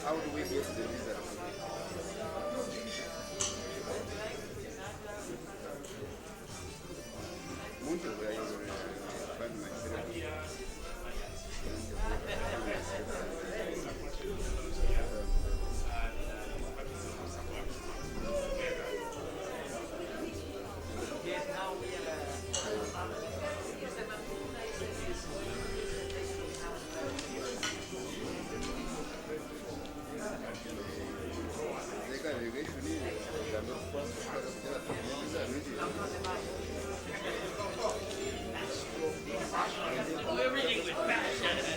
How do we get the visa? Muito bem, We're reading with passion.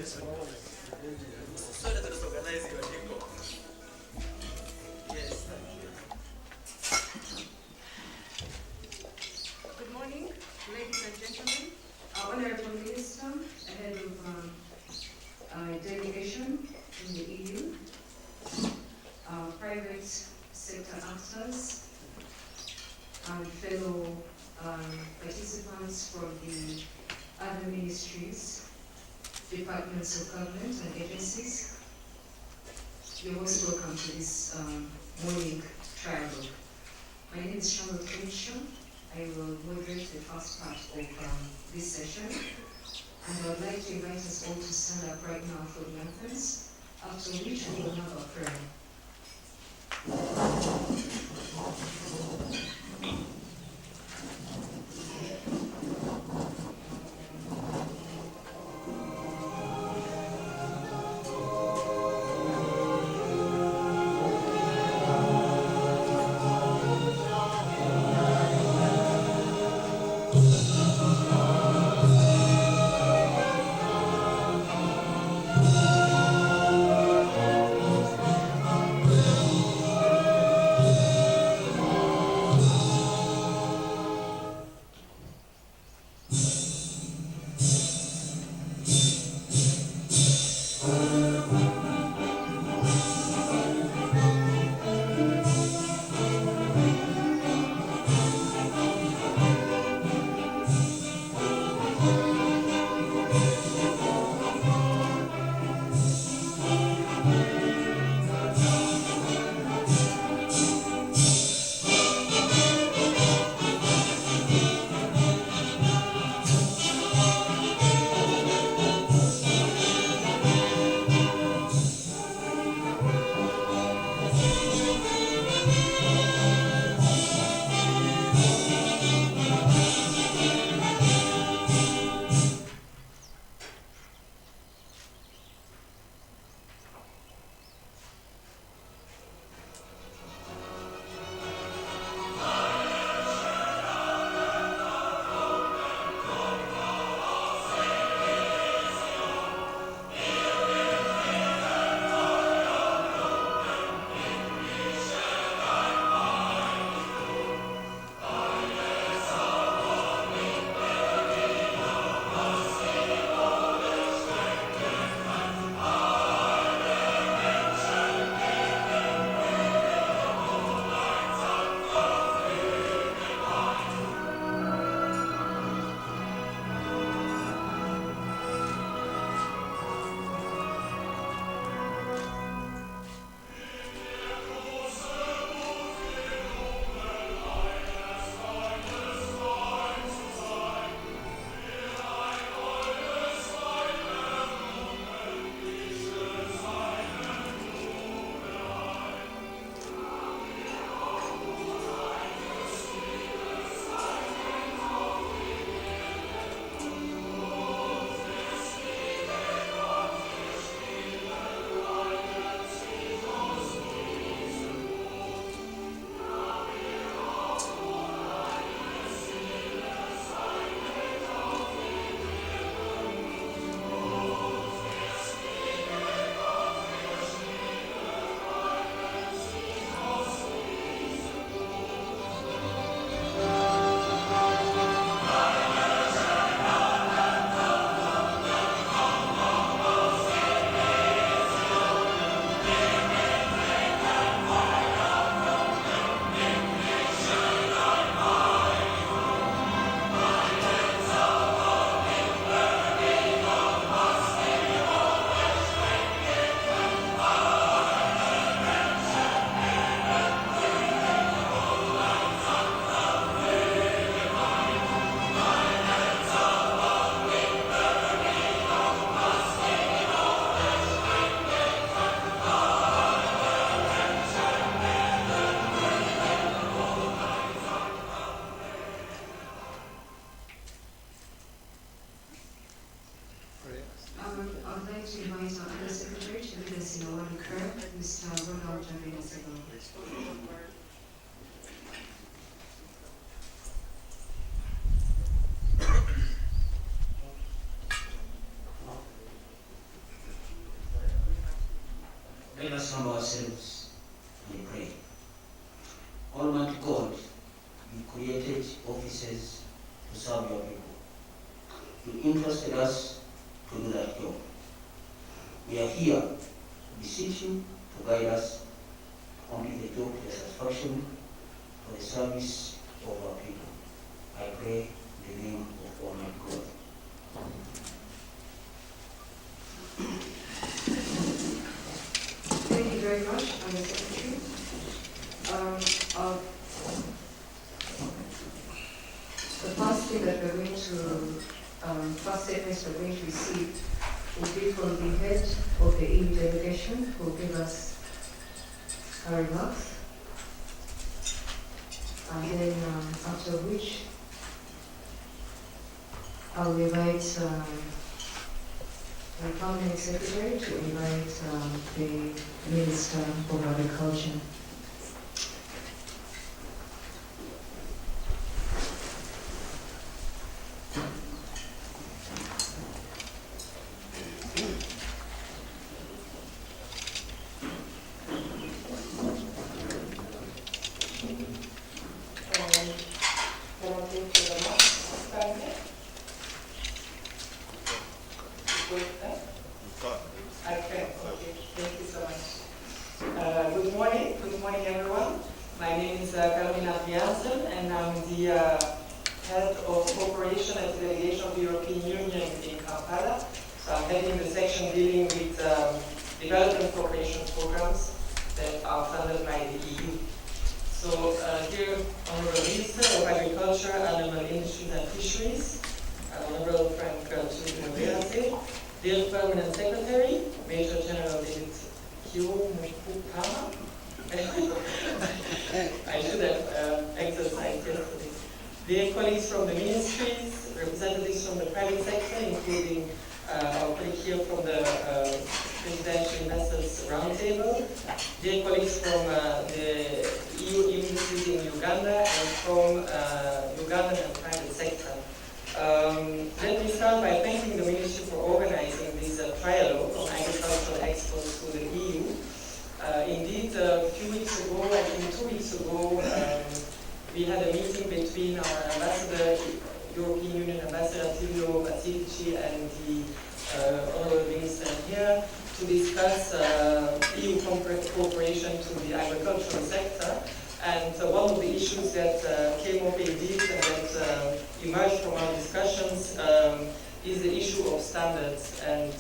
So let us organize your decor. Yes. Good morning, ladies and gentlemen. Honorable Minister, ahead of delegation in the EU, private sector actors, and fellow participants from the other ministries, departments of government and agencies. You're most welcome to this morning trialogue. My name is Charlotte Kenshaw. I will moderate the first part of this session. And I would like to invite us all to stand up right now for the anthems, after which we will have a prayer. Let us humble ourselves and pray. Almighty God, you created offices to serve your people. You entrusted us to do that job. We are here to beseech you to guide us to complete the job to the satisfaction for the service of our people. I pray in the name of Almighty God. Thank you very much, Mr. Secretary. The first thing that we're going to, first statements we're going to receive will be from the head of the EU delegation, who will give us her remarks. And then after which, I'll invite the permanent secretary to invite the Minister of Agriculture. Good morning everyone. My name is Carolina Biansen and I'm the head of cooperation at the delegation of the European Union in Kampala. So I'm heading the section dealing with development cooperation programs that are funded by the EU. So dear Honourable Minister of Agriculture, Animal Industries and Fisheries, Honourable Frank Tsukumaberase, dear Permanent Secretary, Major General David Kiomukama. I should have exercised yesterday. Dear colleagues from the ministries, representatives from the private sector, including our colleague here from the Presidential Investors Roundtable, dear colleagues from the EU embassies in Uganda and from Ugandan and private sector. Let me start by thanking the Ministry for organizing this trialogue on agricultural exports to the EU. Indeed, a few weeks ago, I think 2 weeks ago, we had a meeting between our ambassador, European Union Ambassador Tilio Basilici, and the Honourable Minister here to discuss EU cooperation to the agricultural sector. And one of the issues that came up indeed and that emerged from our discussions is the issue of standards and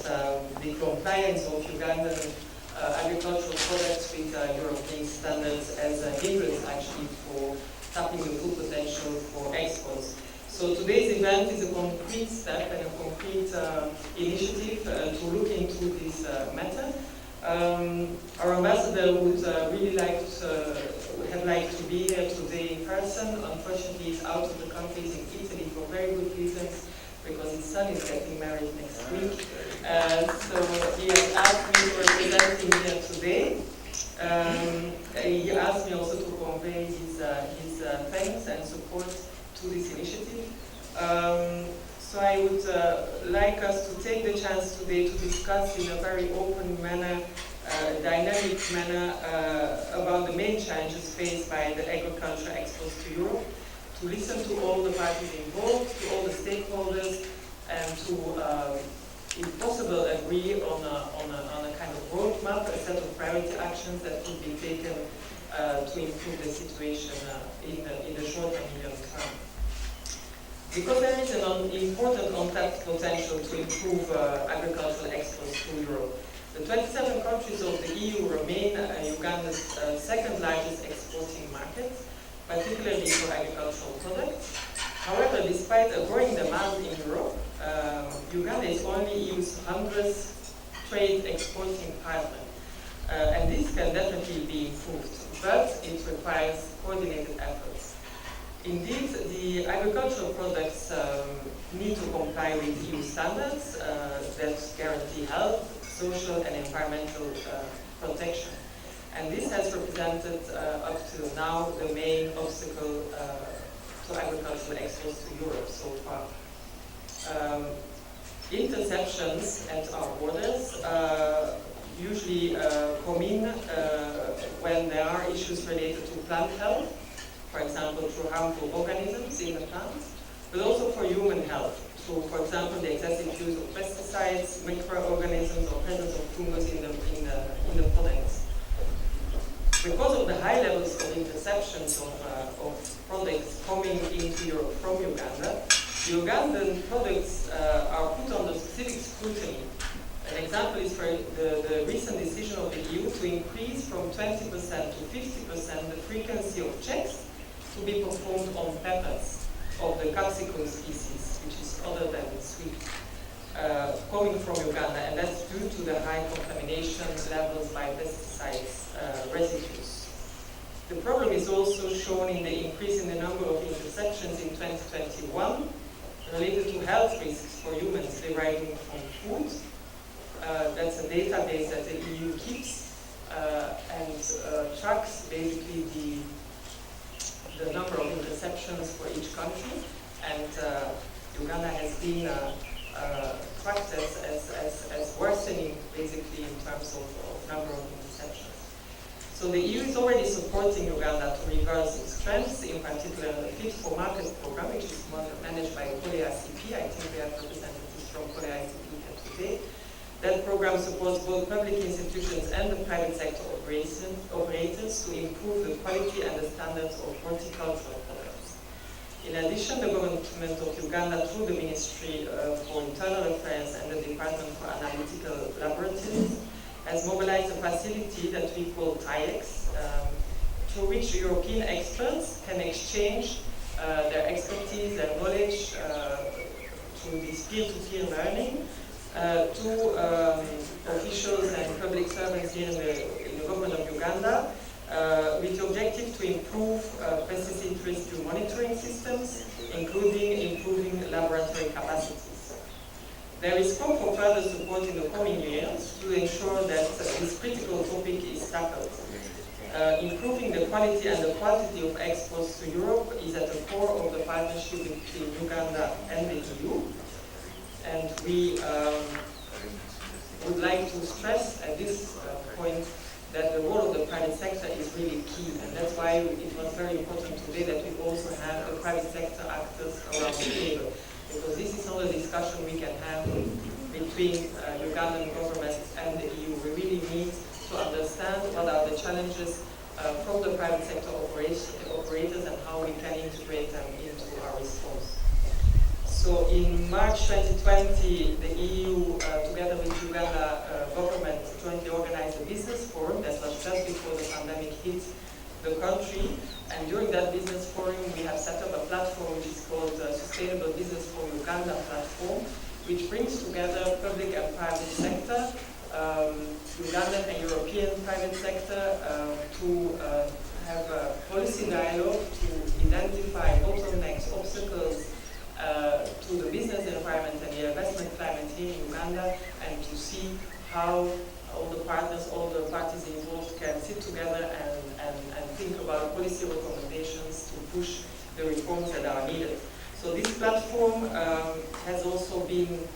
the compliance of Ugandan agricultural products with European standards as a hindrance actually for tapping the full potential for exports. So today's event is a concrete step and a concrete initiative to look into this matter. Our ambassador would really have liked to be here today in person. Unfortunately, he's out of the country, he's in Italy for very good reasons, because his son is getting married next week. So he has asked me to represent him here today. He asked me also to convey his thanks and support to this initiative. So I would like us to take the chance today to discuss in a very open manner, dynamic manner, about the main challenges faced by the agriculture exports to Europe, to listen to all the parties involved, to all the stakeholders, and to, if possible, agree on a kind of roadmap, a set of priority actions that could be taken to improve the situation in the short and medium term. Because there is an important untapped potential to improve agricultural exports to Europe. The 27 countries of the EU remain Uganda's second largest exporting market, particularly for agricultural products. However, despite a growing demand in Europe, Uganda is only EU's 100th trade exporting partner. And this can definitely be improved, but it requires coordinated efforts. Indeed, the agricultural products need to comply with EU standards that guarantee health, social and environmental protection. And this has represented up to now the main obstacle to agricultural exports to Europe so far. Interceptions at our borders usually come in when there are issues related to plant health, for example, through harmful organisms in the plants, but also for human health. So, for example, the excessive use of pesticides, microorganisms, or presence of fungus in the products. Because of the high levels of interceptions of products coming into Europe from Uganda, the Ugandan products are put under specific scrutiny. An example is for the recent decision of the EU to increase from 20% to 50% the frequency of checks to be performed on peppers of the capsicum species, which is other than sweet, coming from Uganda, and that's due to the high contamination levels by pesticides residues. The problem is also shown in the increase in the number of interceptions in 2021 related to health risks for humans deriving from food. That's a database that the EU keeps and tracks basically the number of interceptions for each country, and Uganda has been tracked as worsening basically in terms of number of interceptions. So the EU is already supporting Uganda to reverse its trends, in particular the Fit for Market program, which is managed by MAAIF. I think we have representatives from MAAIF here today. That program supports both public institutions and the private sector operators to improve the quality and the standards of horticultural products. In addition, the government of Uganda, through the Ministry for Internal Affairs and the Department for Analytical Laboratories, has mobilized a facility that we call TAIEX, through which European experts can exchange their expertise, their knowledge through this peer-to-peer learning to officials and public servants here in the government of Uganda, with the objective to improve pesticide residue monitoring systems, including improving laboratory capacities. There is scope for further support in the coming years to ensure that this critical topic is tackled. Improving the quality and the quantity of exports to Europe is at the core of the partnership between Uganda and the EU. And we would like to stress at this point that the role of the private sector is really key, and that's why it was very important today that we also have the private sector actors around the table, because this is not a discussion we can have between Ugandan government and the EU. We really need to understand what are the challenges from the private sector operators and how we can integrate them into our response. So in March 2020, the EU, together with Uganda government, jointly organized a business forum that was just before the pandemic hit the country. And during that business forum, we have set up a platform which is called Sustainable Business for Uganda platform, which brings together public and private sector, Ugandan and European private sector, to have a policy dialogue to identify bottlenecks, obstacles, to the business environment and the investment climate here in Uganda, and to see how all the partners, all the parties involved can sit together and think about policy recommendations to push the reforms that are needed. So this platform has also been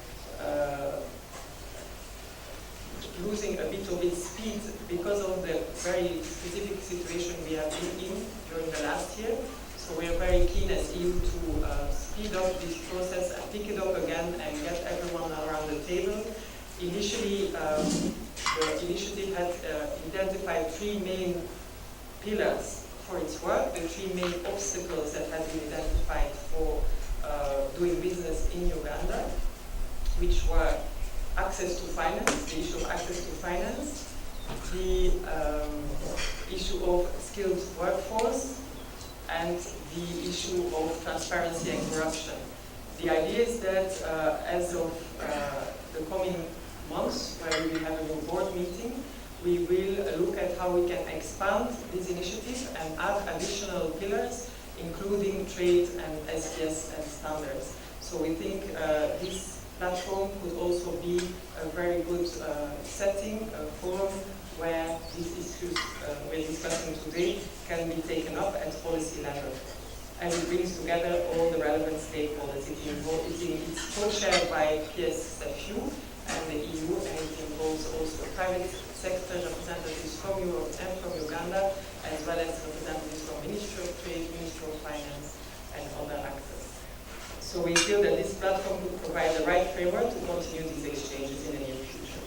losing a bit of its speed because of the very specific situation we have been in during the last year. So we are very keen as EU to speed up this process and pick it up again and get everyone around the table. Initially, the initiative had identified three main pillars for its work, the three main obstacles that had been identified for doing business in Uganda, which were access to finance, the issue of access to finance, the issue of skilled workforce, and the issue of transparency and corruption. The idea is that as of the coming months, where we will have a new board meeting, we will look at how we can expand this initiative and add additional pillars, including trade and SPS and standards. So we think this platform could also be a very good setting, a forum where these issues we're discussing today can be taken up at policy level. And it brings together all the relevant stakeholders. It's co-chaired by PS Sefiu, and the EU, and it involves also private sector representatives from Europe and from Uganda, as well as representatives from Ministry of Trade, Ministry of Finance, and other actors. So we feel that this platform could provide the right framework to continue these exchanges in the near future.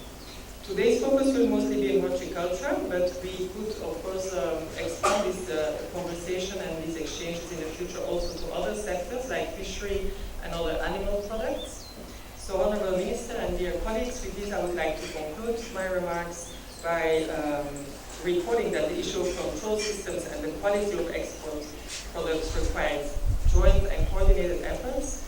Today's focus will mostly be in horticulture, but we could, of course, expand this conversation and these exchanges in the future also to other sectors like fishery and other animal products. So, Honourable Minister and dear colleagues, with this I would like to conclude my remarks by recording that the issue of control systems and the quality of export products requires joint and coordinated efforts,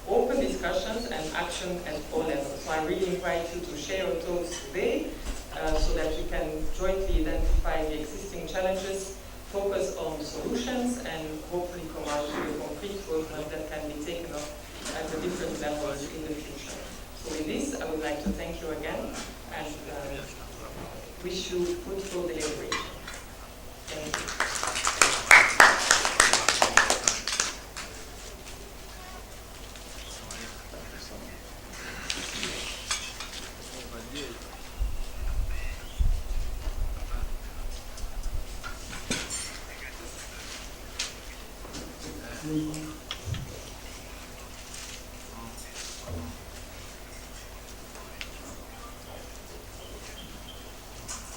open discussions and action at all levels. So I really invite you to share your thoughts today so that we can jointly identify the existing challenges, focus on solutions, and hopefully come out with a concrete roadmap that can be taken up at the different levels in the future. So with this, I would like to thank you again and wish you fruitful delivery. Thank you.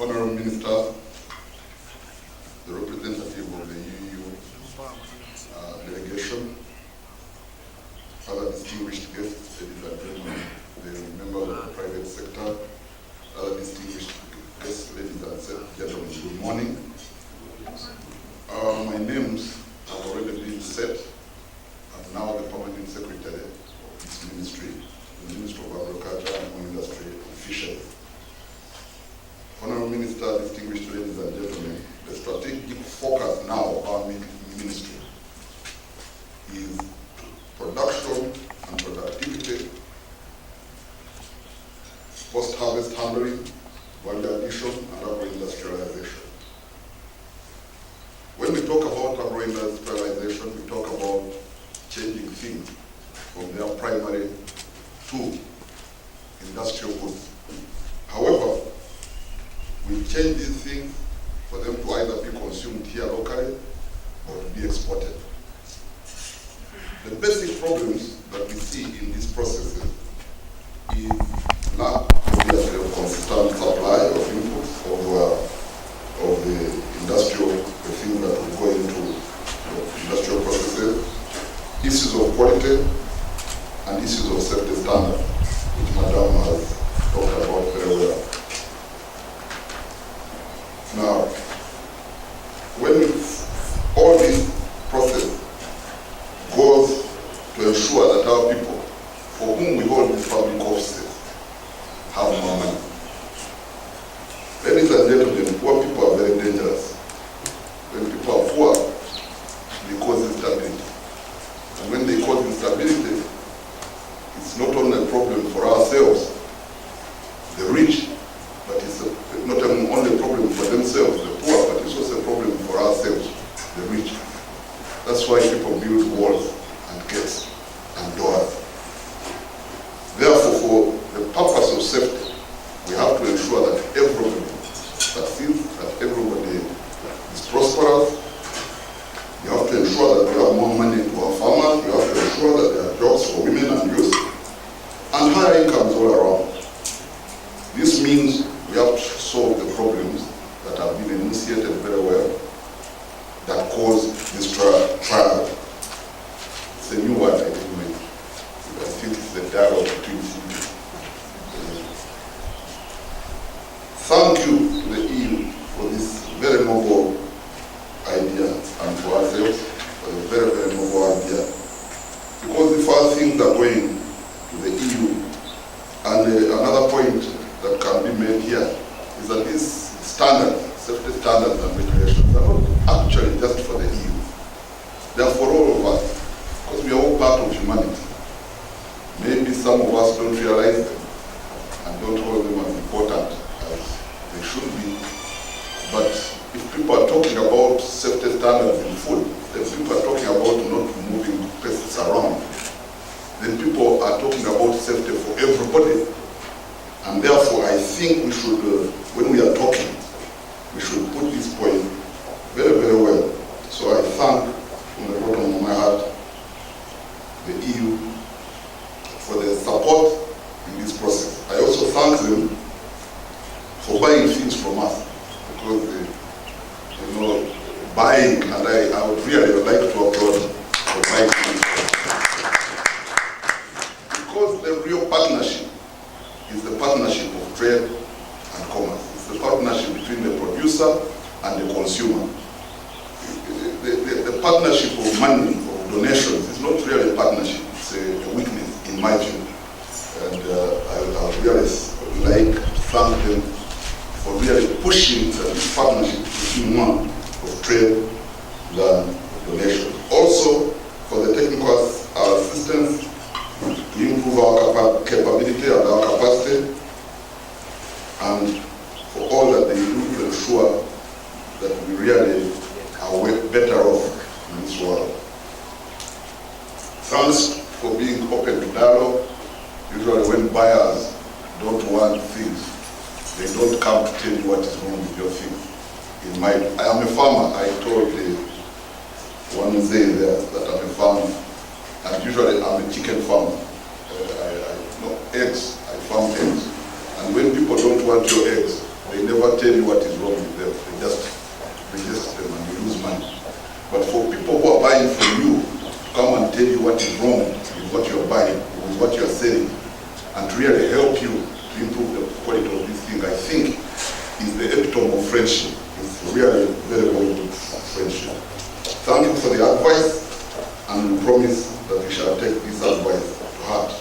Honourable Minister, the representative of the EU delegation, other distinguished guests, ladies and gentlemen, the members of the private sector, other distinguished guests, ladies and gentlemen, good morning. My names have already been set. I'm now the permanent secretary of this ministry, the Ministry of Agriculture, Animal Industry and Fisheries. Honourable Minister, distinguished ladies and gentlemen, the strategic focus now of our ministry is production and productivity, post-harvest handling, value addition, and agro-industrialization. When we talk about agro-industrialization, we talk about changing things from their primary to industrial goods. However, we change these things for them to either be consumed here locally or to be exported. The basic problems that we see in these processes is lack, obviously, of consistent supply of inputs of the industrial, the things that will go into the industrial processes, issues of quality, and issues of safety standards, which Madam has talked about very well. Now, when all this process goes to ensure that our people, for whom we hold these public offices, have more money. Ladies and gentlemen, poor people are very dangerous. When people are poor, they cause instability. And when they cause instability, it's not only a problem for ourselves, the rich, but it's not only a problem for themselves, the poor, but it's also a problem for ourselves, the rich. That's why people build walls and gates and doors. Therefore, for the purpose of safety, we have to ensure that everybody succeeds, that everybody is prosperous. You have to ensure that we have more money to our farmers. You have to ensure that there are jobs for women and youth, and higher incomes all around. This means we have to solve the problems that have been enunciated very well that cause this trial. It's a new word, I didn't make. I think it's the dialogue between cities. Thank you to the EU for this very noble idea, and to ourselves for a very, very noble idea. Because the first things are going to the EU, and another point that can be made here is that these standards, safety standards and regulations, are not actually just for the EU. They are for all of us, because we are all part of humanity. Maybe some of us don't realize them and don't hold them as important as they should be. But if people are talking about safety standards in food, then people are talking about not moving pests around. Then people are talking about safety for everybody. when we are talking, we should put this point very, very well. So I thank from the bottom of my heart the EU for their support in this process. I also thank them for buying things from us, because you know, buying, and I would really like to applaud for buying things from us. Because the real partnership is the partnership of trade and commerce. It's the partnership between the producer and the consumer. The partnership of money, of donations, is not really a partnership. It's a weakness in my view. And I really like to thank them for really pushing this partnership between one of trade and donation. Also, for the technical assistance to improve our capability and our capacity, and for all that they do to ensure that we really are better off in this world. Thanks for being open to dialogue. Usually when buyers don't want things, they don't come to tell you what is wrong with your thing. I am a farmer. I told one day there that I'm a farmer, and usually I'm a chicken farmer. Eggs, I farm eggs. And when people don't want your eggs, they never tell you what is wrong with them. They just resist them and you lose money. But for people who are buying from you, to come and tell you what is wrong with what you're buying, with what you're selling, and to really help you to improve the quality of this thing, I think is the epitome of friendship. It's really very, very good friendship. Thank you for the advice, and we promise that we shall take this advice to heart.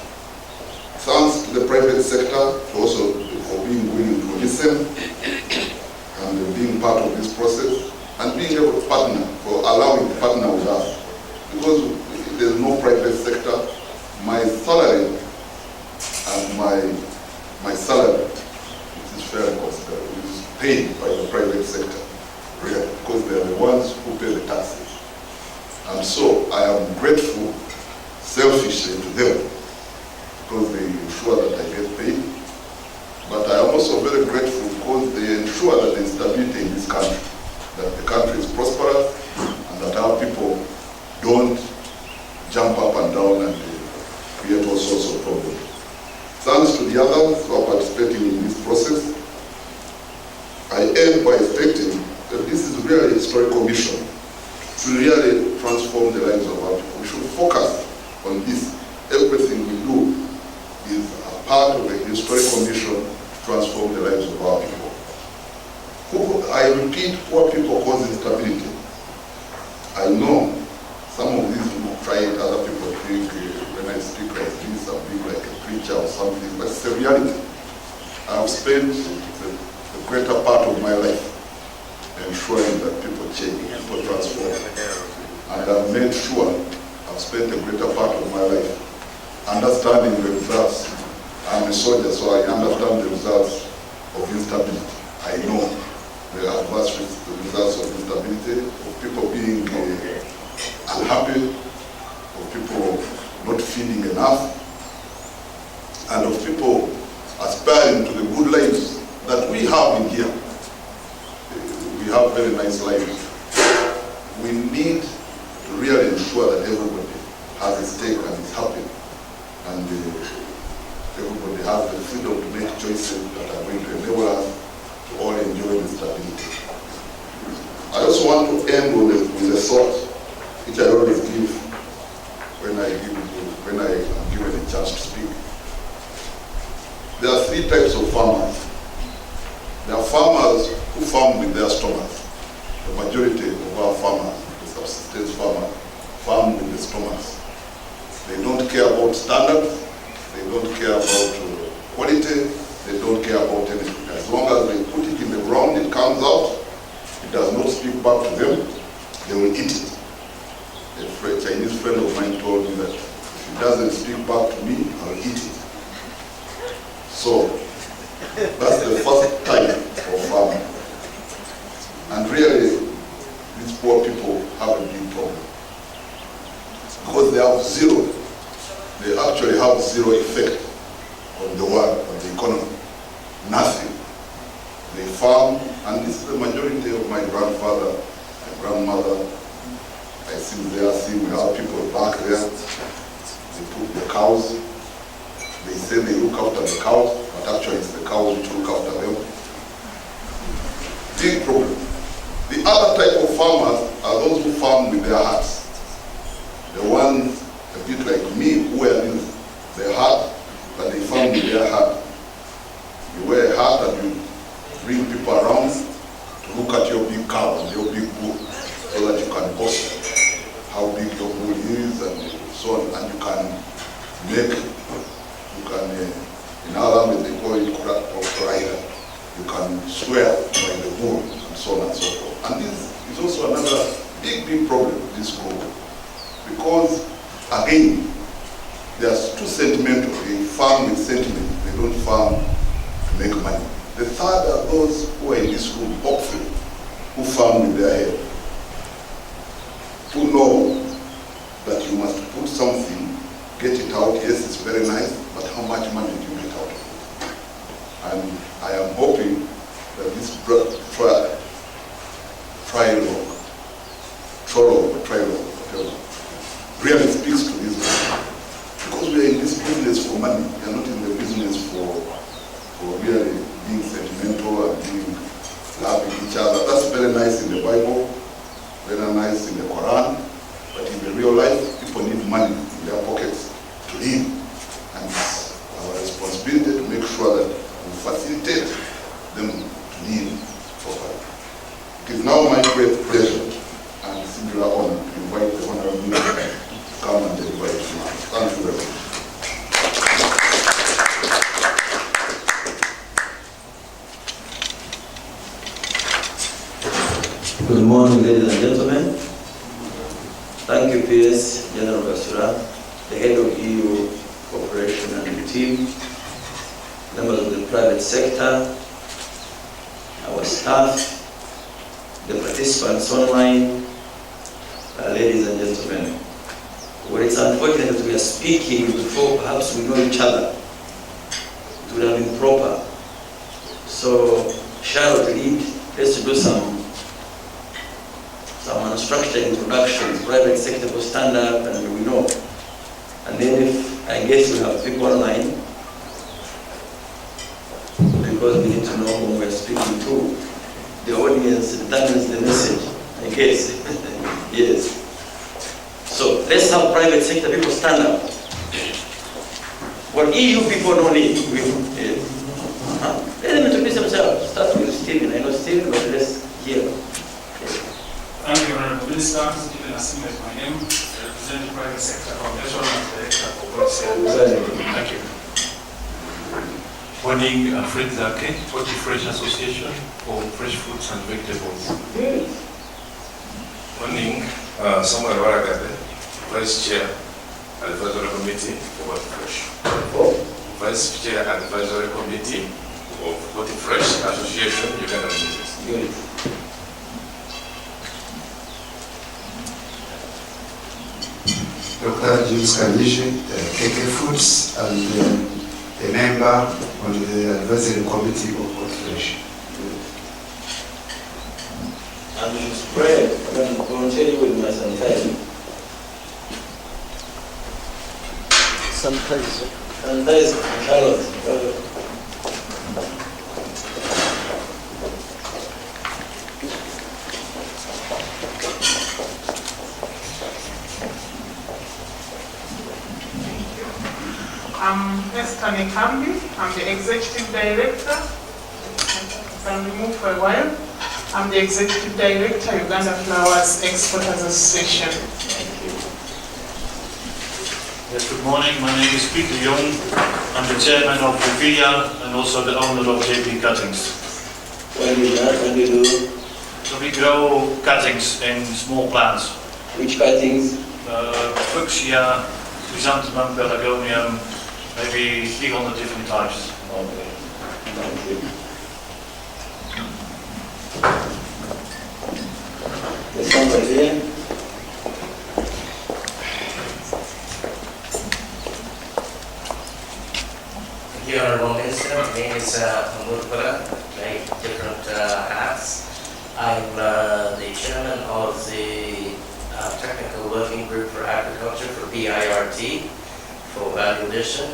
Thanks to the private sector also for being willing to listen and being part of this process, and being able to partner, for allowing to partner with us. Because if there's no private sector, my salary and my salary, which is fairly considerable, is paid by the private sector, really, because they are the ones who pay the taxes. And so I am grateful selfishly to them, because they ensure that I get paid. But I am also very grateful because they ensure that there is stability in this country, that the country is prosperous, and that our people don't jump up and down and create all sorts of problems. Thanks to the others who are participating in this process, I end by stating that this is really a historical mission to really transform the lives of our people. We should focus on this. Everything we do is a part of a historical mission to transform the lives of our people. I repeat, poor people cause instability. I know some of these will try it, other people think when I speak like this, I'm being like a preacher or something, but it's a reality. I've spent the greater part of my life ensuring that people change, people transform. And I've made sure I've spent the greater part of my life understanding the results. I'm a soldier, so I understand the results of instability. I know the adverse results of instability, of people being unhappy, of people not feeling enough, and of people aspiring to the good lives that we have in here. We have very nice lives. We need to really ensure that everybody has a stake and is happy, and everybody has the freedom to make choices that are going to enable us to all enjoy the stability. I also want to end with a thought, which I always give when I am given a chance to speak. There are three types of farmers. There are farmers who farm with their stomachs. The majority of our farmers, the subsistence farmers, farm with the stomachs. They don't care about standards, they don't care about quality, they don't care about anything. As long as they put it in the ground, it comes out, it does not speak back to them, they will eat it. A Chinese friend of mine told me that if it doesn't speak back to me, I'll eat it. So, that's the first type of farmer. And really, these poor people have a big problem. Because they actually have zero effect on the world, on the economy. Nothing. farm, and this is the majority of my grandfather, my grandmother. I see there, we have people back there. They put the cows. They say they look after the cows, but actually it's the cows which look after them. Big problem. The other type of farmers are those who farm with their hearts. The ones a bit like me who wear their heart, but they farm with their heart. You wear a hat and you bring people around to look at your big cow and your big bull so that you can boast how big your bull is and so on, and you can make, in our language they call it Trialogue. You can swear by the bull and so on and so forth. And this is also another big problem with this group, because again, there's two sentimental. They farm with sentiment, they don't farm to make money. The third are those who are in this room, hopefully, who farm with their head, who know that you must put something, get it out. Yes, it's very nice, but how much money do you get out of it? And I am hoping that this Trialogue, whatever, really speaks to this one. Because we are in this business for money, we are not in the business for really being sentimental and being loving each other. That's very nice in the Bible, very nice in the Quran, but in the real life, people need money in their pockets to live. And it's our responsibility to make sure that we facilitate them to live properly. It is now my great pleasure and singular honor to invite the Honorable Minister to come and deliver his remarks. Thank you very much. Good morning, ladies and gentlemen. Thank you, PS General Basura, the head of EU Cooperation and the team, members of the private sector, our staff, the participants online, ladies and gentlemen. Well, it's unfortunate that we are speaking before perhaps we know each other. It would have been proper. So, Charlotte lead, let's do some unstructured introduction. Private sector will stand up and we know. And then if, I guess we have people online, because we need to know whom we are speaking to. The audience determines the message, I guess. Yes. So let's have private sector people stand up. What EU people don't need, let them introduce themselves. Start with Stephen. I know Stephen, but let's hear. Thank you, Honorable Minister. Stephen Asim is my name. I represent the Private Sector Foundation and Director for Policy. Thank you. Morning, Fred Zake, Forty Fresh Association for Fresh Fruits and Vegetables. Morning, Samuel Waragade, Vice Chair, Advisory Committee for Forty Fresh. Vice Chair, Advisory Committee of Forty Fresh Association, Uganda. Good. Dr. James Kanyishi, KK Foods, and a member on the advisory committee of Forty Fresh. And you spread, I'm going to continue with my sanitizer. Sanitizer, Charlotte. I'm Esther Nekambi. I'm the Executive Director. If I'm removed for a while, I'm the Executive Director, Uganda Flowers Exporters Association. Thank you. Yes, good morning. My name is Peter Young. I'm the Chairman of Revilla and also the owner of JP Cuttings. What do you do? What do you do? So we grow cuttings in small plants. Which cuttings? Fuchsia, chrysanthemum, pelargonium, maybe 300 different types. Okay. Thank you. There's somebody here. Thank you, Honorable Minister. My name is Mahmoud Bala. I have different guarantee for value addition.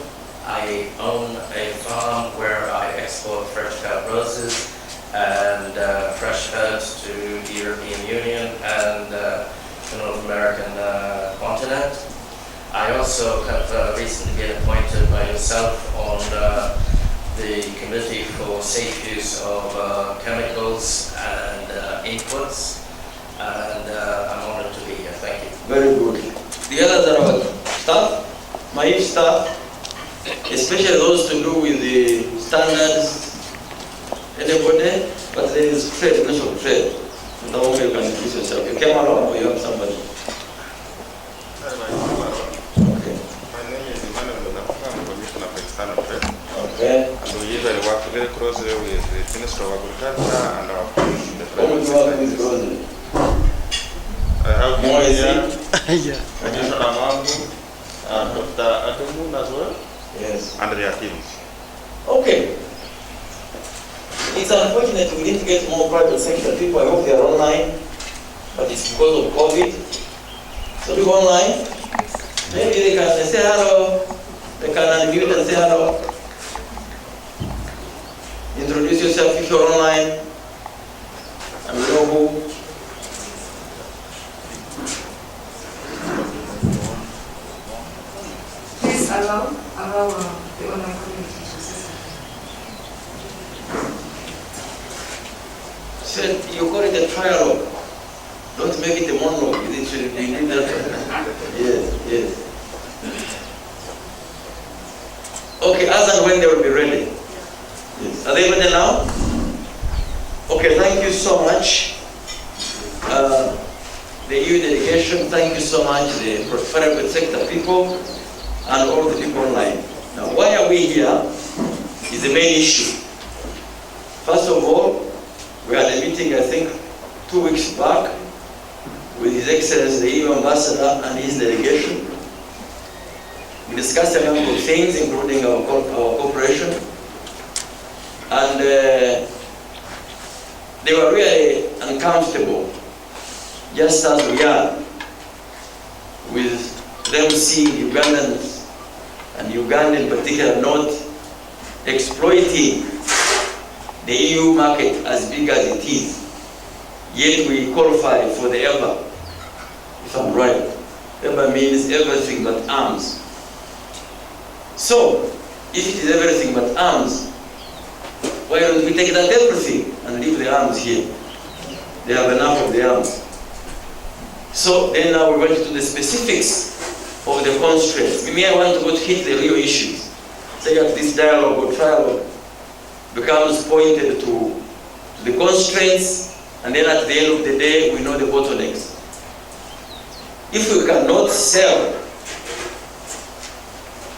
I own a farm where I export fresh cut roses and fresh herbs to the European Union and the North American continent. I also have recently been appointed by yourself on the Committee for Safe Use of Chemicals and Inputs, and I'm honored to be here. Thank you. Very good. The others are our staff, MAAIF staff, especially those to do with the standards, anybody, but there is trade, national trade. The only you can introduce yourself. You came along or you have somebody? Okay. My name is Emmanuel. I'm Commissioner for External Trade. Okay. And we usually work very closely with the Ministry of Agriculture and our friends in the Who is working with closely? I have More is here, Commissioner Mangu, and Dr. Ademun as well, Yes. and their teams. Okay. It's unfortunate we didn't get more private sector people. I hope they are online, but it's because of COVID. So people online, maybe they can say hello, they can unmute and say hello. Introduce yourself if you're online, and we know who. Please allow the online community to say something. Said you call it a trialogue. Don't make it a monologue. It should be that. Yes. Okay, as and when they will be ready. Yes. Are they ready now? Okay, thank you so much. The EU delegation, thank you so much. The private sector people and all the people online. Now, why are we here is the main issue. First of all, we had a meeting, I think, 2 weeks back with His Excellency, the EU Ambassador and his delegation. We discussed a number of things, including our cooperation. And they were really uncomfortable, just as we are, with them seeing Ugandans, and Uganda in particular, not exploiting the EU market as big as it is. Yet we qualify for the EBA, if I'm right. EBA means everything but arms. So, if it is everything but arms, why don't we take that everything and leave the arms here? They have enough of the arms. So then now we went to the specifics of the constraints. Maybe I want to go to hit the real issues. Say that this dialogue or trialogue becomes pointed to the constraints, and then at the end of the day, we know the bottlenecks. If we cannot sell,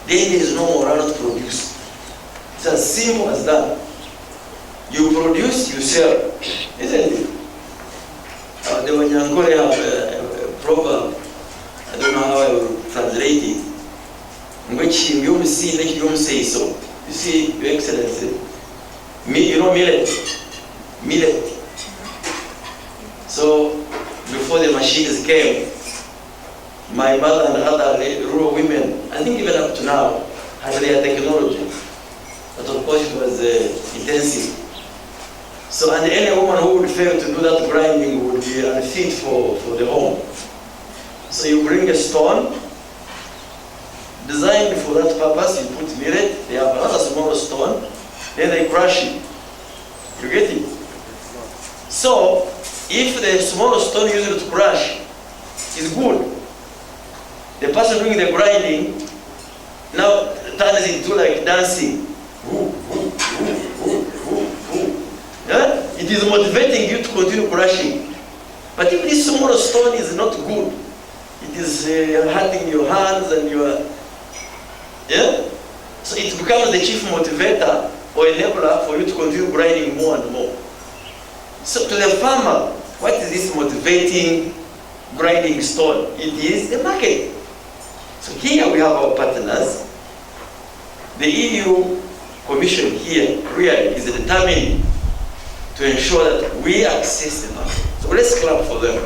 then there is no morale to produce. It's as simple as that. You produce, you sell, isn't it? The Wanyankore have a proverb, I don't know how I will translate it, in which you see, let you say so. You see, Your Excellency, you know millet? Millet. So, before the machines came, my mother and other rural women, I think even up to now, had their technology. But of course it was intensive. So, and any woman who would fail to do that grinding would be unfit for the home. So you bring a stone, designed for that purpose, you put millet, they have another small stone, then they crush it. You get it? So, if the small stone used to crush is good, the person doing the grinding now turns into like dancing. Yeah? It is motivating you to continue crushing. But if this small stone is not good, it is hurting your hands and your, yeah? So it becomes the chief motivator or enabler for you to continue grinding more and more. So to the farmer, what is this motivating grinding stone? It is the market. So here we have our partners. The EU Commission here really is determined to ensure that we access the market. So let's clap for them.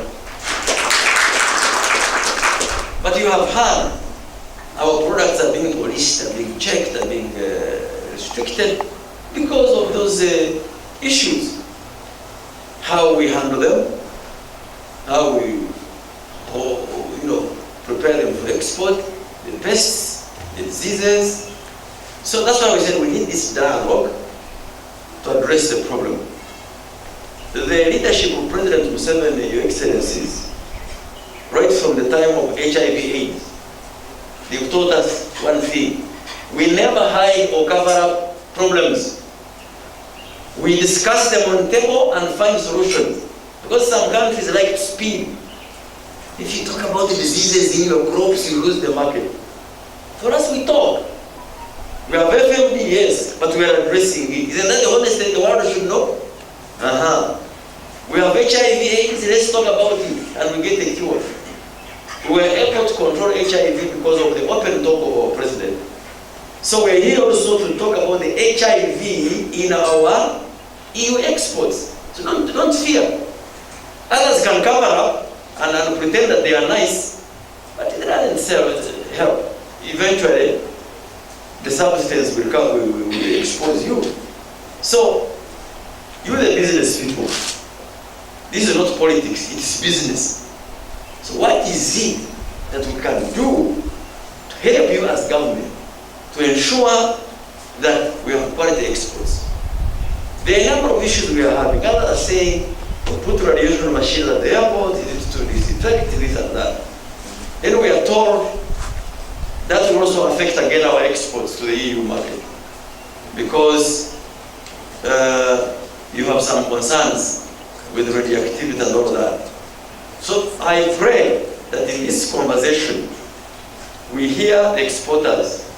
But you have heard our products are being policed, are being checked, are being restricted because of those issues. How we handle them, how we prepare them for export, the pests, the diseases. So that's why we said we need this dialogue to address the problem. The leadership of President Museveni, Your Excellencies, right from the time of HIV/AIDS, they've taught us one thing: we never hide or cover up problems. We discuss them on the table and find solutions. Because some countries like to speed. If you talk about the diseases in your crops, you lose the market. For us, we talk. We have FMD, yes, but we are addressing it. Isn't that the honest thing the world should know? We have HIV/AIDS, let's talk about it, and we get a cure. We were able to control HIV because of the open talk of our president. So we're here also to talk about the HIV in our EU exports. So don't fear. Others can cover up and pretend that they are nice, but it doesn't help. Eventually, the substance will come, will expose you. So, you the business people, this is not politics, it is business. So what is it that we can do to help you as government to ensure that we have quality exports? There are a number of issues we are having. Others are saying, we put radiation machines at the airport, it is to disinfect this and that. Then we are told that will also affect again our exports to the EU market, because you have some concerns with radioactivity and all that. So I pray that in this conversation, we hear the exporters,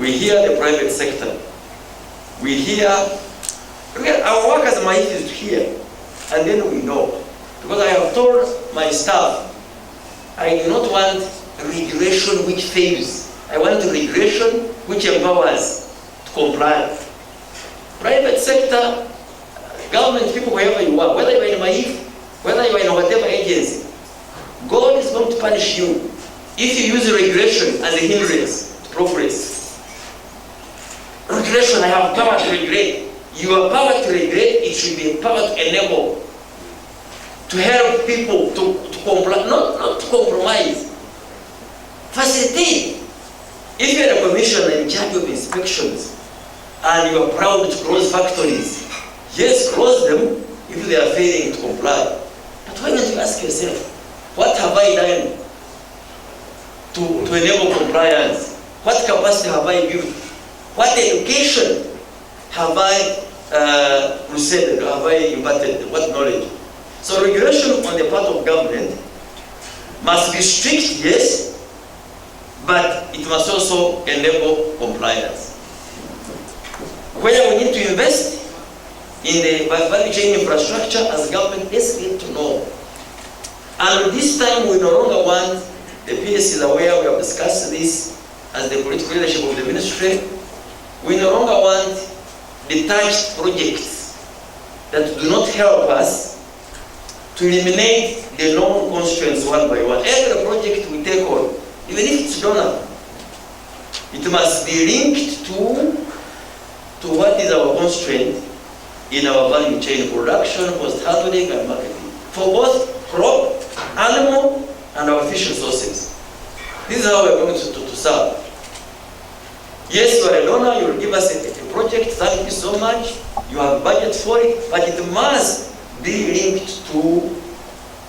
we hear the private sector, we hear, our work as MAAIF is to hear, and then we know. Because I have told my staff, I do not want regulation which fails. I want regulation which empowers to comply. Private sector, government people, wherever you are, whether you're in MAAIF, whether you're in whatever agency, God is going to punish you if you use regulation as a hindrance to progress. Regulation, I have power to regulate. Your power to regulate, it should be a power to enable, to help people to comply, not to compromise. Facilitate. If you're a commissioner in charge of inspections and you are proud to close factories, yes, close them if they are failing to comply. But why don't you ask yourself, what have I done to enable compliance? What capacity have I built? What education have I received? Have I imparted? What knowledge? So regulation on the part of government must be strict, yes, but it must also enable compliance. Where we need to invest in the value chain infrastructure as government, let's get to know. And this time we no longer want, the PS is aware, we have discussed this as the political leadership of the ministry, we no longer want detached projects that do not help us to eliminate the known constraints one by one. Every project we take on, even if it's donor, it must be linked to what is our constraint in our value chain: production, post-handling, and marketing, for both crop, animal, and our fish resources. This is how we're going to serve. Yes, you are a donor, you will give us a project, thank you so much, you have budget for it, but it must be linked to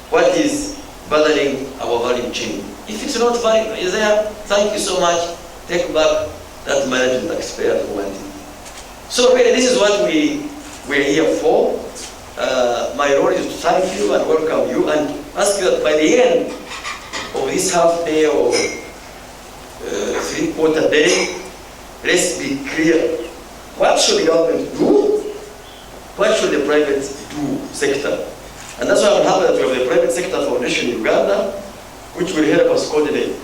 what is bothering our value chain. If it's not value, is there, thank you so much, take back that management taxpayer who want it. So really, this is what we're here for. My role is to thank you and welcome you and ask you that by the end of this half day or 3/4 day, let's be clear. What should the government do? What should the private sector? And that's why I'm happy that we have the Private Sector Foundation in Uganda, which will help us coordinate.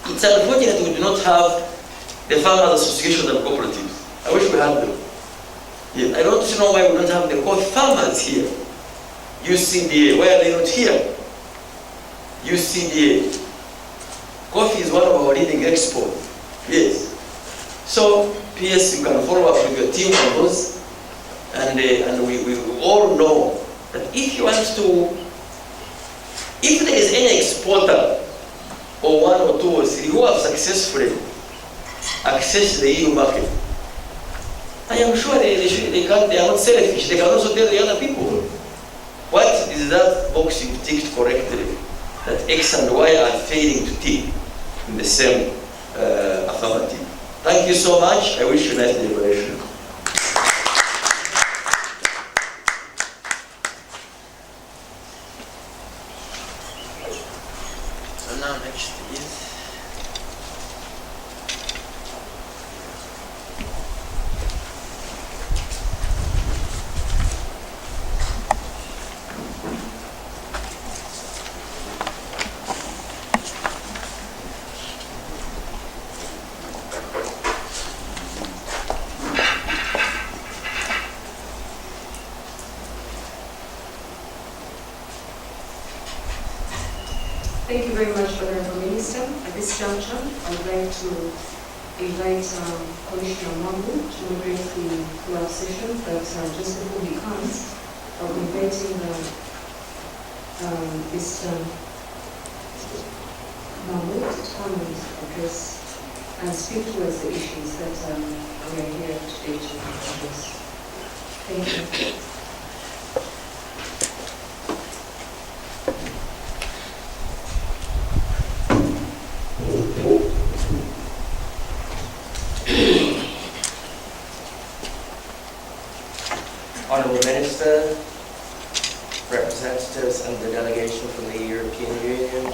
It's unfortunate we do not have the Farmers Association and Cooperatives. I wish we had them. Yeah, I don't know why we don't have the coffee farmers here. UCDA, why are they not here? UCDA, Coffee is one of our leading exports. Yes. So, PS, you can follow up with your team on those. And we all know that if you want to, if there is any exporter, or one or two or three who have successfully accessed the EU market, I am sure they are not selfish. They can also tell the other people, what is that box you ticked correctly that X and Y are failing to tick in the same affirmative. Thank you so much. I wish you a nice deliberation. So now next is Thank you very much, Honorable Minister. At this juncture, I would like to invite Commissioner Mambu to moderate the follow-up session, but just before he comes, I'll be inviting Mr. Mambu to come and address and speak towards the issues that we are here today to address. Thank you. Honourable Minister, representatives and the delegation from the European Union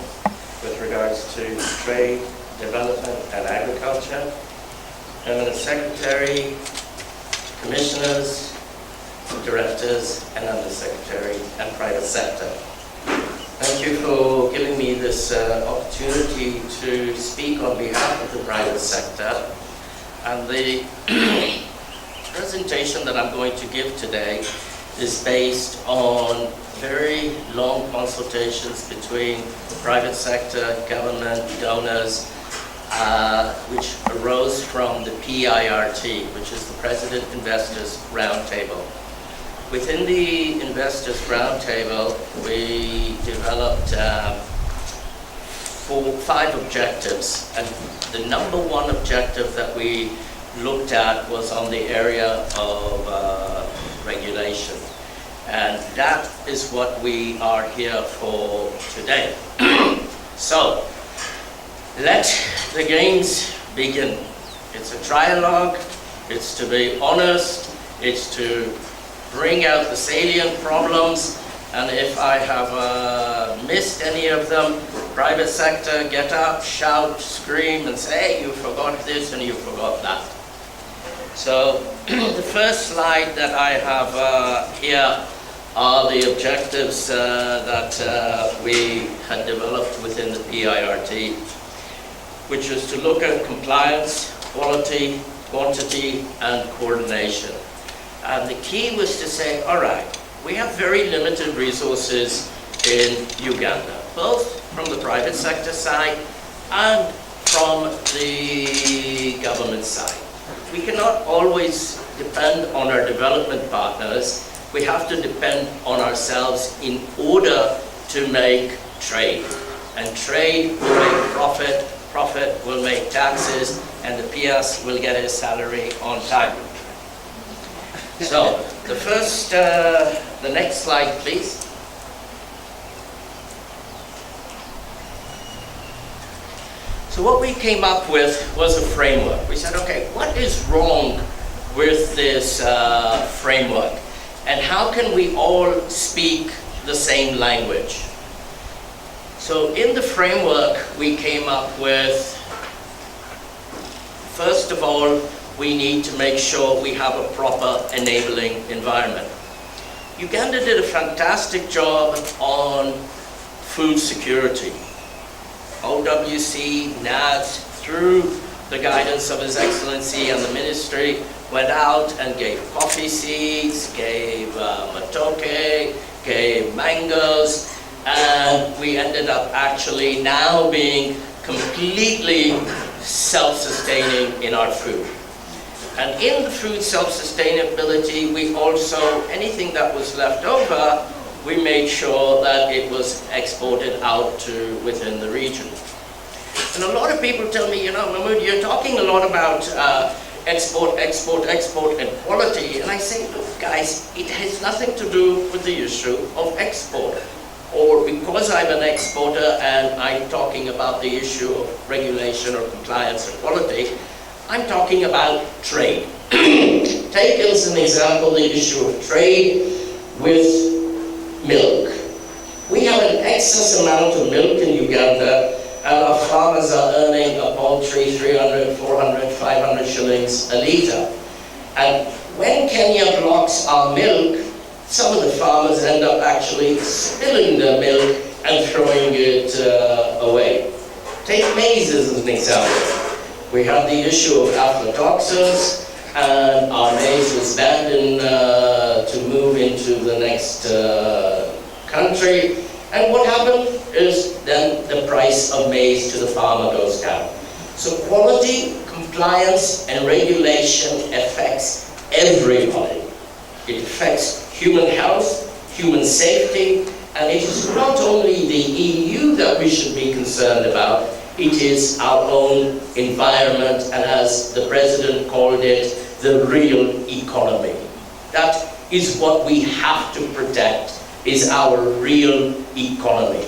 with regards to trade, development and agriculture, Permanent Secretary, Commissioners, Directors and Undersecretary and private sector. Thank you for giving me this opportunity to speak on behalf of the private sector. And the presentation that I'm going to give today is based on very long consultations between the private sector, government, donors, which arose from the PIRT, which is the President Investors Roundtable. Within the Investors Roundtable, we developed 5 objectives, and the number one objective that we looked at was on the area of regulation. And that is what we are here for today. So, let the games begin. It's a trialogue, it's to be honest, it's to bring out the salient problems, and if I have missed any of them, private sector, get up, shout, scream, and say, hey, you forgot this and you forgot that. So the first slide that I have here are the objectives that we had developed within the PIRT, which was to look at compliance, quality, quantity, and coordination. And the key was to say, all right, we have very limited resources in Uganda, both from the private sector side and from the government side. We cannot always depend on our development partners. We have to depend on ourselves in order to make trade. And trade will make profit, profit will make taxes, and the PS will get his salary on time. So, the first, the next slide, please. So what we came up with was a framework. We said, okay, what is wrong with this framework? And how can we all speak the same language? So in the framework, we came up with, first of all, we need to make sure we have a proper enabling environment. Uganda did a fantastic job on food security. OWC, NADS, through the guidance of His Excellency and the Ministry, went out and gave coffee seeds, gave matoke, gave mangoes, and we ended up actually now being completely self-sustaining in our food. And in the food self-sustainability, we also, anything that was left over, we made sure that it was exported out to within the region. And a lot of people tell me, you know, Mahmood, you're talking a lot about export, and quality. And I say, look, guys, it has nothing to do with the issue of export. Or because I'm an exporter and I'm talking about the issue of regulation or compliance or quality, I'm talking about trade. Take as an example the issue of trade with milk. We have an excess amount of milk in Uganda, and our farmers are earning a paltry 300, 400, 500 shillings a litre. And when Kenya blocks our milk, some of the farmers end up actually spilling the milk and throwing it away. Take maize as an example. We have the issue of aflatoxins, and our maize was banned to move into the next country. And what happened is then the price of maize to the farmer goes down. So quality, compliance, and regulation affects everybody. It affects human health, human safety, and it is not only the EU that we should be concerned about, it is our own environment, and as the President called it, the real economy. That is what we have to protect, is our real economy.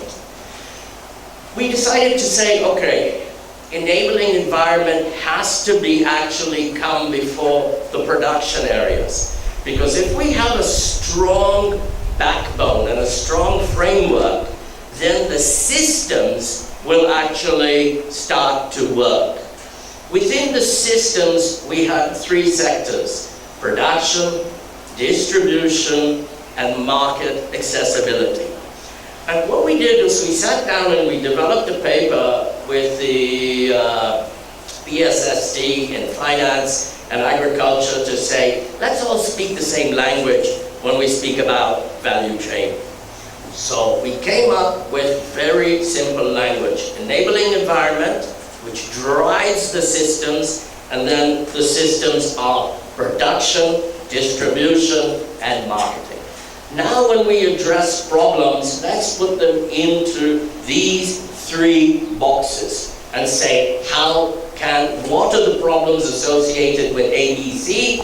We decided to say, okay, enabling environment has to be actually come before the production areas. Because if we have a strong backbone and a strong framework, then the systems will actually start to work. Within the systems, we have three sectors: production, distribution, and market accessibility. And what we did was we sat down and we developed a paper with the BSSD in finance and agriculture to say, let's all speak the same language when we speak about value chain. So we came up with very simple language: enabling environment, which drives the systems, and then the systems are production, distribution, and marketing. Now when we address problems, let's put them into these three boxes and say, what are the problems associated with ABC?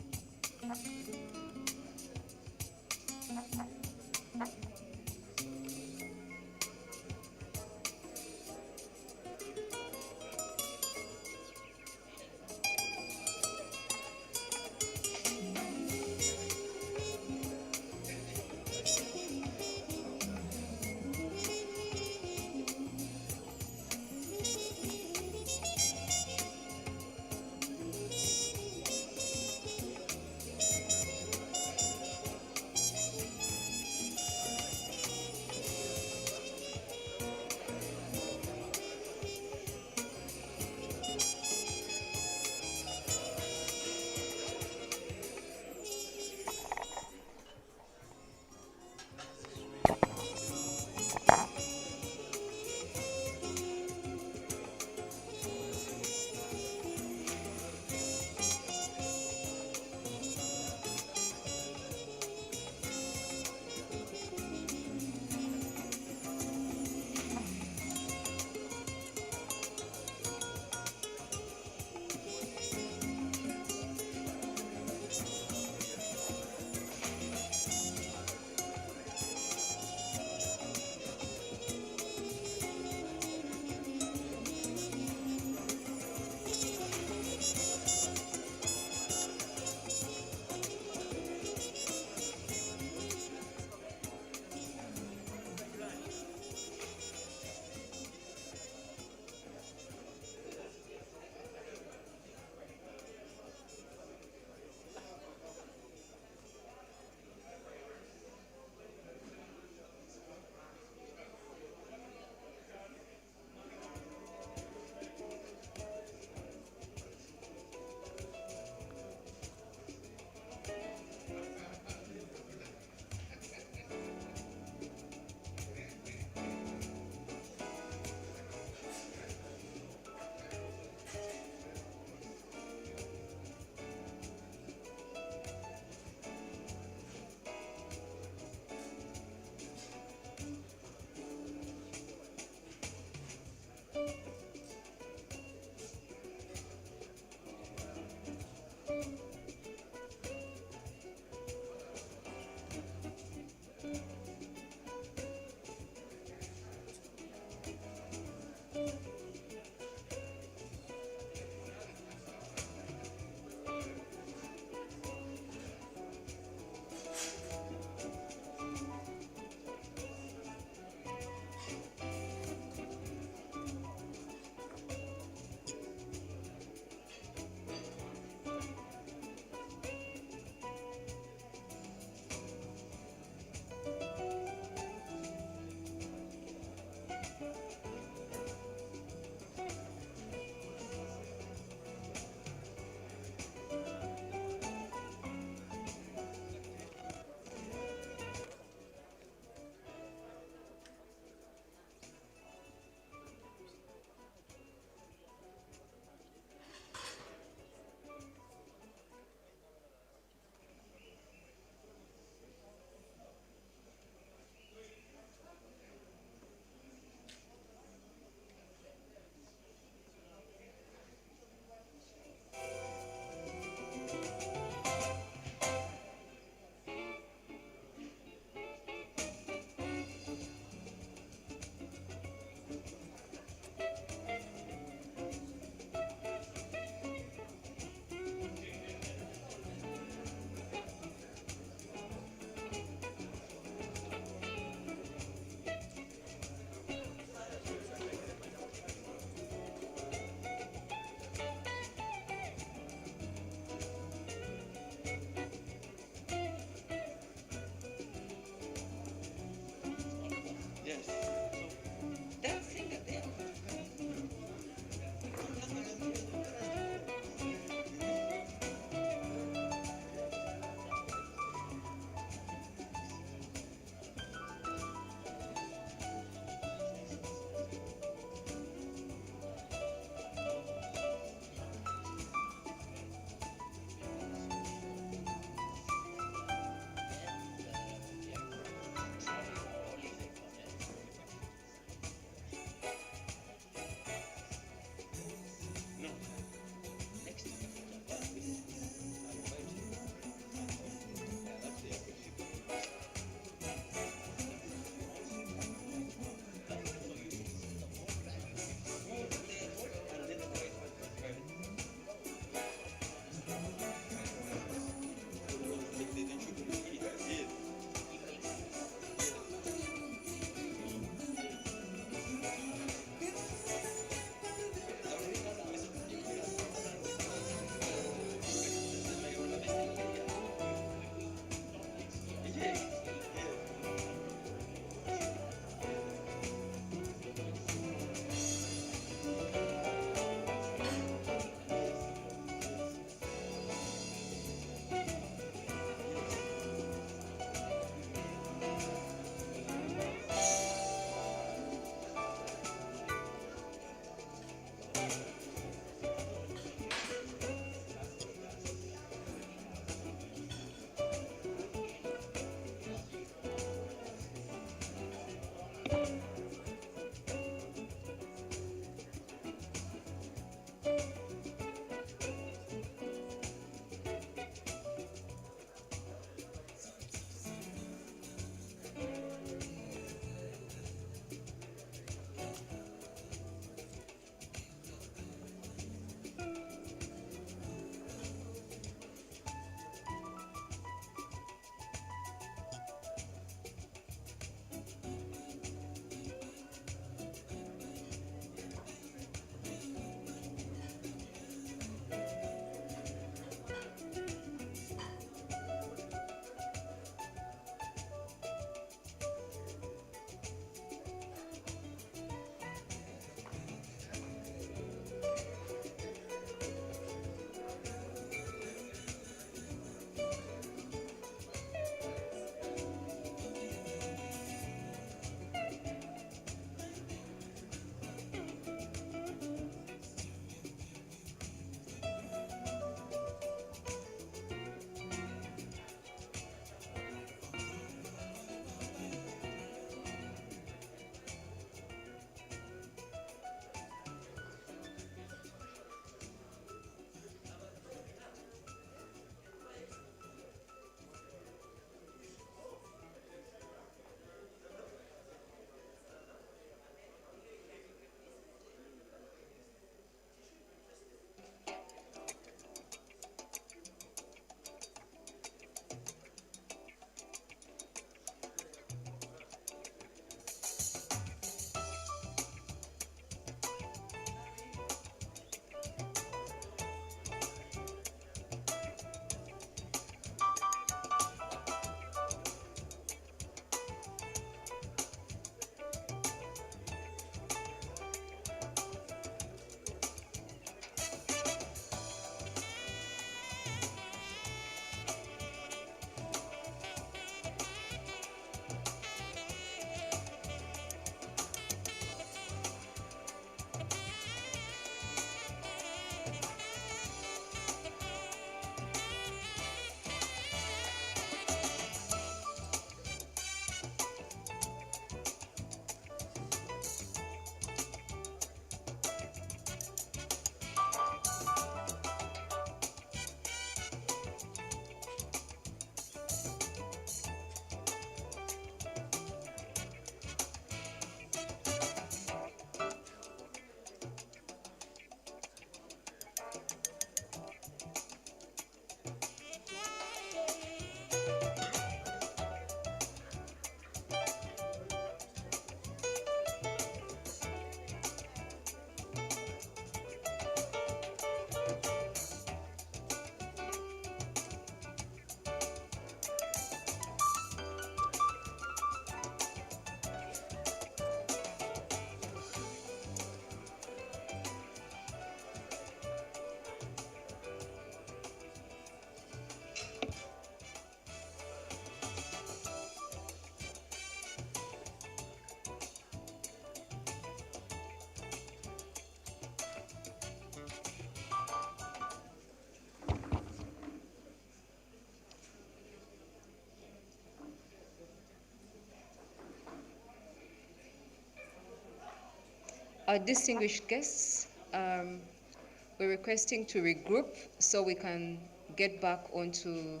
Our distinguished guests, we're requesting to regroup so we can get back onto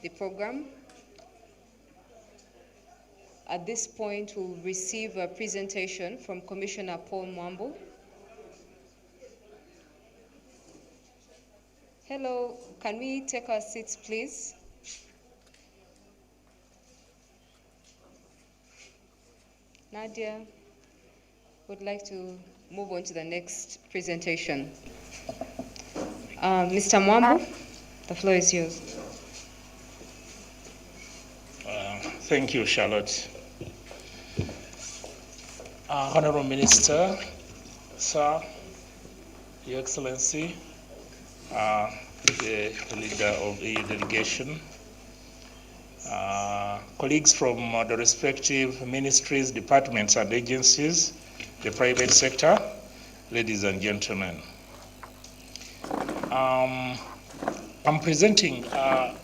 the program. At this point, we'll receive a presentation from Commissioner Paul Mwambu. Hello, can we take our seats, please? Nadia would like to move on to the next presentation. Mr. Mwambu, the floor is yours. Thank you, Charlotte. Honorable Minister, Sir, Your Excellency, the leader of the delegation, colleagues from the respective ministries, departments, and agencies, the private sector, ladies and gentlemen. I'm presenting a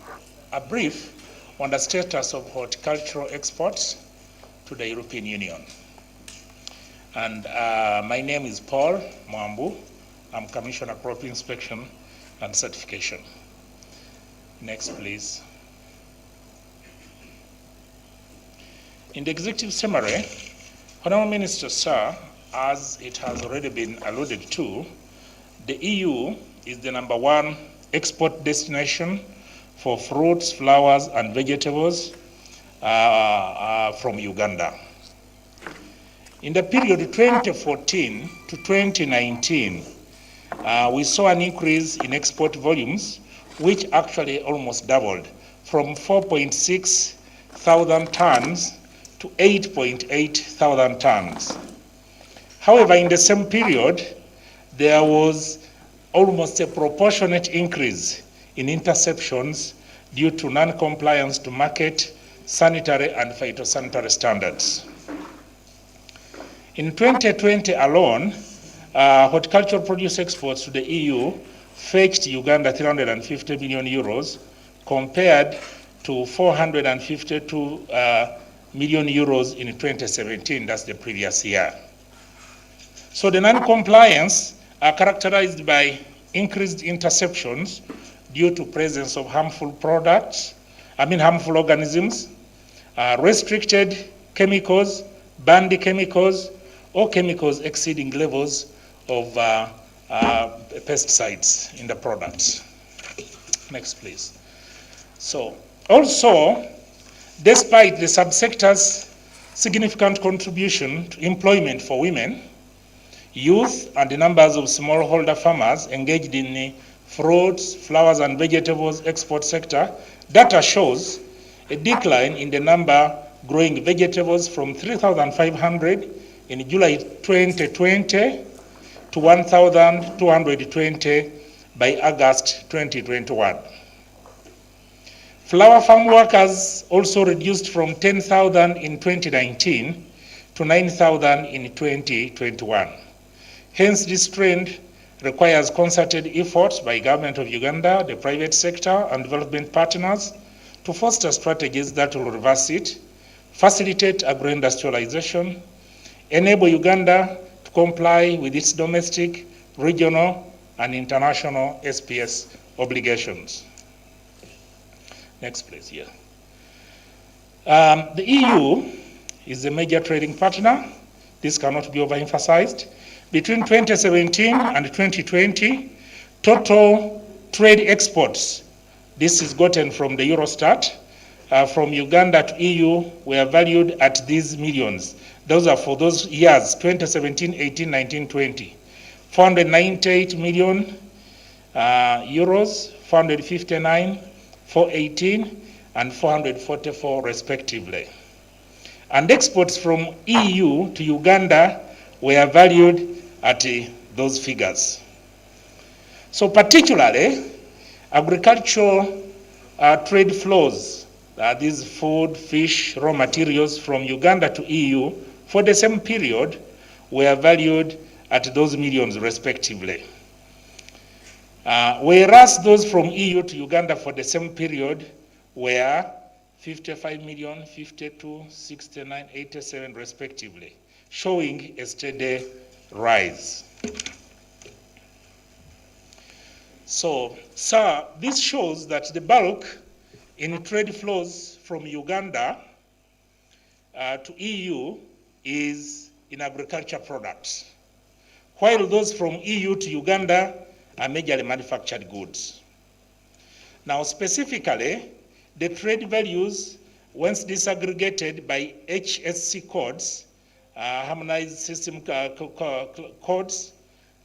brief on the status of horticultural exports to the European Union. And my name is Paul Mwambu. I'm Commissioner Crop Inspection and Certification. Next, please. In the executive summary, Honourable Minister, Sir, as it has already been alluded to, the EU is the #1 export destination for fruits, flowers, and vegetables from Uganda. In the period 2014 to 2019, we saw an increase in export volumes, which actually almost doubled from 4.6 thousand tons to 8.8 thousand tons. However, in the same period, there was almost a proportionate increase in interceptions due to non-compliance to market, sanitary, and phytosanitary standards. In 2020 alone, horticultural produce exports to the EU fetched Uganda 350 million euros compared to 452 million euros in 2017, that's the previous year. So the non-compliance are characterized by increased interceptions due to presence of harmful organisms, restricted chemicals, banned chemicals, or chemicals exceeding levels of pesticides in the products. Next, please. So, also, despite the subsector's significant contribution to employment for women, youth, and the numbers of smallholder farmers engaged in the fruits, flowers, and vegetables export sector, data shows a decline in the number growing vegetables from 3,500 in July 2020 to 1,220 by August 2021. Flower farm workers also reduced from 10,000 in 2019 to 9,000 in 2021. Hence, this trend requires concerted efforts by government of Uganda, the private sector, and development partners to foster strategies that will reverse it, facilitate agro-industrialization, enable Uganda to comply with its domestic, regional, and international SPS obligations. Next, please, here. The EU is a major trading partner. This cannot be overemphasized. Between 2017 and 2020, total trade exports, this is gotten from the Eurostat, from Uganda to EU were valued at these millions. Those are for those years, 2017, 18, 19, 20. 498 million euros, 459, 418, and 444 respectively. And exports from EU to Uganda were valued at those figures. So particularly, agricultural trade flows, these food, fish, raw materials from Uganda to EU for the same period were valued at those millions respectively. Whereas those from EU to Uganda for the same period were 55 million, 52, 69, 87 respectively, showing a steady rise. So, sir, this shows that the bulk in trade flows from Uganda to EU is in agriculture products, while those from EU to Uganda are majorly manufactured goods. Now, specifically, the trade values, once disaggregated by HSC codes, harmonized system codes,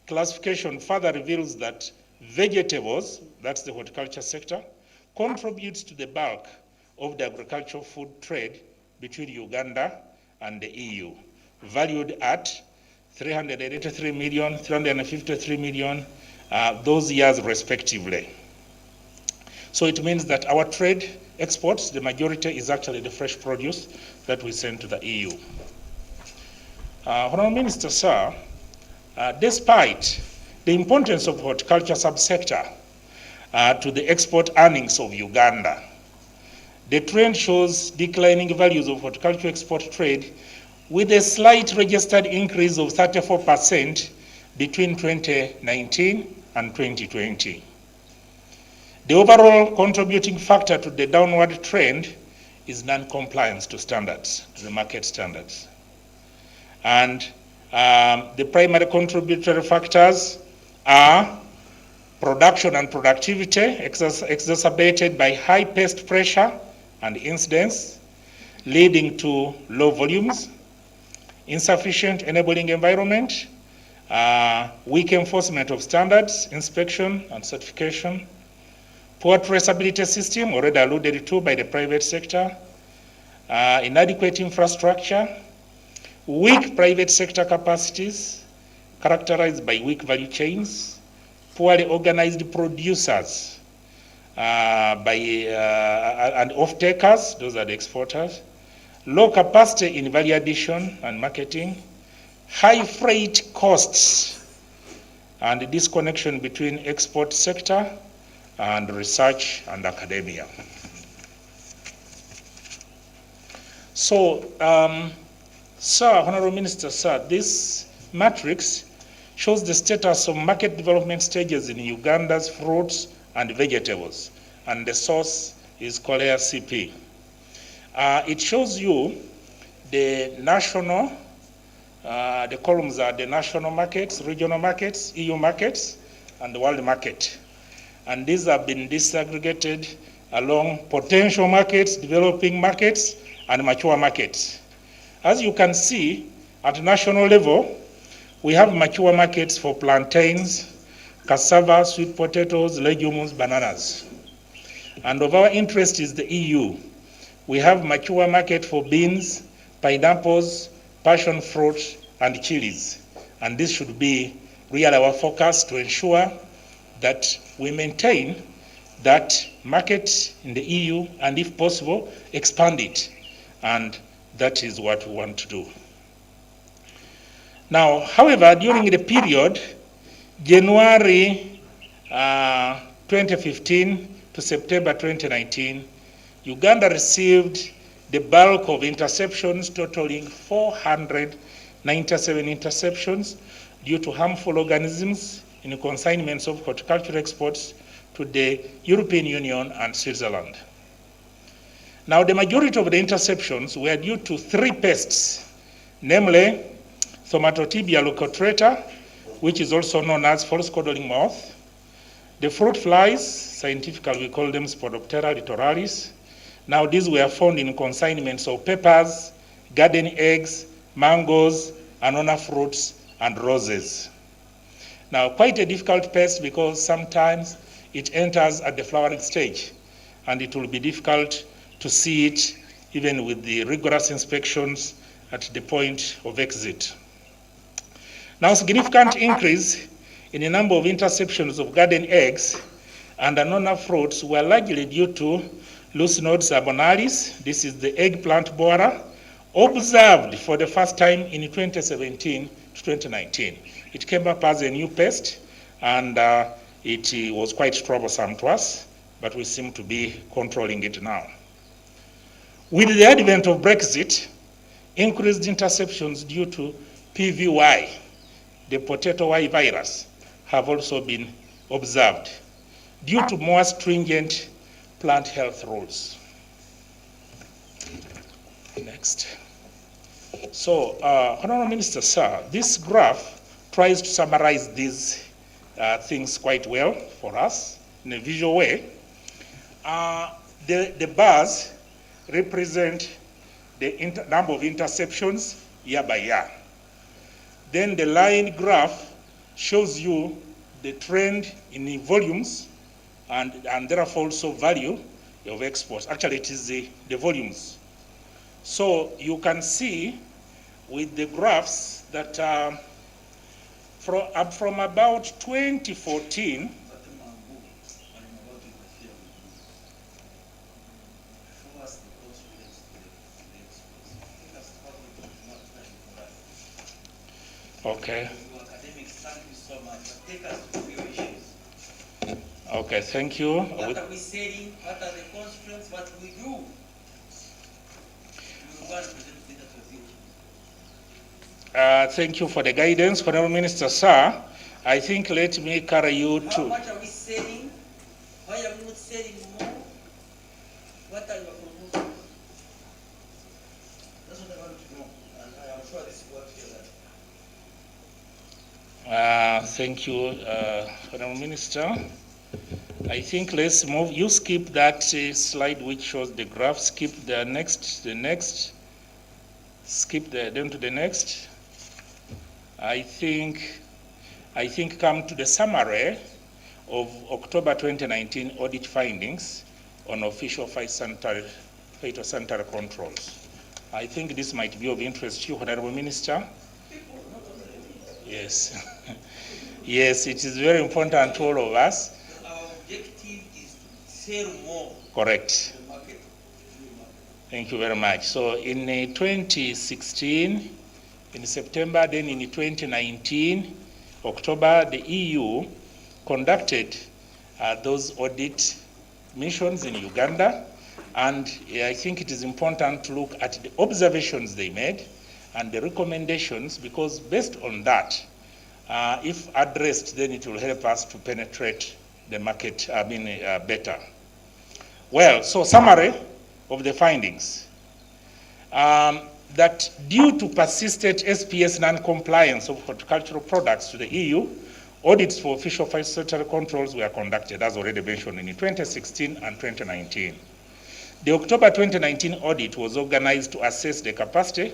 classification further reveals that vegetables, that's the horticulture sector, contributes to the bulk of the agricultural food trade between Uganda and the EU, valued at 383 million, 353 million, those years respectively. So it means that our trade exports, the majority is actually the fresh produce that we send to the EU. Honourable Minister, sir, despite the importance of horticulture subsector to the export earnings of Uganda, the trend shows declining values of horticulture export trade with a slight registered increase of 34% between 2019 and 2020. The overall contributing factor to the downward trend is non-compliance to standards, to the market standards. And the primary contributory factors are production and productivity exacerbated by high pest pressure and incidence, leading to low volumes, insufficient enabling environment, weak enforcement of standards, inspection and certification, poor traceability system, already alluded to by the private sector, inadequate infrastructure, weak private sector capacities, characterized by weak value chains, poorly organized producers and off-takers, those are the exporters, low capacity in value addition and marketing, high freight costs, and the disconnection between export sector and research and academia. So, sir, Honourable Minister, sir, this matrix shows the status of market development stages in Uganda's fruits and vegetables, and the source is Collier CP. It shows you the national, the columns are the national markets, regional markets, EU markets, and the world market. And these have been disaggregated along potential markets, developing markets, and mature markets. As you can see, at national level, we have mature markets for plantains, cassava, sweet potatoes, legumes, bananas. And of our interest is the EU. We have mature market for beans, pineapples, passion fruit, and chilies. And this should be really our focus to ensure that we maintain that market in the EU and, if possible, expand it. And that is what we want to do. Now, however, during the period, January 2015 to September 2019, Uganda received the bulk of interceptions totaling 497 interceptions due to harmful organisms in consignments of horticultural exports to the European Union and Switzerland. Now, the majority of the interceptions were due to 3 pests, namely Thomatotibia leucotreta, which is also known as false codling moth, the fruit flies, scientifically we call them Spodoptera litoralis. Now, these were found in consignments of peppers, garden eggs, mangoes, anona fruits, and roses. Now, quite a difficult pest because sometimes it enters at the flowering stage, and it will be difficult to see it even with the rigorous inspections at the point of exit. Now, significant increase in the number of interceptions of garden eggs and anona fruits were largely due to Lucinodes abonalis, this is the eggplant borer, observed for the first time in 2017 to 2019. It came up as a new pest, and it was quite troublesome to us, but we seem to be controlling it now. With the advent of Brexit, increased interceptions due to PVY, the potato Y virus have also been observed due to more stringent plant health rules. Next. So, Honorable Minister, sir, this graph tries to summarize these things quite well for us in a visual way. The bars represent the number of interceptions year by year. Then the line graph shows you the trend in the volumes and therefore also value of exports. Actually, it is the volumes. So you can see with the graphs that from about 2014, okay. Okay, thank you. What are we saying? What are the constraints? What do we do? Thank you for the guidance, Honorable Minister, sir. I think let me carry you to... How much are we selling? Why are we not selling more? What are your proposals? That's what I want to know. And I am sure this is what you thank you, Honorable Minister. I think let's move. You skip that slide which shows the graph. Skip the next, skip then to the next. I think come to the summary of October 2019 audit findings on official phytosanitary controls. I think this might be of interest to you, Honorable Minister. Yes. Yes, it is very important to all of us. Our objective is to sell more. Correct. To the market. Thank you very much. So in 2016, in September, then in 2019, October, the EU conducted those audit missions in Uganda. And I think it is important to look at the observations they made and the recommendations, because based on that, if addressed, then it will help us to penetrate the market better. Well, so summary of the findings. That due to persistent SPS non-compliance of horticultural products to the EU, audits for official phytosanitary controls were conducted, as already mentioned, in 2016 and 2019. The October 2019 audit was organized to assess the capacity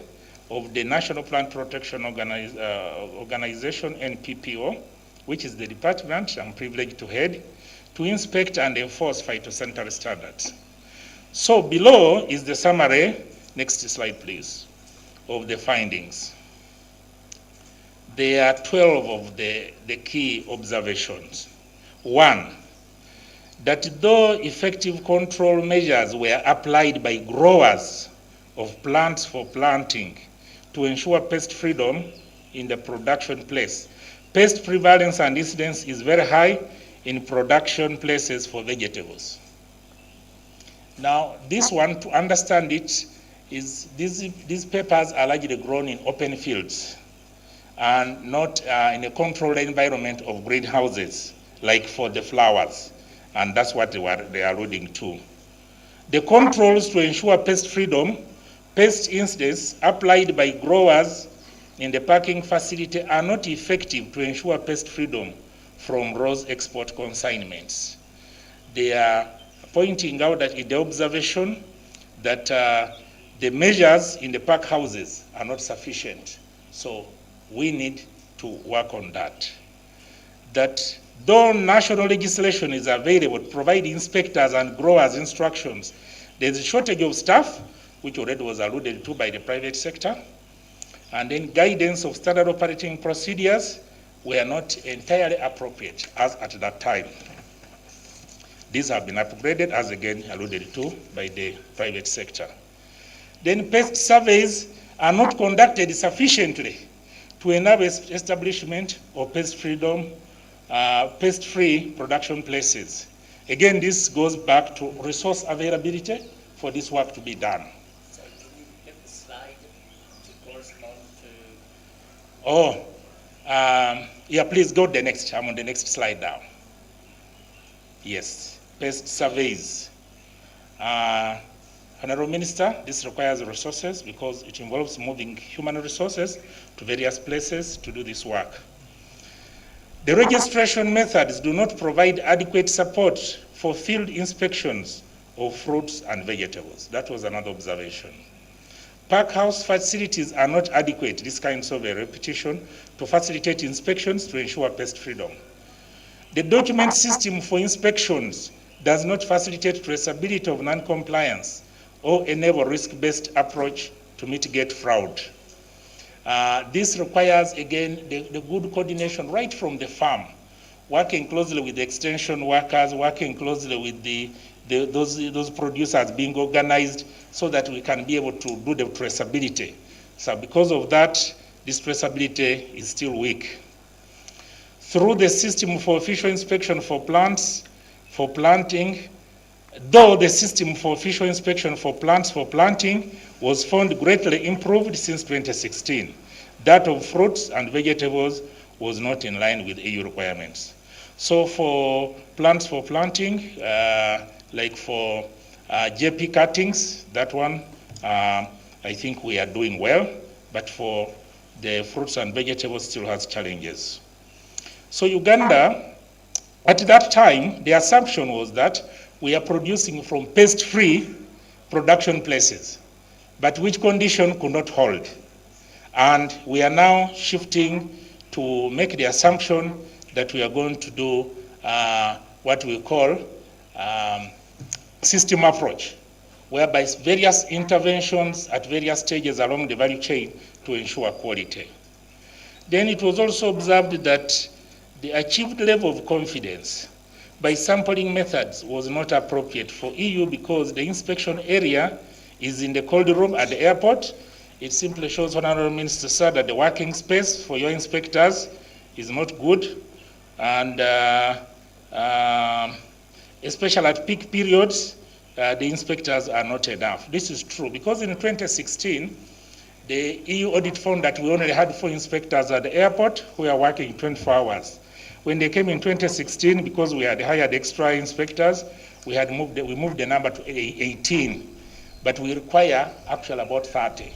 of the National Plant Protection Organization, NPPO, which is the department I'm privileged to head, to inspect and enforce phytosanitary standards. So below is the summary, next slide please, of the findings. There are 12 of the key observations. One, that though effective control measures were applied by growers of plants for planting to ensure pest freedom in the production place, pest prevalence and incidence is very high in production places for vegetables. Now, this one, to understand it, is these peppers are largely grown in open fields and not in a controlled environment of greenhouses, like for the flowers. And that's what they are alluding to. The controls to ensure pest freedom, pest incidence applied by growers in the packing facility are not effective to ensure pest freedom from rose export consignments. They are pointing out that in the observation that the measures in the pack houses are not sufficient. So we need to work on that. That though national legislation is available to provide inspectors and growers instructions, there's a shortage of staff, which already was alluded to by the private sector, and then guidance of standard operating procedures were not entirely appropriate as at that time. These have been upgraded, as again alluded to by the private sector. Then pest surveys are not conducted sufficiently to enable establishment of pest-free production places. Again, this goes back to resource availability for this work to be done. So can you get the slide to correspond to... Oh, Yeah, please go to the next. I'm on the next slide now. Yes, pest surveys. Honorable Minister, this requires resources because it involves moving human resources to various places to do this work. The registration methods do not provide adequate support for field inspections of fruits and vegetables. That was another observation. Pack house facilities are not adequate, this kind of a repetition, to facilitate inspections to ensure pest freedom. The document system for inspections does not facilitate traceability of non-compliance or enable risk-based approach to mitigate fraud. This requires, again, the good coordination right from the farm, working closely with the extension workers, working closely with those producers being organized so that we can be able to do the traceability. So because of that, this traceability is still weak. Through the system for official inspection for plants, for planting, though the system for official inspection for plants for planting was found greatly improved since 2016, that of fruits and vegetables was not in line with EU requirements. So for plants for planting, like for JP cuttings, that one, I think we are doing well, but for the fruits and vegetables still has challenges. So Uganda, at that time, the assumption was that we are producing from pest-free production places, but which condition could not hold. And we are now shifting to make the assumption that we are going to do what we call system approach, whereby various interventions at various stages along the value chain to ensure quality. Then it was also observed that the achieved level of confidence by sampling methods was not appropriate for EU because the inspection area is in the cold room at the airport. It simply shows, Honorable Minister, sir, that the working space for your inspectors is not good, and especially at peak periods, the inspectors are not enough. This is true because in 2016, the EU audit found that we only had 4 inspectors at the airport who are working 24 hours. When they came in 2016, because we had hired extra inspectors, we moved the number to 18, but we require actually about 30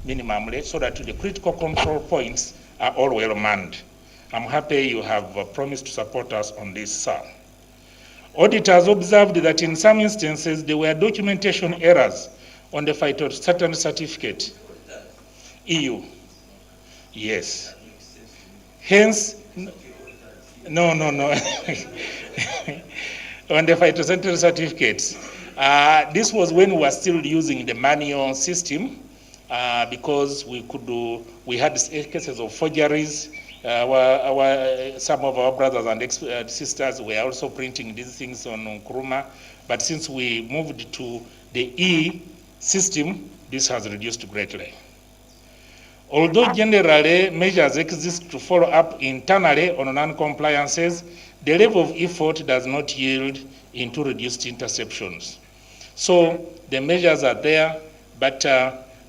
minimally, so that the critical control points are all well manned. I'm happy you have promised to support us on this, sir. Auditors observed that in some instances there were documentation errors on the phytosanitary certificate. EU. Yes. Hence, no. On the phytosanitary certificates. This was when we were still using the manual system because we had cases of forgeries. Some of our brothers and sisters were also printing these things on Nkrumah. But since we moved to the E system, this has reduced greatly. Although generally measures exist to follow up internally on non-compliances, the level of effort does not yield into reduced interceptions. So the measures are there, but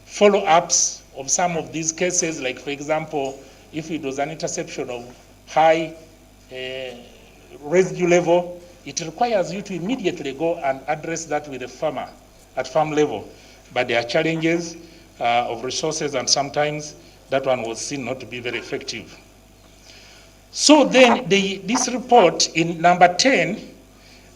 follow-ups of some of these cases, like for example, if it was an interception of high residue level, it requires you to immediately go and address that with the farmer at farm level. But there are challenges of resources, and sometimes that one was seen not to be very effective. So then this report in number 10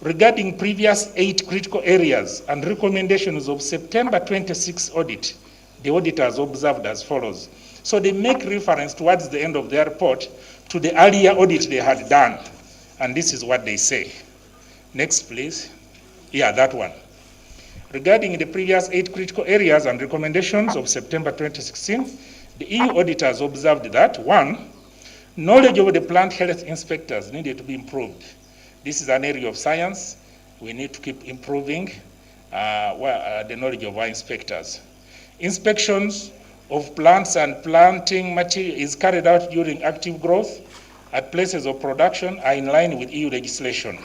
regarding previous 8 critical areas and recommendations of September 26 audit, the auditors observed as follows. So they make reference towards the end of their report to the earlier audit they had done, and this is what they say. Next, please. Yeah, that one. Regarding the previous 8 critical areas and recommendations of September 2016, the EU auditors observed that, 1, knowledge of the plant health inspectors needed to be improved. This is an area of science. We need to keep improving the knowledge of our inspectors. Inspections of plants and planting material is carried out during active growth at places of production are in line with EU legislation.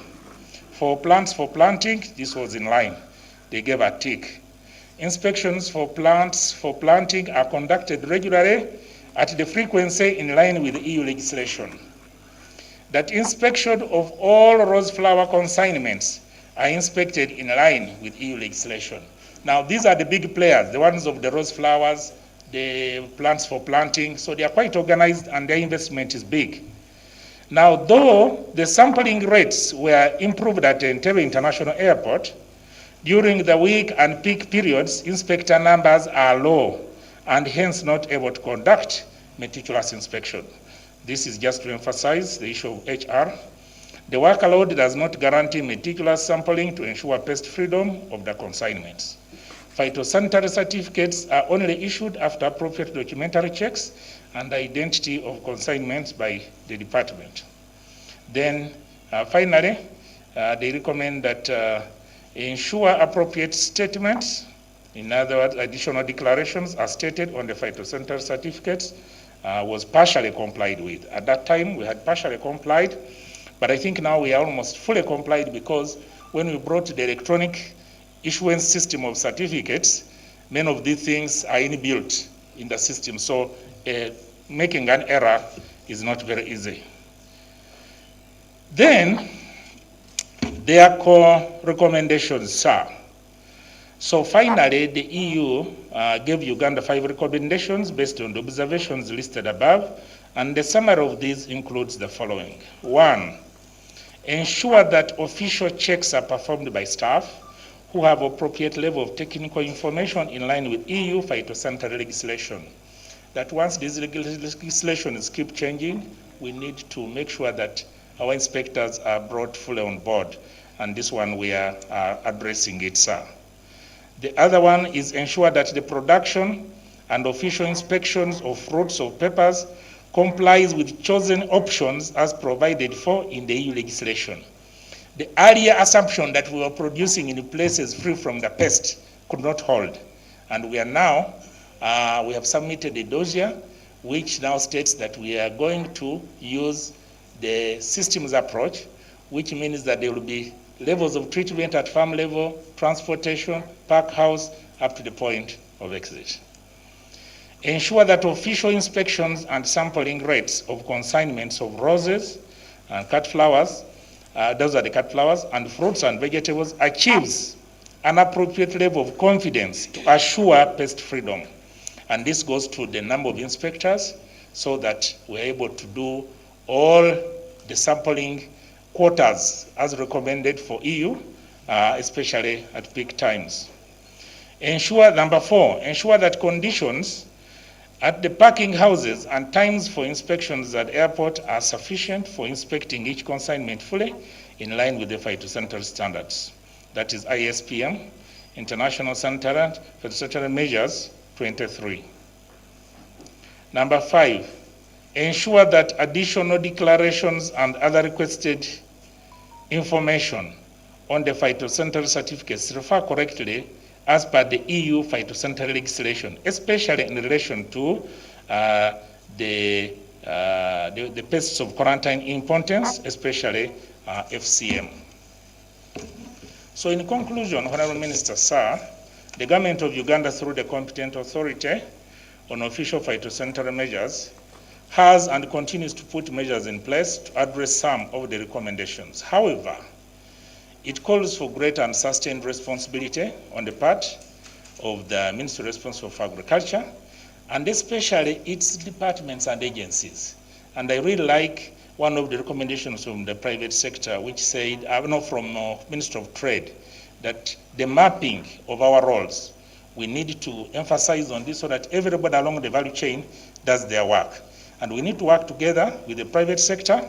For plants for planting, this was in line. They gave a tick. Inspections for plants for planting are conducted regularly at the frequency in line with EU legislation. That inspection of all rose flower consignments are inspected in line with EU legislation. Now, these are the big players, the ones of the rose flowers, the plants for planting, so they are quite organized and their investment is big. Now, though the sampling rates were improved at Entebbe International Airport, during the week and peak periods, inspector numbers are low and hence not able to conduct meticulous inspection. This is just to emphasize the issue of HR. The workload does not guarantee meticulous sampling to ensure pest freedom of the consignments. Phytosanitary certificates are only issued after appropriate documentary checks and identity of consignments by the department. Then finally, they recommend that ensure appropriate statements, in other words, additional declarations are stated on the phytosanitary certificates was partially complied with. At that time, we had partially complied, but I think now we are almost fully complied because when we brought the electronic issuance system of certificates, many of these things are inbuilt in the system. So making an error is not very easy. Then, their core recommendations are, so finally, the EU gave Uganda 5 recommendations based on the observations listed above, and the summary of these includes the following. 1, ensure that official checks are performed by staff who have appropriate level of technical information in line with EU phytosanitary legislation. That once these legislations keep changing, we need to make sure that our inspectors are brought fully on board, and this one we are addressing it, sir. The other one is ensure that the production and official inspections of fruits or peppers complies with chosen options as provided for in the EU legislation. The earlier assumption that we were producing in places free from the pest could not hold. And we are now, we have submitted a dossier which now states that we are going to use the systems approach, which means that there will be levels of treatment at farm level, transportation, pack house, up to the point of exit. Ensure that official inspections and sampling rates of consignments of roses and cut flowers, those are the cut flowers, and fruits and vegetables achieves an appropriate level of confidence to assure pest freedom. And this goes to the number of inspectors so that we're able to do all the sampling quotas as recommended for EU, especially at peak times. Ensure, number 4, ensure that conditions at the parking houses and times for inspections at airport are sufficient for inspecting each consignment fully in line with the phytosanitary standards. That is ISPM, International Sanitary Phytosanitary Measures 23. Number 5, ensure that additional declarations and other requested information on the phytosanitary certificates refer correctly as per the EU phytosanitary legislation, especially in relation to the pests of quarantine importance, especially FCM. So in conclusion, Honorable Minister, sir, the government of Uganda through the competent authority on official phytosanitary measures has and continues to put measures in place to address some of the recommendations. However, it calls for greater and sustained responsibility on the part of the Ministry responsible for agriculture, and especially its departments and agencies. And I really like one of the recommendations from the private sector, which said, from Ministry of Trade, that the mapping of our roles, we need to emphasize on this so that everybody along the value chain does their work. And we need to work together with the private sector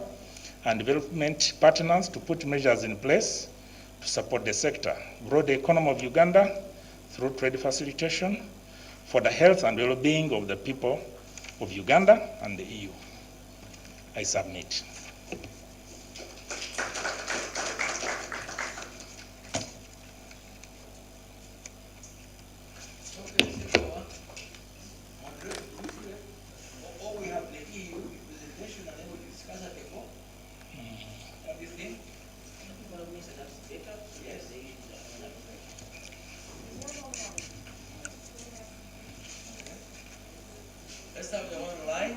and development partners to put measures in place to support the sector, grow the economy of Uganda through trade facilitation for the health and well-being of the people of Uganda and the EU. I submit. Let's have the one line.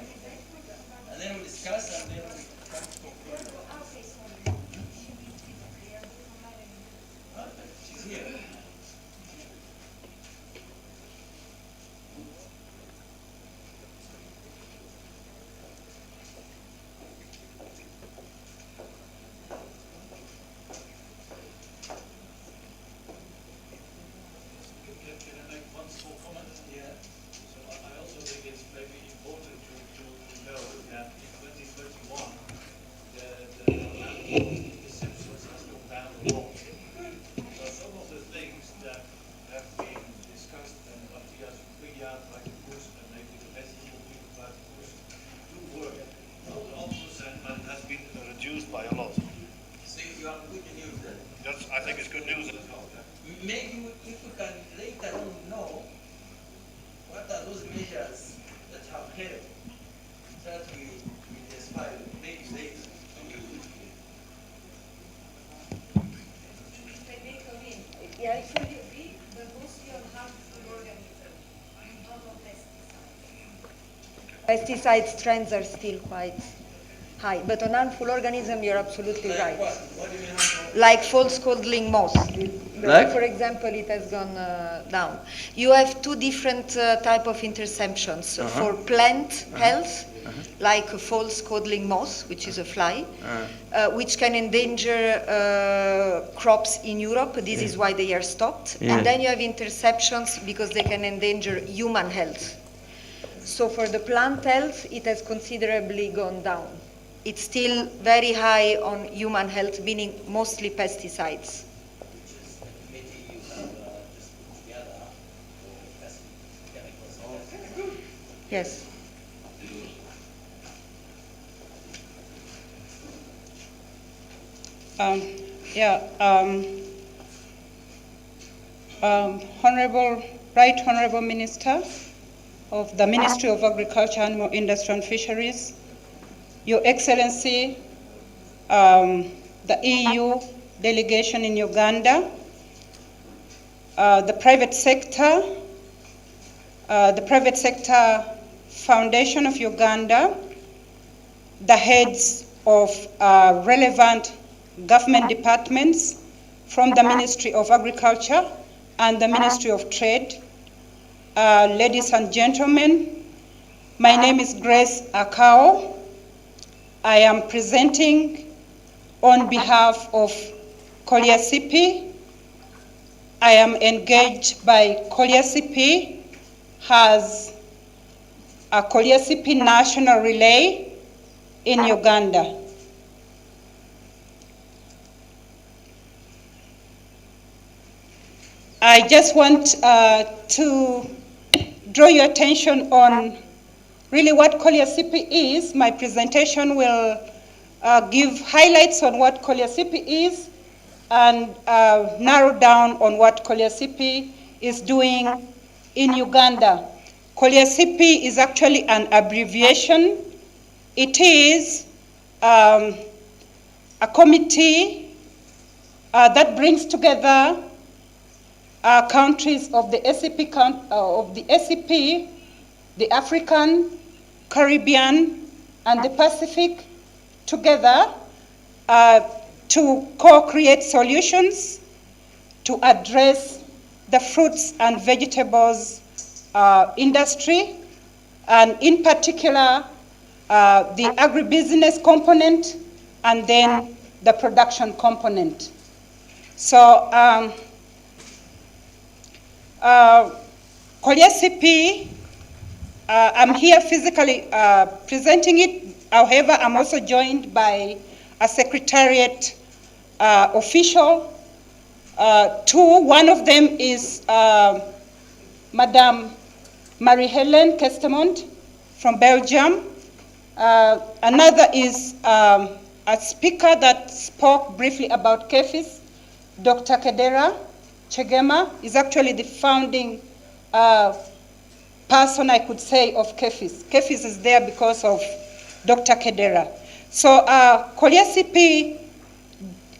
Maybe if we can later on know what are those measures that have helped, that we inspire, maybe later. Yeah, it will be, but mostly on harmful organisms, not on pesticides. Pesticide trends are still quite high, but on harmful organism, you're absolutely right. What do you mean harmful? Like false codling moss. Like? For example, it has gone down. You have two different type of interceptions for plant health, like a false codling moss, which is a fly, which can endanger crops in Europe. This is why they are stopped. And then you have interceptions because they can endanger human health. So for the plant health, it has considerably gone down. It's still very high on human health, meaning mostly pesticides. Yes. Honorable Minister of the Ministry of Agriculture, Animal Industry and Fisheries, Your Excellency, the EU delegation in Uganda, the private sector Foundation of Uganda, the heads of relevant government departments from the Ministry of Agriculture and the Ministry of Trade. Ladies and gentlemen, my name is Grace Akao. I am presenting on behalf of Kolyasipi. I am engaged by Kolyasipi as a Kolyasipi National Relay in Uganda. I just want to draw your attention on really what Kolyasipi is. My presentation will give highlights on what Kolyasipi is and narrow down on what Kolyasipi is doing in Uganda. Kolyasipi is actually an abbreviation. It is a committee that brings together countries of the ACP, the African, Caribbean, and the Pacific together to co-create solutions to address the fruits and vegetables industry, and in particular the agribusiness component and then the production component. So Kolyasipi, I'm here physically presenting it. However, I'm also joined by a secretariat official. Two, one of them is Madame Marie-Hélène Kestemont from Belgium. Another is a speaker that spoke briefly about KEFIS, Dr. Kedera Chegema is actually the founding person, I could say, of KEFIS. KEFIS is there because of Dr. Kedera. So Kolyasipi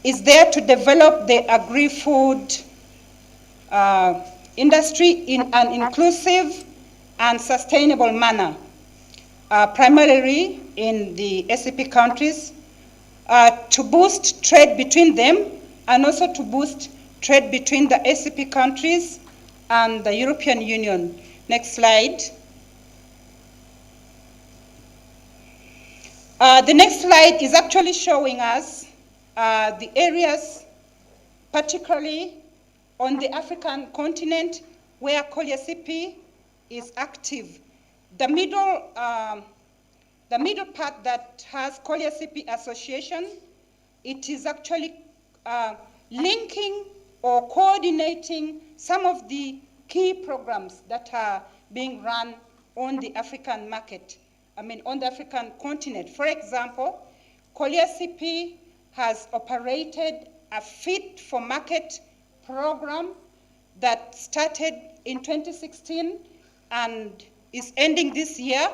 is there to develop the agri-food industry in an inclusive and sustainable manner, primarily in the ACP countries, to boost trade between them and also to boost trade between the ACP countries and the European Union. Next slide. The next slide is actually showing us the areas, particularly on the African continent, where Kolyasipi is active. The middle part that has Kolyasipi Association, it is actually linking or coordinating some of the key programs that are being run on the African market, on the African continent. For example, Kolyasipi has operated a fit for market program that started in 2016 and is ending this year.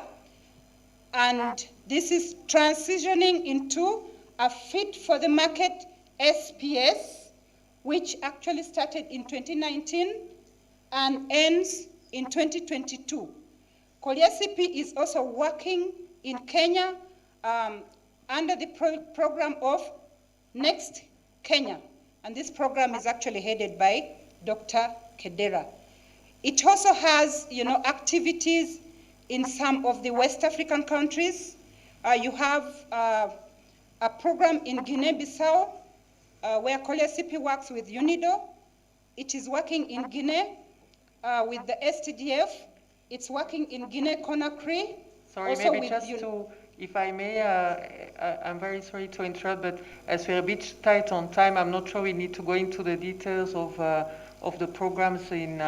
And this is transitioning into a fit for the market SPS, which actually started in 2019 and ends in 2022. CP is also working in Kenya under the program of Next Kenya. And this program is actually headed by Dr. Kedera. It also has, activities in some of the West African countries. You have a program in Guinea-Bissau where CP works with UNIDO. It is working in Guinea with the STDF. It's working in Guinea-Conakry. Sorry, also maybe just to, if I may, I'm very sorry to interrupt, but as we're a bit tight on time, I'm not sure we need to go into the details of the programs in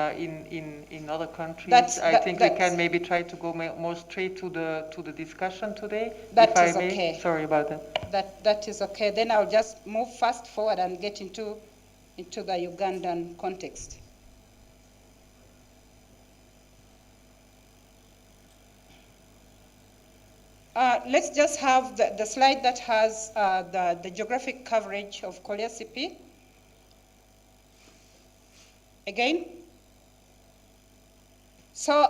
other countries. I think we can maybe try to go more straight to the discussion today. That if I is may. okay. Sorry about that. That is okay. Then I'll just move fast forward and get into the Ugandan context. Let's just have the slide that has the geographic coverage of CP. Again. So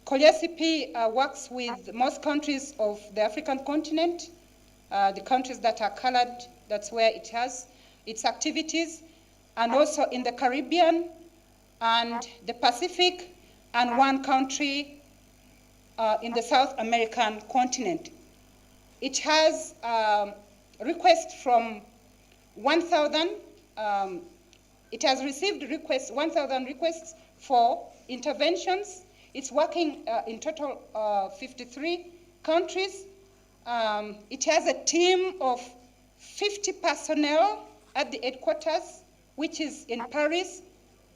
CP works with most countries of the African continent, the countries that are colored, that's where it has its activities, and also in the Caribbean and the Pacific, and one country in the South American continent. It has requests from 1,000, it has received 1,000 requests for interventions. It's working in total 53 countries. It has a team of 50 personnel at the headquarters, which is in Paris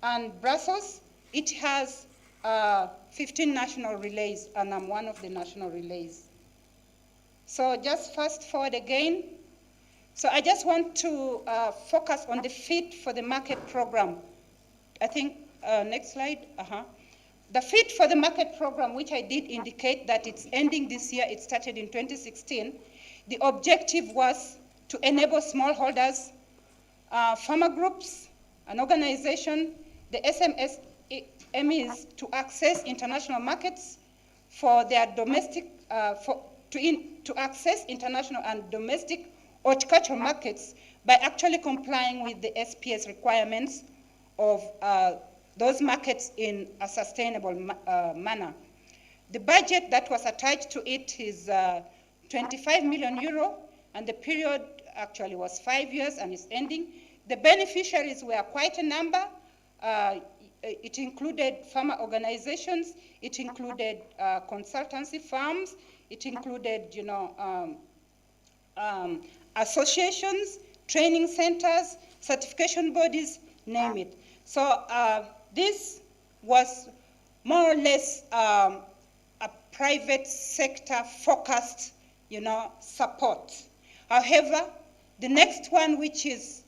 and Brussels. It has 15 national relays, and I'm one of the national relays. So just fast forward again. So I just want to focus on the Fit for the Market program. I think, next slide. The Fit for the Market program, which I did indicate that it's ending this year, it started in 2016. The objective was to enable smallholders, farmer groups, an organization, the SMEs to access international markets for their domestic, to access international and domestic horticultural markets by actually complying with the SPS requirements of those markets in a sustainable manner. The budget that was attached to it is 25 million euro, and the period actually was 5 years and is ending. The beneficiaries were quite a number. It included farmer organizations, it included consultancy firms, it included, associations, training centers, certification bodies, name it. So this was more or less a private sector focused, support. However, the next one, which is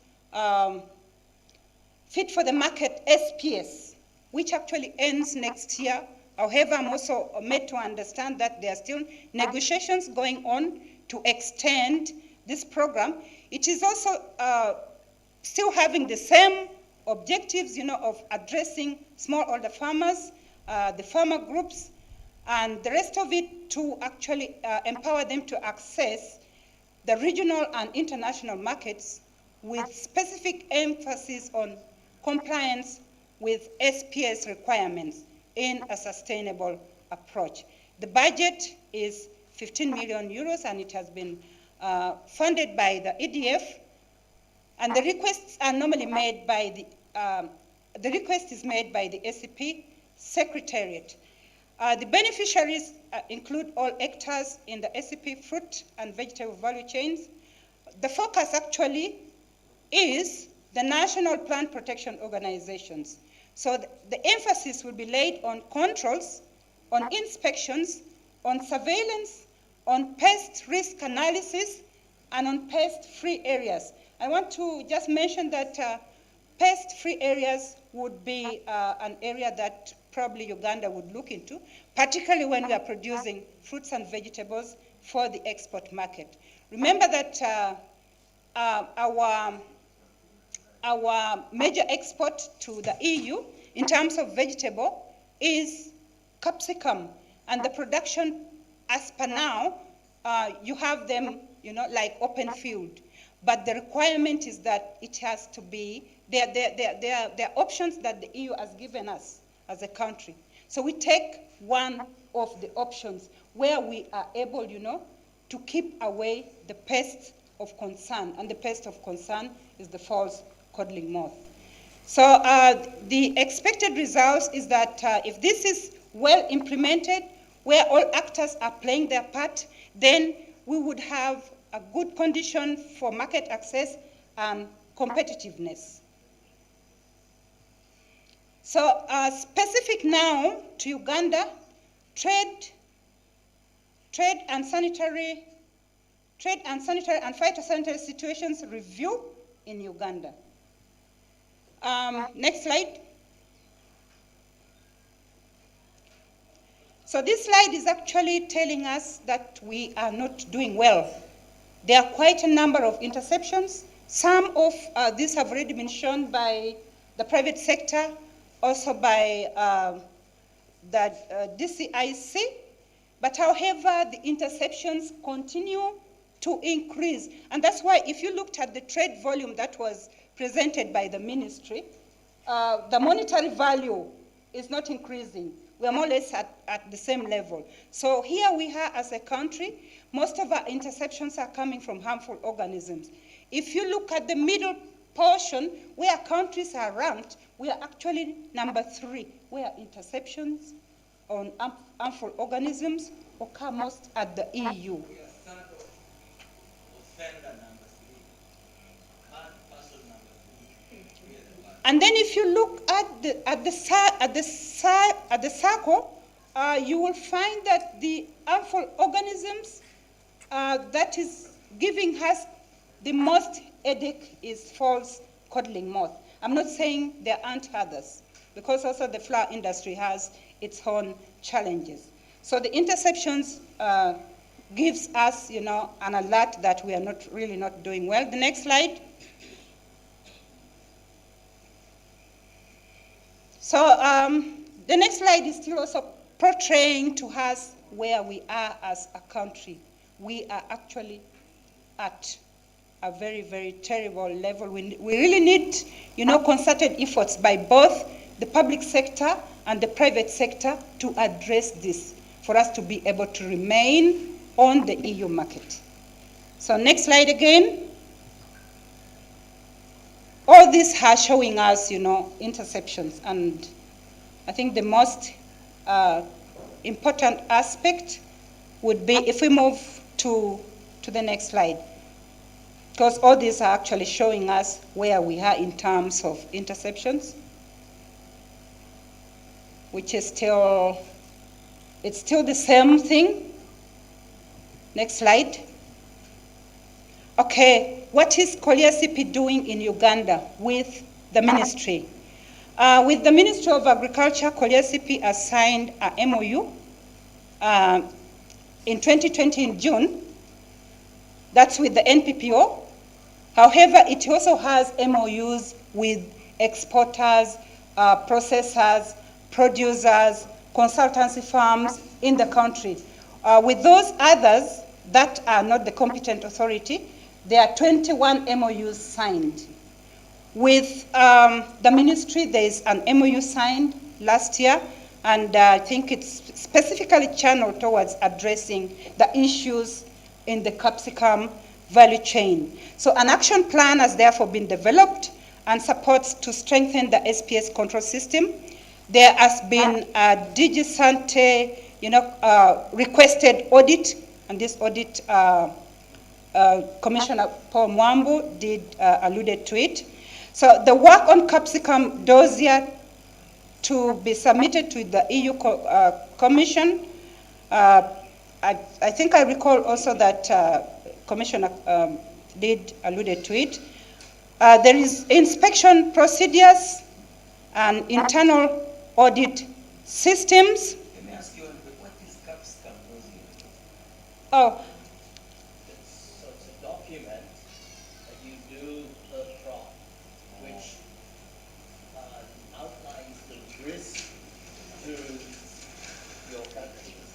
Fit for the Market SPS, which actually ends next year. However, I'm also made to understand that there are still negotiations going on to extend this program. It is also still having the same objectives, of addressing smallholder farmers, the farmer groups, and the rest of it to actually empower them to access the regional and international markets with specific emphasis on compliance with SPS requirements in a sustainable approach. The budget is 15 million euros, and it has been funded by the EDF, and the requests are normally made by the request is made by the SCP Secretariat. The beneficiaries include all actors in the SCP fruit and vegetable value chains. The focus actually is the national plant protection organizations. So the emphasis will be laid on controls, on inspections, on surveillance, on pest risk analysis, and on pest-free areas. I want to just mention that pest-free areas would be an area that probably Uganda would look into, particularly when we are producing fruits and vegetables for the export market. Remember that our major export to the EU in terms of vegetable is capsicum, and the production as per now, you have them, like open field. But the requirement is that it has to be, there are options that the EU has given us as a country. So we take one of the options where we are able, to keep away the pests of concern. And the pest of concern is the false codling moth. So the expected results is that if this is well implemented, where all actors are playing their part, then we would have a good condition for market access and competitiveness. So specific now to Uganda, trade and sanitary and phytosanitary situations review in Uganda. Next slide. So this slide is actually telling us that we are not doing well. There are quite a number of interceptions. Some of these have already been shown by the private sector, also by the DCIC. But however, the interceptions continue to increase. And that's why if you looked at the trade volume that was presented by the ministry, the monetary value is not increasing. We are more or less at the same level. So here we are as a country, most of our interceptions are coming from harmful organisms. If you look at the middle portion, where countries are ranked, we are actually number 3, where interceptions on harmful organisms occur most at the EU. And then if you look at the circle, you will find that the harmful organisms that is giving us the most headache is false codling moth. I'm not saying there aren't others, because also the flower industry has its own challenges. So the interceptions gives us, an alert that we are really not doing well. The next slide. So the next slide is still also portraying to us where we are as a country. We are actually at a very, very terrible level. We really need, concerted efforts by both the public sector and the private sector to address this for us to be able to remain on the EU market. So next slide again. All these are showing us, interceptions, and I think the most important aspect would be if we move to the next slide, because all these are actually showing us where we are in terms of interceptions, which is it's still the same thing. Next slide. Okay, what is CP doing in Uganda with the ministry? With the Ministry of Agriculture, CP has signed a MOU in 2020 in June. That's with the NPPO. However, it also has MOUs with exporters, processors, producers, consultancy firms in the country. With those others that are not the competent authority, there are 21 MOUs signed. With the ministry, there is an MOU signed last year, and I think it's specifically channeled towards addressing the issues in the capsicum value chain. So an action plan has therefore been developed and supports to strengthen the SPS control system. There has been a DG Sante, requested audit, and this audit Commissioner Paul Mwambu did alluded to it. So the work on capsicum dossier to be submitted to the EU Commission. I think I recall also that Commissioner did alluded to it. There is inspection procedures and internal audit systems. Let me ask you, what is capsicum rosy? Oh, So it's a document that you do per crop, which outlines the risk to your countries.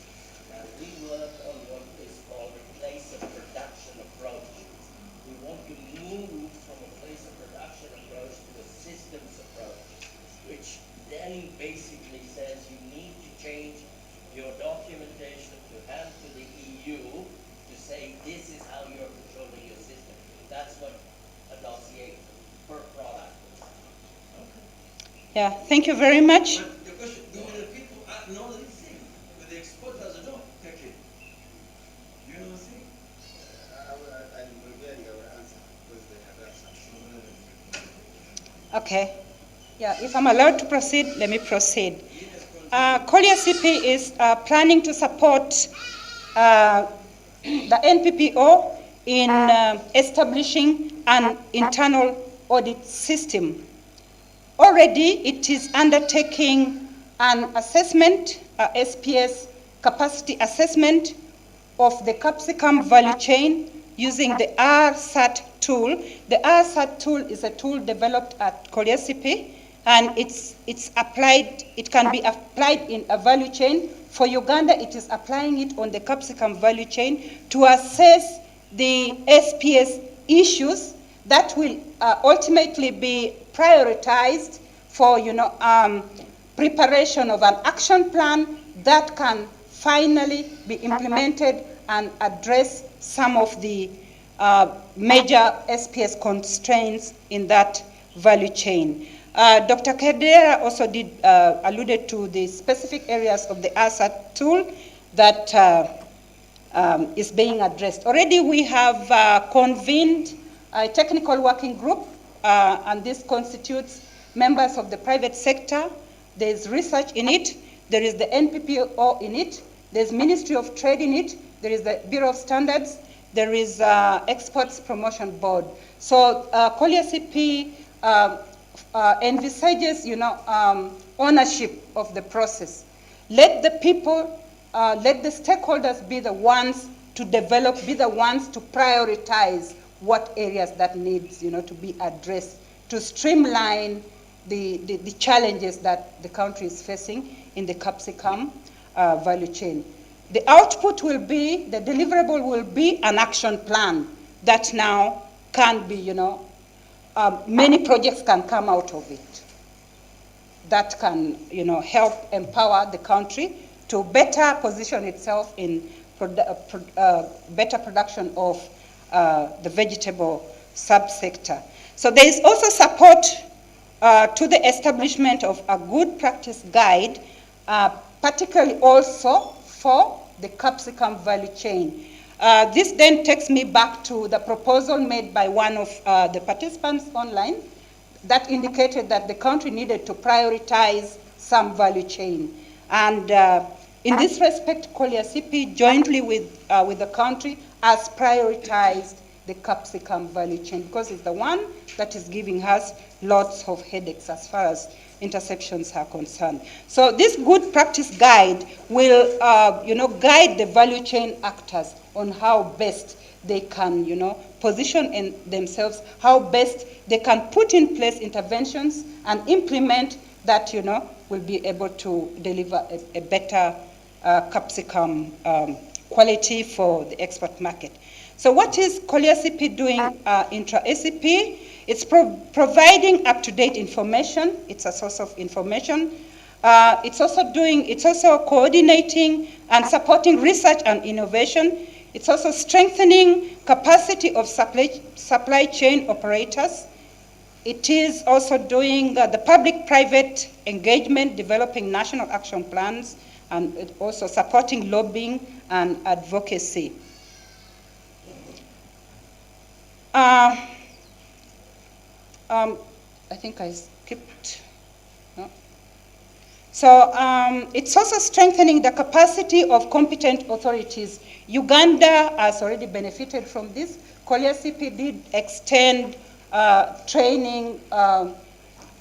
Now, we work on what is called a place of production approach. We want to move from a place of production approach to a systems approach, which then basically says you need to change your documentation to hand to the EU to say this is how you're controlling your system. That's what a dossier per product is. yeah, thank you very much. But the question, do the people know this thing? Do the exporters don't take it? You know what I'm saying? I will answer because they have answered. Okay. Yeah, if I'm allowed to proceed, let me proceed. Collier CP is planning to support the NPPO in establishing an internal audit system. Already, it is undertaking an assessment, SPS capacity assessment of the capsicum value chain using the RSAT tool. The RSAT tool is a tool developed at Collier CP, and it's applied, it can be applied in a value chain. For Uganda, it is applying it on the capsicum value chain to assess the SPS issues that will ultimately be prioritized for, preparation of an action plan that can finally be implemented and address some of the major SPS constraints in that value chain. Dr. Kedera also alluded to the specific areas of the ASAT tool that is being addressed. Already we have convened a technical working group, and this constitutes members of the private sector. There's research in it. There is the NPPO in it. There's Ministry of Trade in it. There is the Bureau of Standards. There is Exports Promotion Board. So Collier CP envisages, ownership of the process. Let the people, let the stakeholders be the ones to develop, be the ones to prioritize what areas that needs, to be addressed, to streamline the challenges that the country is facing in the capsicum value chain. The output will be, the deliverable will be an action plan that now can be, many projects can come out of it that can, help empower the country to better position itself in better production of the vegetable subsector. So there is also support to the establishment of a good practice guide, particularly also for the capsicum value chain. This then takes me back to the proposal made by one of the participants online that indicated that the country needed to prioritize some value chain. And in this respect, Collier CP jointly with the country has prioritized the capsicum value chain because it's the one that is giving us lots of headaches as far as interceptions are concerned. So this good practice guide will, guide the value chain actors on how best they can, position in themselves, how best they can put in place interventions and implement that, will be able to deliver a better capsicum quality for the export market. So what is Collier CP doing intra-ACP? It's providing up-to-date information. It's a source of information. It's also coordinating and supporting research and innovation. It's also strengthening capacity of supply chain operators. It is also doing the public-private engagement, developing national action plans, and also supporting lobbying and advocacy. I think I skipped. No? So it's also strengthening the capacity of competent authorities. Uganda has already benefited from this. Collier CP did extend training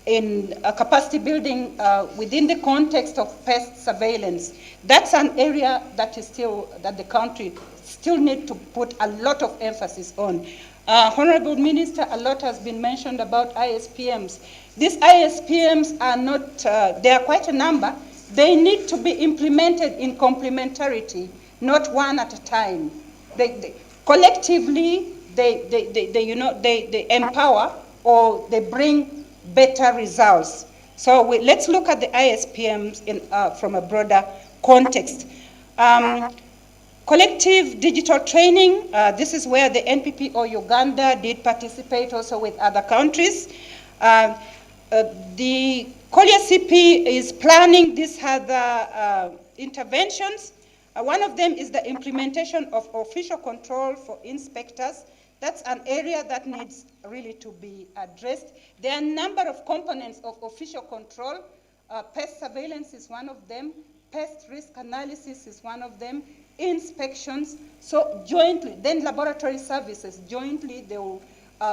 in capacity building within the context of pest surveillance. That's an area that is that the country still need to put a lot of emphasis on. Honorable Minister, a lot has been mentioned about ISPMs. These ISPMs are not, they are quite a number. They need to be implemented in complementarity, not one at a time. Collectively, they empower or they bring better results. So let's look at the ISPMs from a broader context. Collective digital training, this is where the NPPO Uganda did participate also with other countries. The Kolia CP is planning these other interventions. One of them is the implementation of official control for inspectors. That's an area that needs really to be addressed. There are a number of components of official control. Pest surveillance is one of them. Pest risk analysis is one of them. Inspections. So jointly, then laboratory services, jointly they will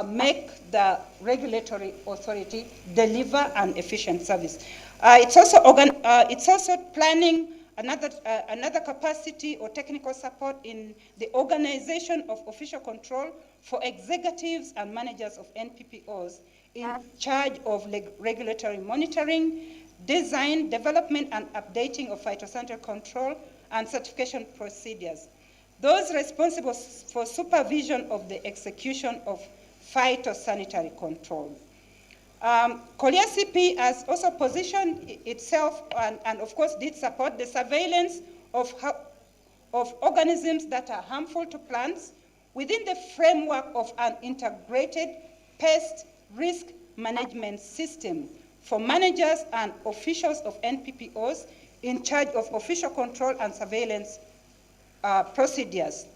make the regulatory authority deliver an efficient service. It's also planning another capacity or technical support in the organization of official control for executives and managers of NPPOs in charge of regulatory monitoring, design, development, and updating of phytosanitary control and certification procedures. Those responsible for supervision of the execution of phytosanitary control. Kolia CP has also positioned itself and of course did support the surveillance of organisms that are harmful to plants within the framework of an integrated pest risk management system for managers and officials of NPPOs in charge of official control and surveillance procedures.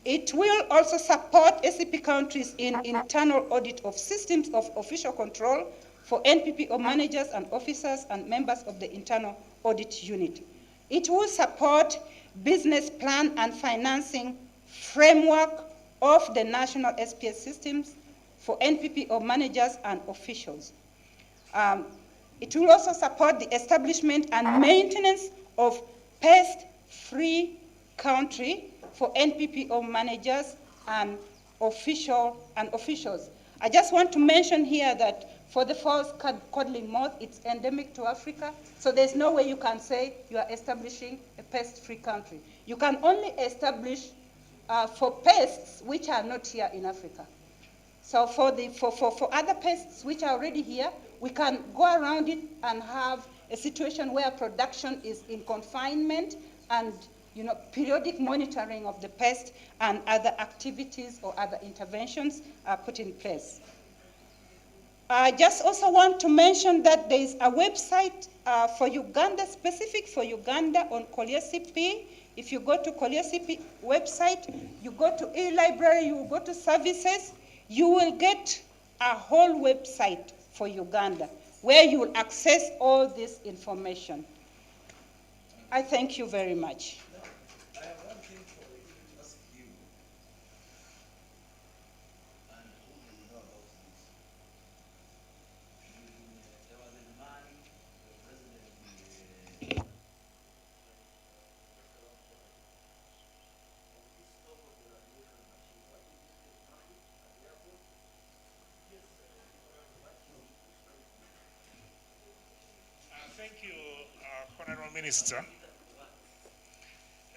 It will also support ACP countries in internal audit of systems of official control for NPPO managers and officers and members of the internal audit unit. It will support business plan and financing framework of the national SPS systems for NPPO managers and officials. It will also support the establishment and maintenance of pest-free country for NPPO managers and officials. I just want to mention here that for the false codling moth, it's endemic to Africa, so there's no way you can say you are establishing a pest-free country. You can only establish for pests which are not here in Africa. So for other pests which are already here, we can go around it and have a situation where production is in confinement and periodic monitoring of the pest and other activities or other interventions are put in place. I just also want to mention that there is a website for Uganda, specific for Uganda on Kolia CP. If you go to Kolia CP website, you go to e-library, you go to services, you will get a whole website for Uganda where you will access all this information. I thank you very much. I have one thing to ask you, and who do you know about this? There was a man, the president, Thank you, Honorable Minister.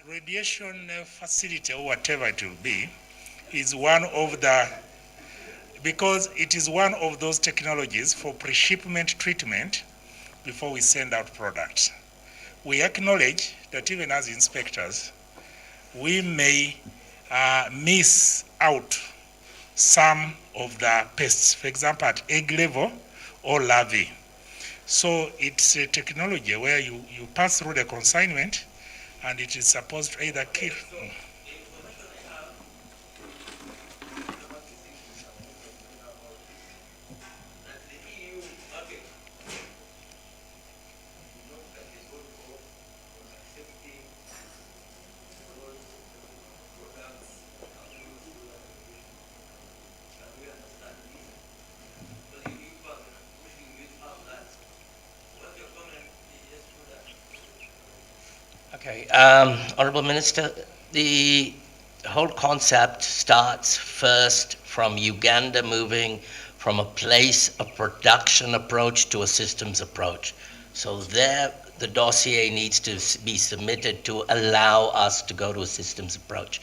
Radiation facility, or whatever it will be, is one of the, because it is one of those technologies for pre-shipment treatment before we send out products. We acknowledge that even as inspectors, we may miss out some of the pests, for example, at egg level or larvae. So it's a technology where you pass through the consignment and it is supposed to either kill. Okay, Honorable Minister, the whole concept starts first from Uganda moving from a place of production approach to a systems approach. So there, the dossier needs to be submitted to allow us to go to a systems approach.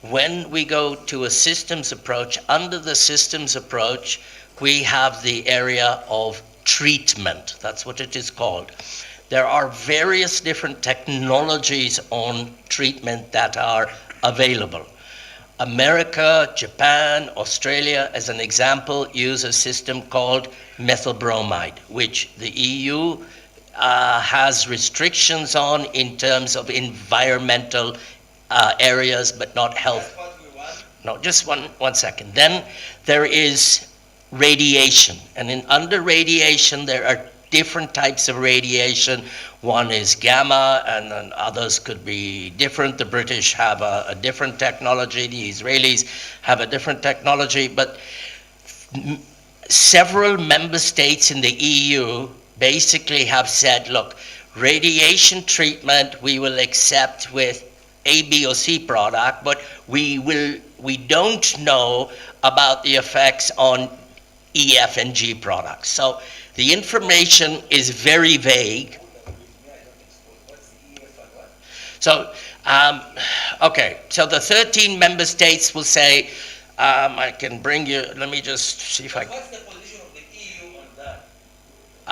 When we go to a systems approach, under the systems approach, we have the area of treatment. That's what it is called. There are various different technologies on treatment that are available. America, Japan, Australia, as an example, use a system called methyl bromide, which the EU has restrictions on in terms of environmental areas, but not health. No, just one second. Then there is radiation, and under radiation there are different types of radiation. One is gamma, and then others could be different. The British have a different technology, the Israelis have a different technology, but several member states in the EU basically have said, look, radiation treatment we will accept with A, B, or C product, but we don't know about the effects on E, F, and G products. So the information is very vague. So, okay, so the 13 member states will say, I can bring you, let me just see if I can. What's the position of the EU on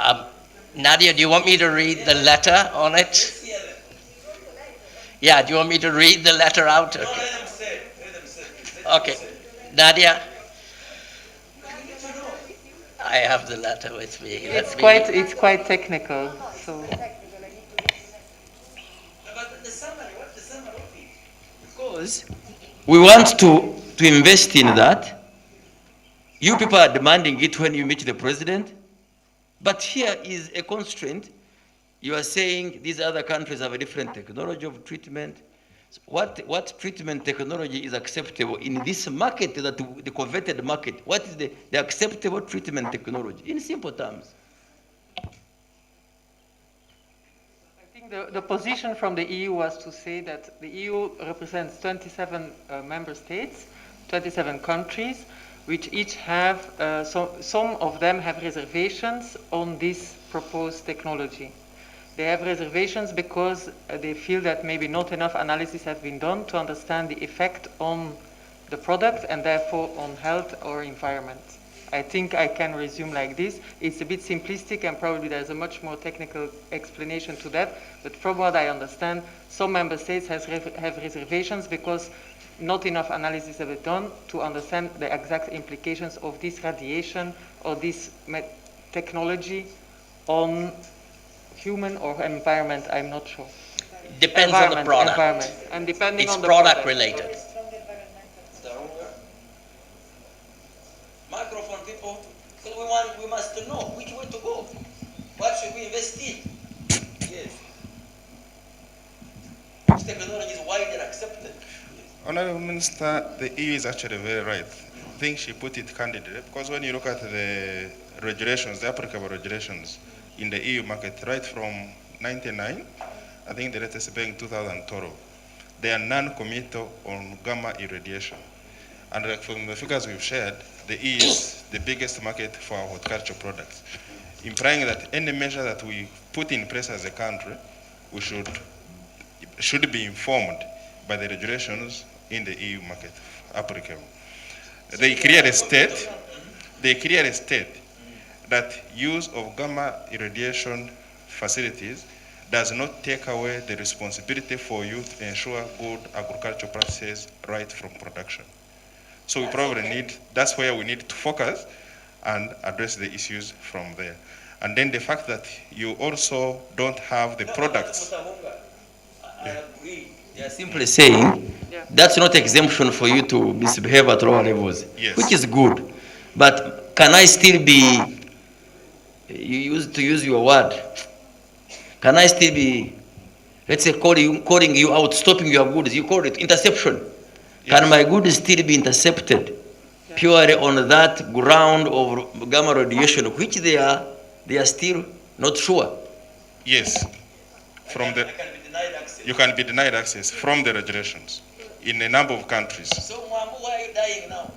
that? Nadia, do you want me to read the letter on it? Yeah, do you want me to read the letter out? Okay. No, let them say. Okay, Nadia? I have the letter with me. It's quite technical, so. But the summary, what's the summary of it? Because we want to invest in that. You people are demanding it when you meet the president. But here is a constraint. You are saying these other countries have a different technology of treatment. What treatment technology is acceptable in this market, that the converted market? What is the acceptable treatment technology, in simple terms? I think the position from the EU was to say that the EU represents 27 member states, 27 countries, which each have, some of them have reservations on this proposed technology. They have reservations because they feel that maybe not enough analysis has been done to understand the effect on the product and therefore on health or environment. I think I can resume like this. It's a bit simplistic and probably there's a much more technical explanation to that, but from what I understand, some member states have reservations because not enough analysis has been done to understand the exact implications of this radiation or this technology on human or environment, I'm not sure. Depends on the product. Environment. And depending it's on the product related. Microphone people, because we must know which way to go. What should we invest in? Yes. Which technology is widely accepted? Honorable Minister, the EU is actually very right. I think she put it candidly, because when you look at the regulations, the applicable regulations in the EU market, right from 99, I think the latest being 2012, they are non-committal on gamma irradiation. And from the figures we've shared, the EU is the biggest market for horticulture products, implying that any measure that we put in place as a country, we should be informed by the regulations in the EU market applicable. They clearly state that use of gamma irradiation facilities does not take away the responsibility for you to ensure good agricultural practices right from production. So we probably that's where we need to focus and address the issues from there. And then the fact that you also don't have the products. I agree. They are simply saying that's not exemption for you to misbehave at lower levels, which is good. But can I still be, to use your word, can I still be, let's say, calling you out, stopping your goods? You call it interception. Yes. Can my goods still be intercepted purely on that ground of gamma radiation, which they are still not sure? Yes. From the. Can be denied access. you can be denied access from the regulations in a number of countries. So, Mwambu, why are you dying now?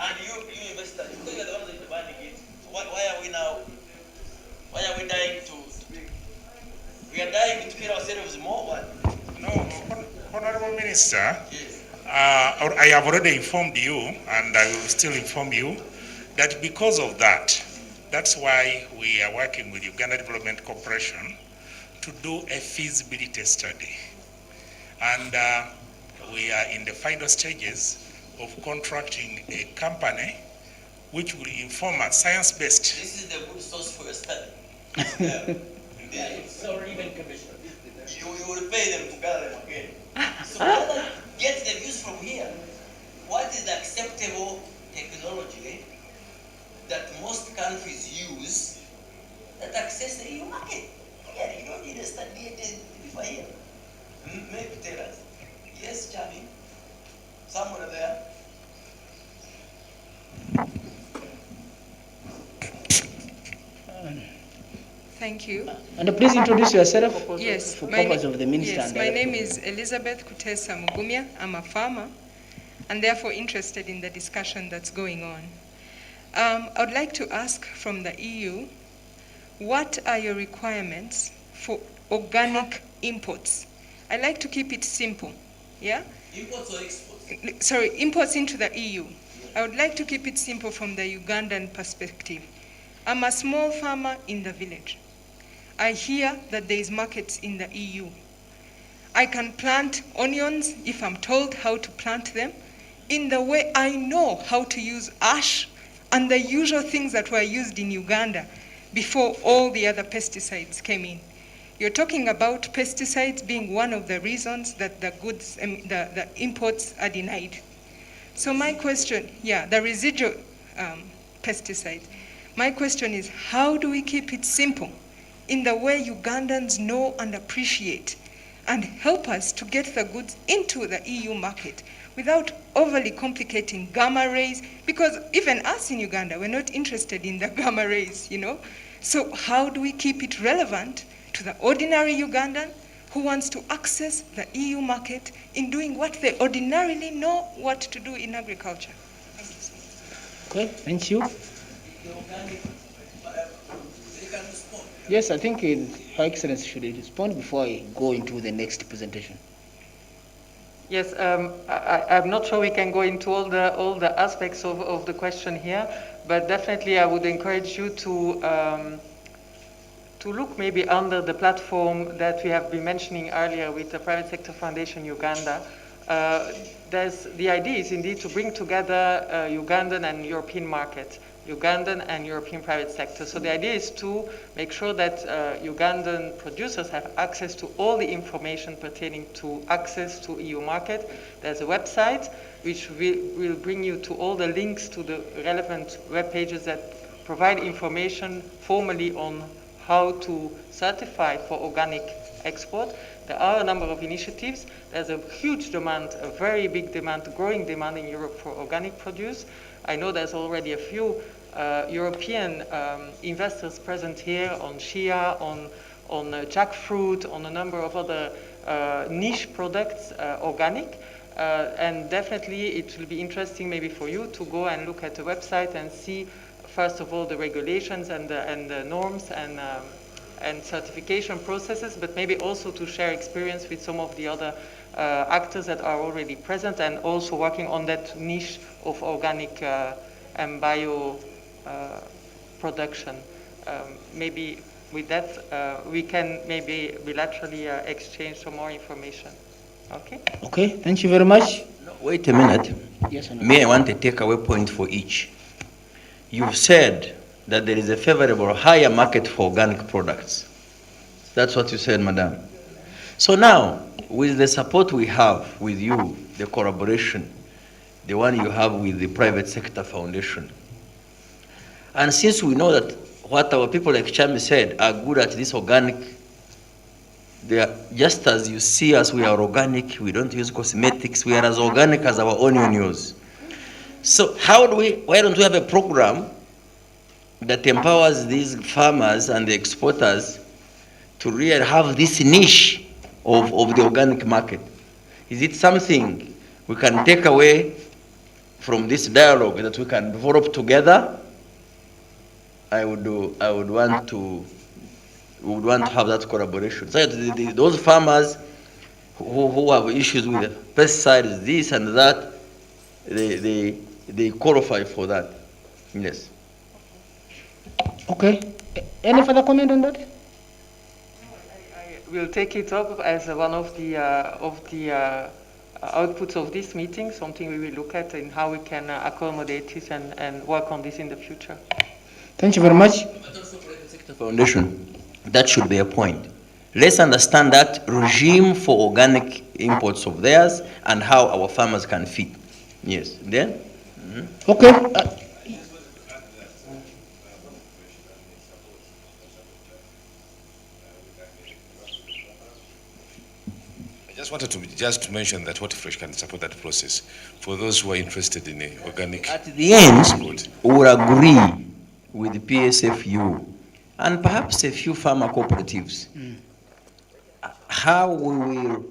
And you investors, because you are the ones that are demanding it. So why are we now? Why are we dying to? We are dying to kill ourselves more. What? No, Honorable Minister. Yes. I have already informed you, and I will still inform you, that because of that, that's why we are working with Uganda Development Corporation to do a feasibility study. And we are in the final stages of contracting a company which will inform us, science-based. This is the good source for your study. Sorry, even Commissioner. You will pay them to gather them again. So get the views from here. What is the acceptable technology that most countries use that access the EU market? Again, you don't need a study before here. Maybe tell us. Yes, Chami. Somewhere there. Thank you. And please introduce yourself yes, for purpose of the minister. Yes, my name is Elizabeth Kutesa Mugumya. I'm a farmer and therefore interested in the discussion that's going on. I would like to ask from the EU, what are your requirements for organic imports? I like to keep it simple, yeah? Imports or exports? Sorry, imports into the EU. I would like to keep it simple from the Ugandan perspective. I'm a small farmer in the village. I hear that there is markets in the EU. I can plant onions if I'm told how to plant them in the way I know how to use ash and the usual things that were used in Uganda before all the other pesticides came in. You're talking about pesticides being one of the reasons that the goods, the imports are denied. So my question, the residual pesticides. My question is, how do we keep it simple in the way Ugandans know and appreciate and help us to get the goods into the EU market without overly complicating gamma rays? Because even us in Uganda, we're not interested in the gamma rays, you know? So how do we keep it relevant to the ordinary Ugandan who wants to access the EU market in doing what they ordinarily know what to do in agriculture? Okay, thank you. Yes, I think Her Excellency should respond before I go into the next presentation. Yes, I'm not sure we can go into all the aspects of the question here, but definitely I would encourage you to look maybe under the platform that we have been mentioning earlier with the Private Sector Foundation Uganda. The idea is indeed to bring together Ugandan and European market. Ugandan and European private sector. So the idea is to make sure that Ugandan producers have access to all the information pertaining to access to EU market. There's a website which will bring you to all the links to the relevant web pages that provide information formally on how to certify for organic export. There are a number of initiatives. There's a huge demand, a very big demand, growing demand in Europe for organic produce. I know there's already a few European investors present here on shea, on jackfruit, on a number of other niche products, organic. And definitely it will be interesting maybe for you to go and look at the website and see, first of all, the regulations and the norms and certification processes, but maybe also to share experience with some of the other actors that are already present and also working on that niche of organic and bio production. Maybe with that, we can maybe bilaterally exchange some more information. Okay? Okay, thank you very much. No, wait a minute. Yes, May I want a takeaway point for each? You've said that there is a favorable higher market for organic products. That's what you said, Madam. So now, with the support we have with you, the collaboration, the one you have with the Private Sector Foundation, and since we know that what our people like Chami said are good at this organic, they are just as you see us, we are organic, we don't use cosmetics, we are as organic as our onion use. So why don't we have a program that empowers these farmers and the exporters to really have this niche of the organic market? Is it something we can take away from this dialogue that we can develop together? I would want to have that collaboration. So that those farmers who have issues with pesticides, this and that, they qualify for that. Yes. Okay. Any further comment on that? We'll take it up as one of the outputs of this meeting, something we will look at in how we can accommodate it and work on this in the future. Thank you very much. Foundation, that should be a point. Let's understand that regime for organic imports of theirs and how our farmers can feed. Yes. Then? Okay. I just wanted to mention that Hortifresh can support that process for those who are interested in organic. At the end, we will agree with the PSFU and perhaps a few farmer cooperatives. How we will,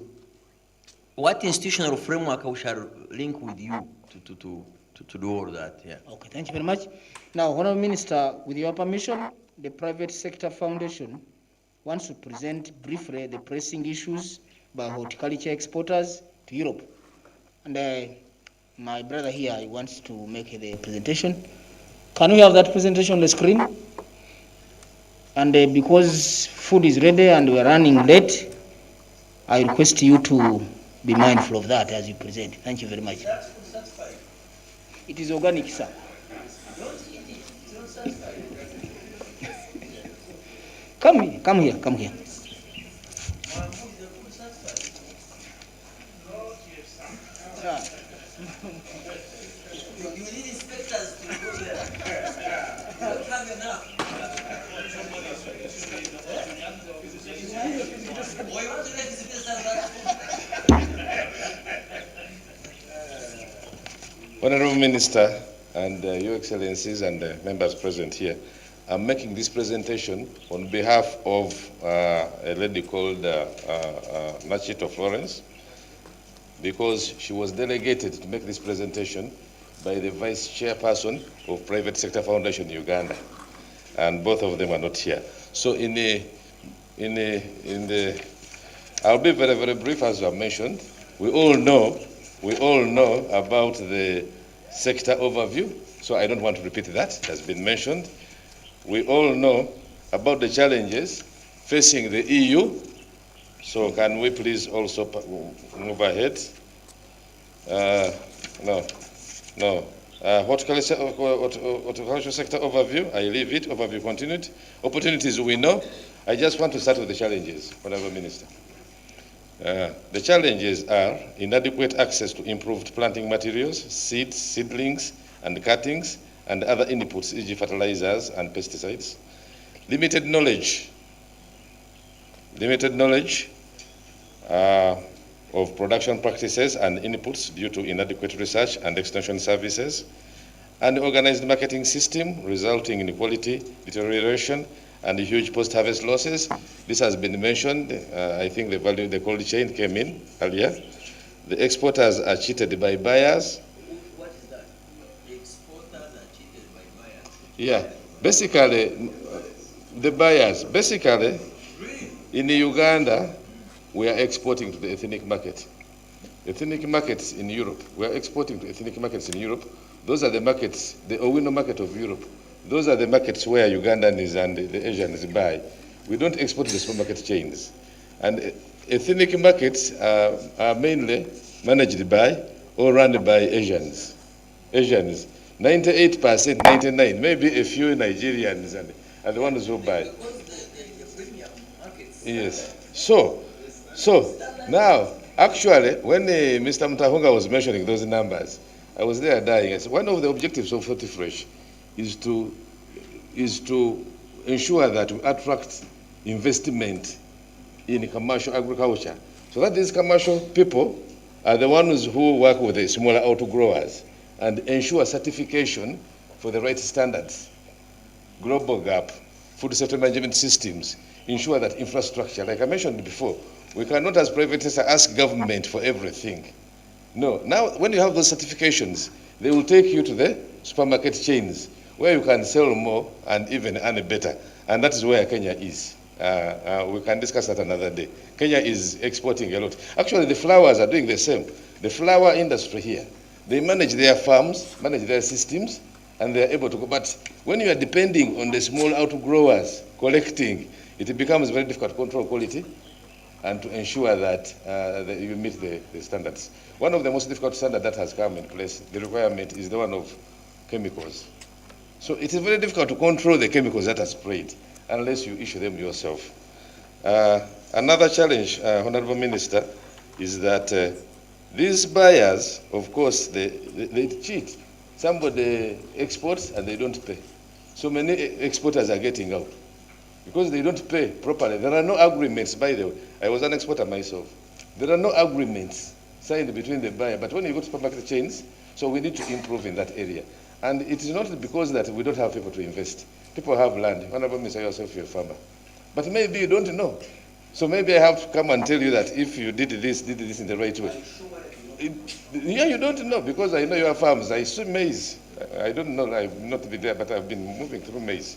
what institutional framework we shall link with you to do all that. Yeah. Okay, thank you very much. Now, Honourable Minister, with your permission, the Private Sector Foundation wants to present briefly the pressing issues by horticulture exporters to Europe. And my brother here wants to make the presentation. Can we have that presentation on the screen? And because food is ready and we are running late, I request you to be mindful of that as you present. Thank you very much. It is organic, sir. Come here, come here, come here. You need inspectors to go there. You don't have enough. Or you want to let inspectors? Honorable Minister and Your Excellencies and members present here, I'm making this presentation on behalf of a lady called Nachito Florence, because she was delegated to make this presentation by the Vice Chairperson of Private Sector Foundation Uganda, and both of them are not here. So I'll be very, very brief. As I mentioned, we all know about the sector overview, so I don't want to repeat that. It has been mentioned. We all know about the challenges facing the EU. So can we please also move ahead? Horticulture sector overview, I leave it. Overview continued. Opportunities we know. I just want to start with the challenges, Honourable Minister. The challenges are inadequate access to improved planting materials, seeds, seedlings, and cuttings, and other inputs, e.g. fertilizers and pesticides. Limited knowledge of production practices and inputs due to inadequate research and extension services, and organized marketing system resulting in quality deterioration and huge post-harvest losses. This has been mentioned. I think the cold chain came in earlier. The exporters are cheated by buyers. What is that? The exporters are cheated by buyers? Yeah, basically, the buyers, basically, in Uganda, we are exporting to the ethnic market. Ethnic markets in Europe, we are exporting to ethnic markets in Europe. Those are the markets, the Owino market of Europe. Those are the markets where Ugandans and the Asians buy. We don't export to the supermarket chains. And ethnic markets are mainly managed by or run by Asians. 98%, 99%, maybe a few Nigerians are the ones who buy. Yes. So now, actually, when Mr. Mutahunga was mentioning those numbers, I was there dying. I said, one of the objectives of Hortifresh is to ensure that we attract investment in commercial agriculture, so that these commercial people are the ones who work with the smaller outgrowers and ensure certification for the right standards, global gap, food safety management systems, ensure that infrastructure, like I mentioned before, We cannot, as private sector, ask government for everything. No. Now, when you have those certifications, they will take you to the supermarket chains where you can sell more and even earn better. And that is where Kenya is. We can discuss that another day. Kenya is exporting a lot. Actually, the flowers are doing the same. The flower industry here, they manage their farms, manage their systems, and they are able to go. But when you are depending on the small outgrowers collecting, it becomes very difficult to control quality and to ensure that, that you meet the standards. One of the most difficult standards that has come in place, the requirement is the one of chemicals. So it is very difficult to control the chemicals that are sprayed unless you issue them yourself. Another challenge, Honorable Minister, is that these buyers, of course, they cheat. Somebody exports and they don't pay. So many exporters are getting out because they don't pay properly. There are no agreements, by the way. I was an exporter myself. There are no agreements signed between the buyer. But when you go to supermarket chains, so we need to improve in that area. And it is not because that we don't have people to invest. People have land. Honorable Minister, yourself, you're a farmer. But maybe you don't know. So maybe I have to come and tell you that if you did this in the right way. Yeah, you don't know, because I know your farms. I sow maize. I don't know, I've not been there, but I've been moving through maize.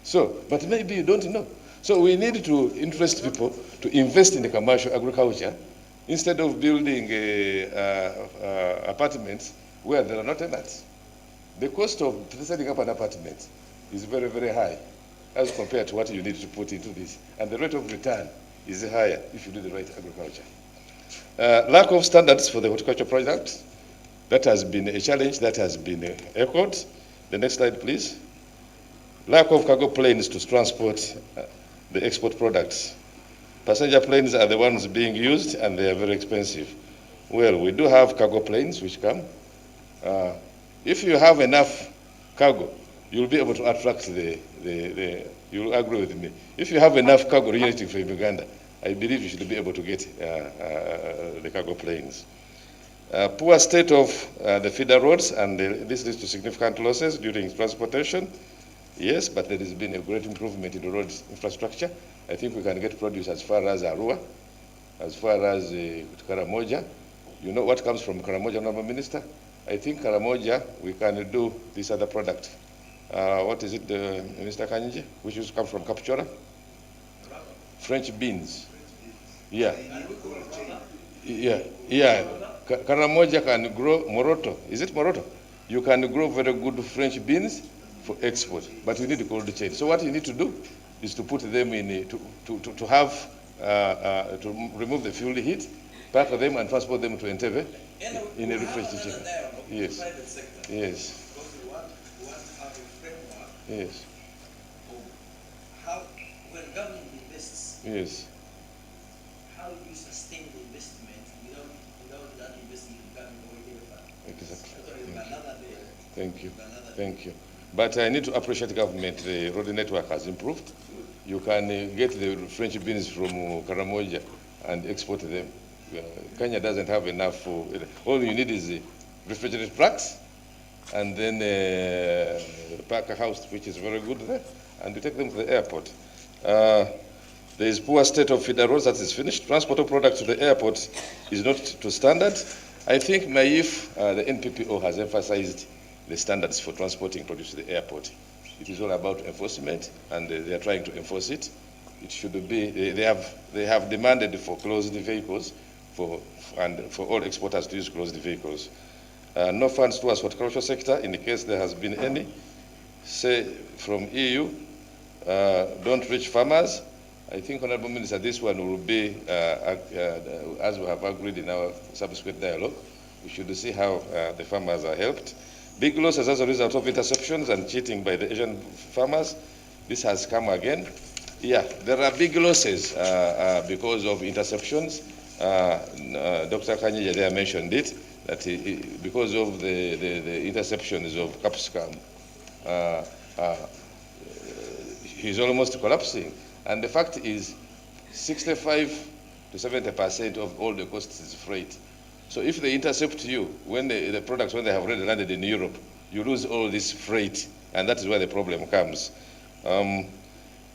So, but maybe you don't know. So we need to interest people to invest in the commercial agriculture instead of building apartments where there are no tenants. The cost of setting up an apartment is very, very high as compared to what you need to put into this. And the rate of return is higher if you do the right agriculture. Lack of standards for the horticulture product, that has been a challenge that has been echoed. The next slide, please. Lack of cargo planes to transport the export products. Passenger planes are the ones being used and they are very expensive. Well, we do have cargo planes which come. If you have enough cargo, you'll be able to attract you'll agree with me. If you have enough cargo originating from Uganda, I believe you should be able to get the cargo planes. Poor state of the feeder roads, and this leads to significant losses during transportation. Yes, but there has been a great improvement in the road infrastructure. I think we can get produce as far as Arua, as far as Karamoja. You know what comes from Karamoja, Honorable Minister? I think Karamoja, we can do this other product. What is it, Mr. Kanji, which used to come from Kapchora? French beans. Yeah. Yeah. Karamoja can grow Moroto. Is it Moroto? You can grow very good French beans for export, but you need a cold chain. So what you need to do is to put them in, to remove the fuel heat, pack them and transport them to Entebbe in a refreshed chain. Yes. Yes. Yes. How, when government invests, yes, how do you sustain the investment without that investment becoming more exactly. Thank you. Thank you. But I need to appreciate government. The road network has improved. You can get the French beans from Karamoja and export them. Kenya doesn't have enough. All you need is refrigerated trucks, and then pack a house, which is very good there, and you take them to the airport. There is poor state of feeder roads that is finished. Transport of products to the airport is not to standard. I think MAAIF, the NPPO, has emphasized the standards for transporting produce to the airport. It is all about enforcement, and they are trying to enforce it. It should be, they have demanded for closed vehicles, and for all exporters to use closed vehicles. No funds towards horticultural sector in the case there has been any. Say from EU, don't reach farmers. I think, Honorable Minister, this one will be, as we have agreed in our subsequent dialogue, we should see how the farmers are helped. Big losses as a result of interceptions and cheating by the Asian farmers. This has come again. Yeah, there are big losses because of interceptions. Dr. Kanyija there mentioned it, that because of the interceptions of capsicum, he's almost collapsing. And the fact is, 65 to 70% of all the costs is freight. So if they intercept you, when the products, when they have already landed in Europe, you lose all this freight, and that is where the problem comes.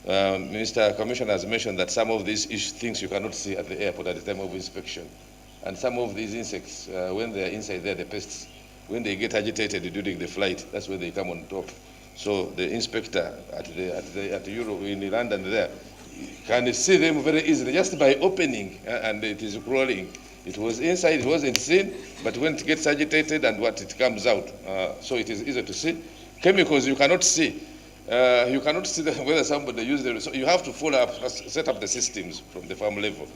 Mr. Commissioner has mentioned that some of these things you cannot see at the airport at the time of inspection. And some of these insects, when they're inside there, the pests, when they get agitated during the flight, that's when they come on top. So the inspector at Europe, in London there, can see them very easily just by opening, and it is crawling. It was inside, it wasn't seen, but when it gets agitated and it comes out, so it is easy to see. Chemicals you cannot see. You cannot see whether somebody used them. So you have to follow up, set up the systems from the farm level.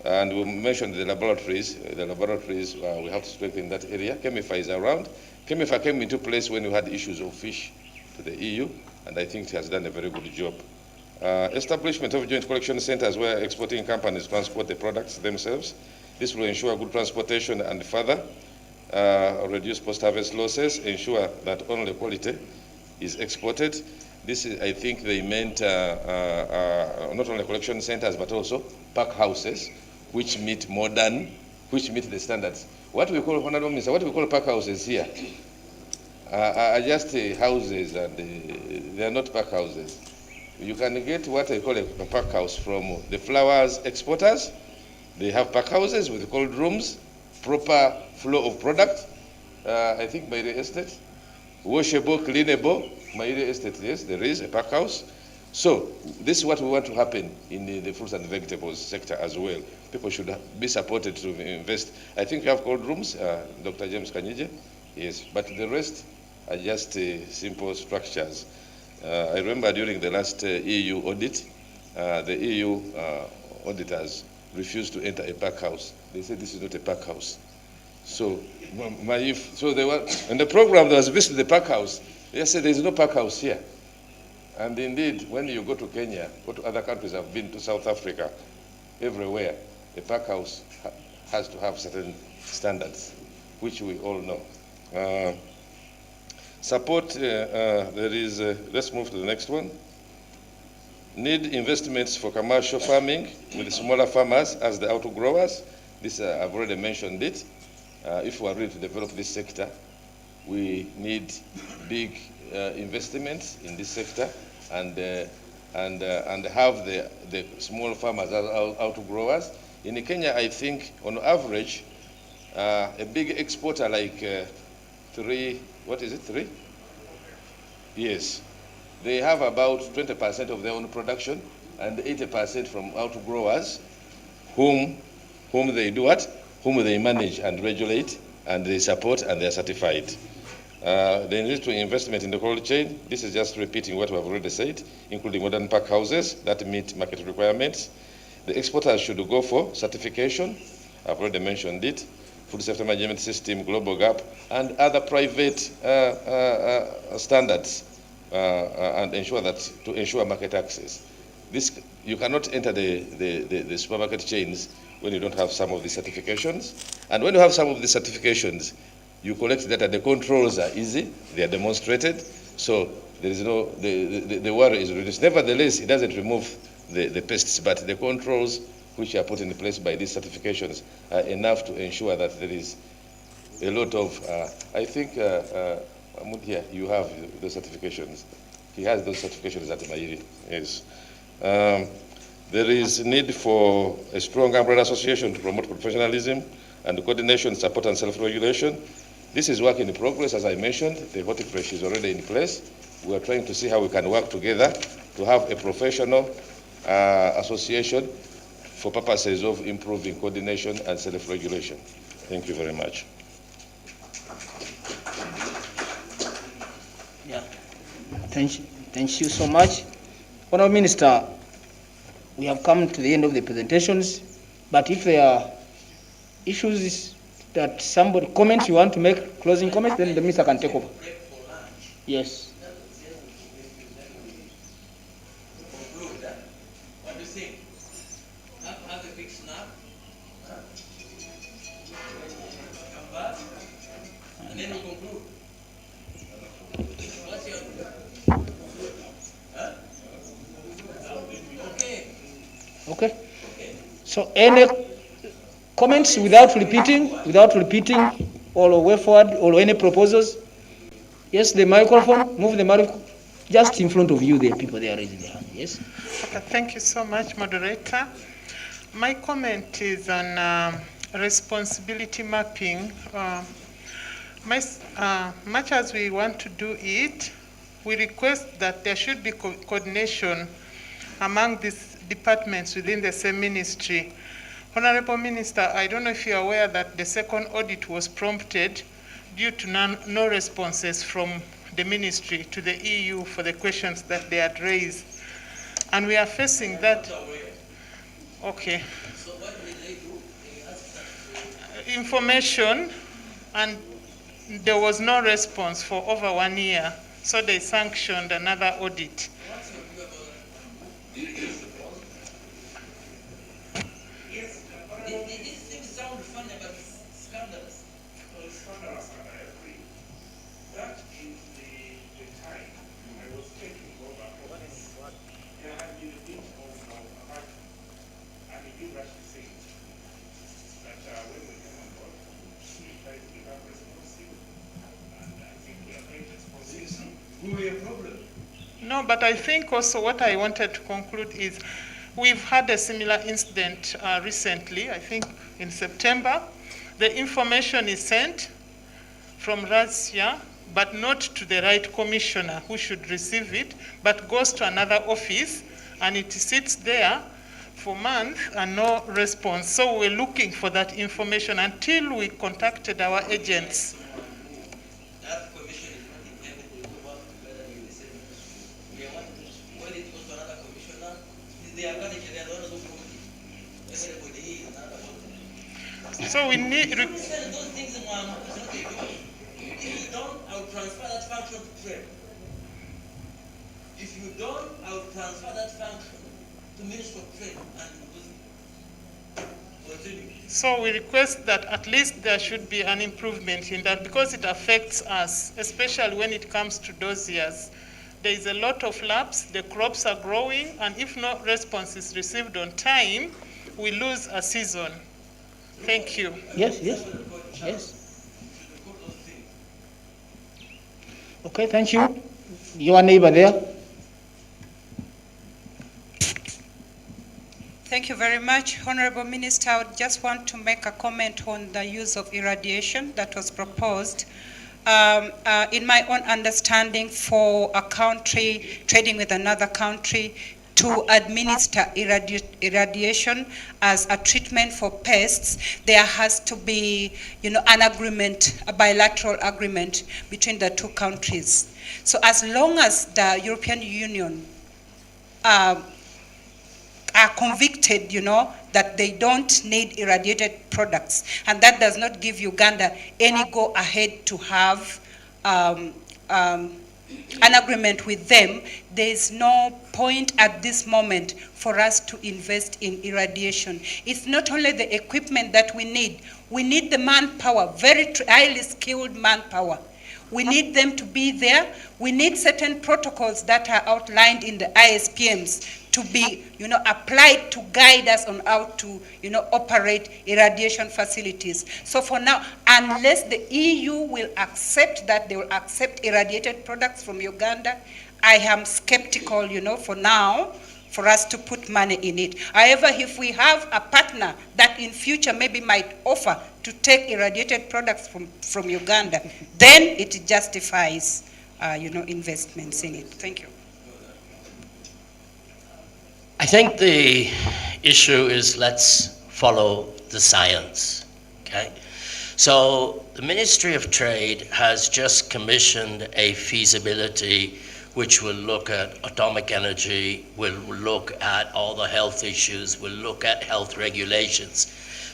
And we mentioned the laboratories. We have to strengthen that area. Chemifa is around. Chemifa came into place when we had issues of fish to the EU, and I think it has done a very good job. Establishment of joint collection centers where exporting companies transport the products themselves. This will ensure good transportation and further reduce post-harvest losses, ensure that only quality is exported. This is, I think they meant not only collection centers, but also pack houses, which meet the standards. What we call, Honorable Minister, what we call pack houses here are just houses, and they are not pack houses. You can get what I call a pack house from the flowers exporters. They have pack houses with cold rooms, proper flow of product. I think by the estate, washable, cleanable. My estate, yes, there is a pack house. So this is what we want to happen in the fruits and vegetables sector as well. People should be supported to invest. I think we have cold rooms, Dr. James Kanyije, yes, but the rest are just simple structures. I remember during the last EU audit, the EU auditors refused to enter a pack house. They said this is not a pack house. So they were, in the program that was visited the pack house, they said there is no pack house here. And indeed, when you go to Kenya, go to other countries, I've been to South Africa, everywhere, a pack house has to have certain standards, which we all know. Support, there is, let's move to the next one. Need investments for commercial farming with smaller farmers as the outgrowers. This, I've already mentioned it. If we are ready to develop this sector, we need big investments in this sector and have the small farmers as outgrowers. In Kenya, I think on average, a big exporter like three? Yes. They have about 20% of their own production and 80% from outgrowers whom they do what? Whom they manage and regulate, and they support, and they are certified. They need to investment in the cold chain. This is just repeating what we have already said, including modern pack houses that meet market requirements. The exporters should go for certification. I've already mentioned it. Food Safety Management System, Global Gap, and other private standards, and to ensure market access. This, you cannot enter the supermarket chains when you don't have some of the certifications. And when you have some of the certifications, you collect data. The controls are easy, they are demonstrated, so there is no, the worry is reduced. Nevertheless, it doesn't remove the pests, but the controls which are put in place by these certifications are enough to ensure that there is a lot of, I think, Mahmoud here, you have the certifications. He has those certifications at MAAIF, yes. There is need for a strong umbrella association to promote professionalism and coordination, support and self-regulation. This is work in progress, as I mentioned. The Hortifresh is already in place. We are trying to see how we can work together to have a professional association for purposes of improving coordination and self-regulation. Thank you very much. Yeah. Thank you so much. Honourable Minister, we have come to the end of the presentations, but if there are issues that somebody, comments you want to make, closing comments, then the Minister can take over. Yes. What do you think? Have a quick snap. Come back. And then we conclude. What's your... Huh? Okay. So any comments without repeating, or way forward, or any proposals? Yes, the microphone, move the microphone. Just in front of you, there are people there raising their hand. Yes? Okay, thank you so much, moderator. My comment is on responsibility mapping. Much as we want to do it, we request that there should be coordination among these departments within the same ministry. Honorable Minister, I don't know if you are aware that the second audit was prompted due to no responses from the ministry to the EU for the questions that they had raised. And we are facing that. Okay. So what did they do? They asked that information, and there was no response for over 1 year. So they sanctioned another audit. What's your view about that? Yes, these things sound funny, but it's scandalous. Well, it's scandalous, and I agree. That is the time I was taking over office. There had been a bit of action, and he did actually say that when we came on board, we tried to have responsible, and I think we are very responsible. We were a problem. No, but I think also what I wanted to conclude is we've had a similar incident recently, I think in September. The information is sent from Russia, but not to the right commissioner who should receive it, but goes to another office, and it sits there for months and no response. So we're looking for that information until we contacted our agents. That commission is not independent. We work together in the same ministry. We are wanting to, when it goes to another commissioner, they are going to get the owners of property. Everybody is another one. So we need. If you send those things in one, it's not a job. If you don't, I will transfer that function to trade. If you don't, I will transfer that function to Ministry of Trade and continue. So we request that at least there should be an improvement in that, because it affects us, especially when it comes to dossiers. There is a lot of lapse, the crops are growing, and if no response is received on time, we lose a season. Thank you. Yes, yes, yes. Okay, thank you. Your neighbor there. Thank you very much, Honorable Minister. I would just want to make a comment on the use of irradiation that was proposed. In my own understanding, for a country trading with another country to administer irradiation as a treatment for pests, there has to be, an agreement, a bilateral agreement between the two countries. So as long as the European Union are convicted, that they don't need irradiated products, and that does not give Uganda any go-ahead to have an agreement with them, there is no point at this moment for us to invest in irradiation. It's not only the equipment that we need the manpower, very highly skilled manpower. We need them to be there. We need certain protocols that are outlined in the ISPMs to be, applied to guide us on how to, operate irradiation facilities. So for now, unless the EU will accept that, they will accept irradiated products from Uganda, I am skeptical, for now, for us to put money in it. However, if we have a partner that in future maybe might offer to take irradiated products from Uganda, then it justifies, investments in it. Thank you. I think the issue is let's follow the science, okay? So the Ministry of Trade has just commissioned a feasibility which will look at atomic energy, will look at all the health issues, will look at health regulations.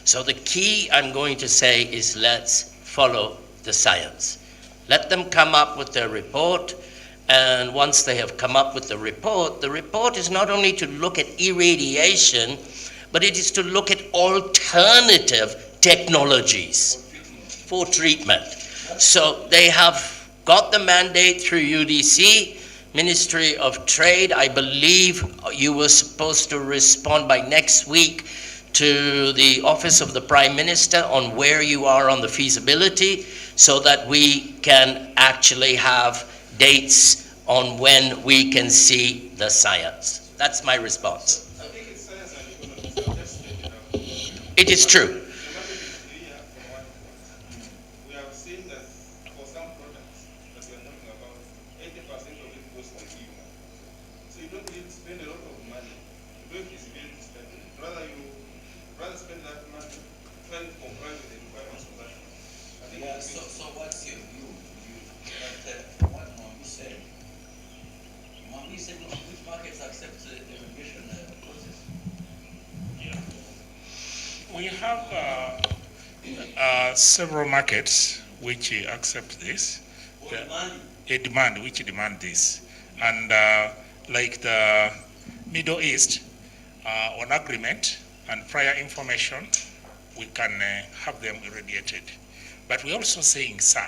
So the key, I'm going to say, is let's follow the science. Let them come up with their report, and once they have come up with the report is not only to look at irradiation, but it is to look at alternative technologies for treatment. So they have got the mandate through UDC, Ministry of Trade. I believe you were supposed to respond by next week to the Office of the Prime Minister on where you are on the feasibility, so that we can actually have dates on when we can see the science. That's my response. I think it's science and economics. I'll just take it out. It is true. The market is clear from one point. We have seen that for some products that we are talking about, 80% of it goes to the EU market. So you don't need to spend a lot of money to do feasibility study. Rather spend that money trying to comply with the requirements of that. Yeah, so what's your view? What Mwambu said? Mwambu said which markets accept the irrigation process? Yeah. We have several markets which accept this. Which demand this. And like the Middle East, on agreement and prior information, we can have them irradiated. But we're also saying, sir,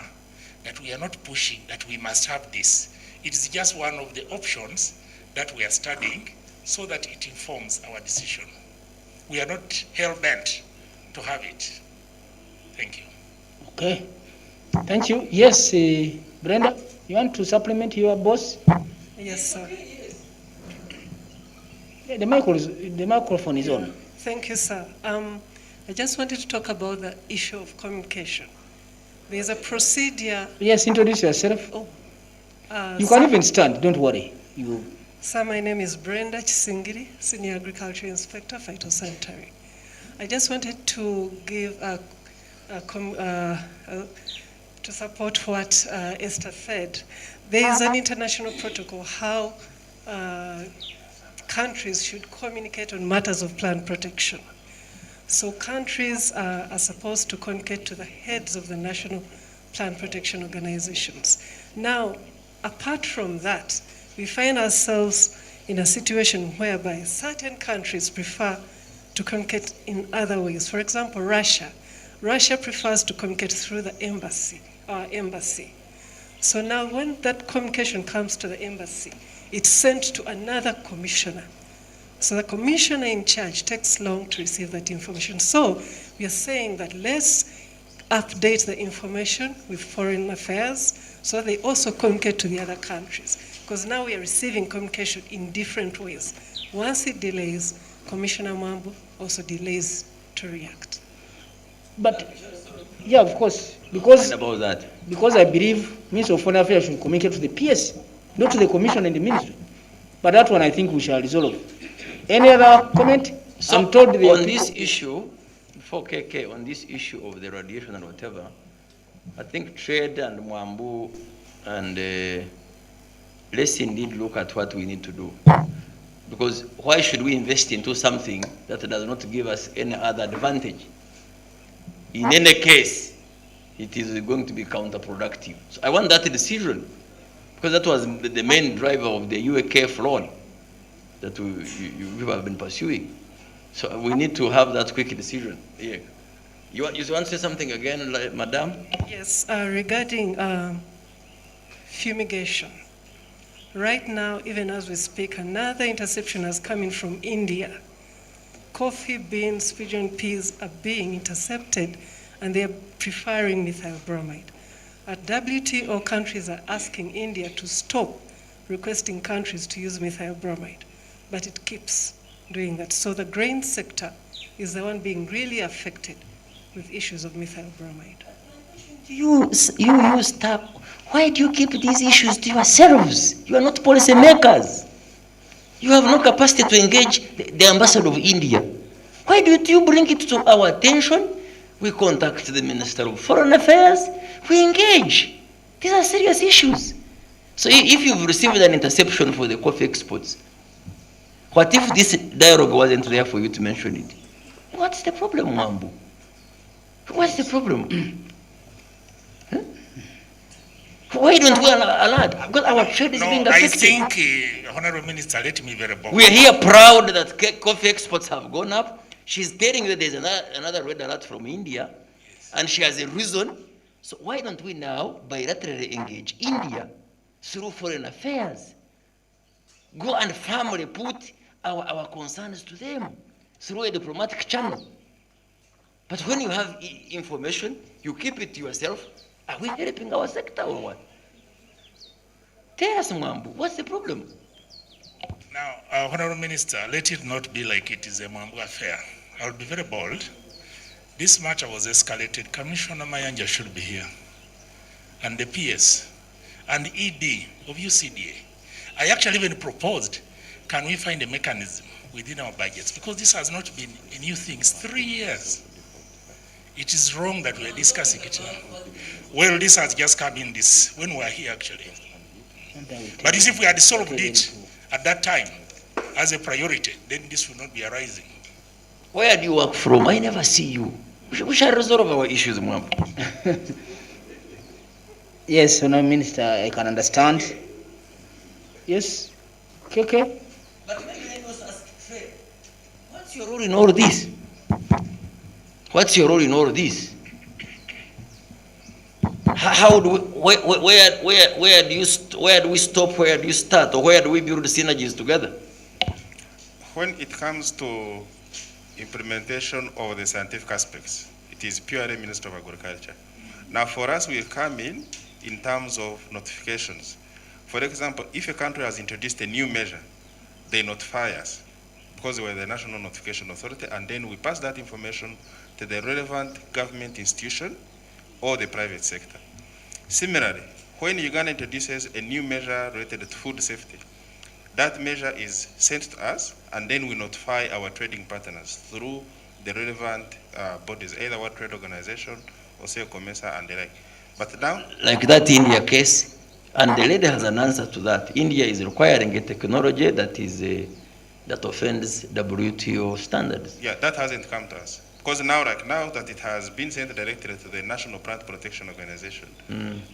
that we are not pushing that we must have this. It is just one of the options that we are studying so that it informs our decision. We are not hell-bent to have it. Thank you. Okay. Thank you. Yes, Brenda, you want to supplement your boss? Yes, sir. Yeah, the microphone is on. Thank you, sir. I just wanted to talk about the issue of communication. There's a procedure. Yes, introduce yourself. Oh, you can even stand, don't worry. Sir, my name is Brenda Chisingiri, Senior Agriculture Inspector, Phytosanitary. I just wanted to give to support what Esther said. There is an international protocol how countries should communicate on matters of plant protection. So countries are supposed to communicate to the heads of the national plant protection organizations. Now, apart from that, we find ourselves in a situation whereby certain countries prefer to communicate in other ways. For example, Russia. Russia prefers to communicate through the embassy, our embassy. So now when that communication comes to the embassy, it's sent to another commissioner. So the commissioner in charge takes long to receive that information. So we are saying that let's update the information with foreign affairs so they also communicate to the other countries. Because now we are receiving communication in different ways. Once it delays, Commissioner Mwambu also delays to react. But, yeah, of course, because about that. Because I believe Minister of Foreign Affairs should communicate to the PS, not to the Commission and the Ministry. But that one I think we shall resolve. Any other comment? So I'm told on this issue, before KK, on this issue of the radiation and whatever, I think trade and Mwambu and let's indeed look at what we need to do. Because why should we invest into something that does not give us any other advantage? In any case, it is going to be counterproductive. So I want that decision, because that was the main driver of the UAKF loan that you have been pursuing. So we need to have that quick decision. Yeah. You want to say something again, Madam? Yes, regarding fumigation. Right now, even as we speak, another interception has come in from India. Coffee beans, pigeon peas are being intercepted, and they are preferring methyl bromide. At WTO, countries are asking India to stop requesting countries to use methyl bromide, but it keeps doing that. So the grain sector is the one being really affected with issues of methyl bromide. You stop. Why do you keep these issues to yourselves? You are not policy makers. You have no capacity to engage the ambassador of India. Why do you bring it to our attention? We contact the Minister of Foreign Affairs. We engage. These are serious issues. So if you've received an interception for the coffee exports, what if this dialogue wasn't there for you to mention it? What's the problem, Mwambu? What's the problem? Why don't we alert? Because our trade is being affected. I think, Honorable Minister, let me very bold. We are here proud that coffee exports have gone up. She's telling you there's another red alert from India, and she has a reason. So why don't we now bilaterally engage India through foreign affairs? Go and firmly put our concerns to them through a diplomatic channel. But when you have information, you keep it to yourself. Are we helping our sector or what? Tell us, Mwambu, what's the problem? Now, Honorable Minister, let it not be like it is a Mwambu affair. I will be very bold. This matter was escalated. Commissioner Mayanja should be here. And the PS and ED of UCDA. I actually even proposed, can we find a mechanism within our budgets? Because this has not been a new thing. It's 3 years. It is wrong that we're discussing it now. Well, this has just come in this, when we are here actually. But you see, if we had solved it at that time as a priority, then this would not be arising. Where do you work from? I never see you. We shall resolve our issues, Mwambu. Yes, Honourable Minister, I can understand. Yes, okay. But maybe let us ask Fred, What's your role in all this? What's your role in all this? How do we, where do we stop? Where do you start? Or where do we build synergies together? When it comes to implementation of the scientific aspects, it is purely Minister of Agriculture. Now, for us, we come in terms of notifications. For example, if a country has introduced a new measure, they notify us because we're the National Notification Authority, and then we pass that information to the relevant government institution or the private sector. Similarly, when Uganda introduces a new measure related to food safety, that measure is sent to us, and then we notify our trading partners through the relevant bodies, either World Trade Organization or say COMESA and the like. But now, like that India case, and the lady has an answer to that. India is requiring a technology that is that offends WTO standards. Yeah, that hasn't come to us. Because now, like now that it has been sent directly to the National Plant Protection Organization,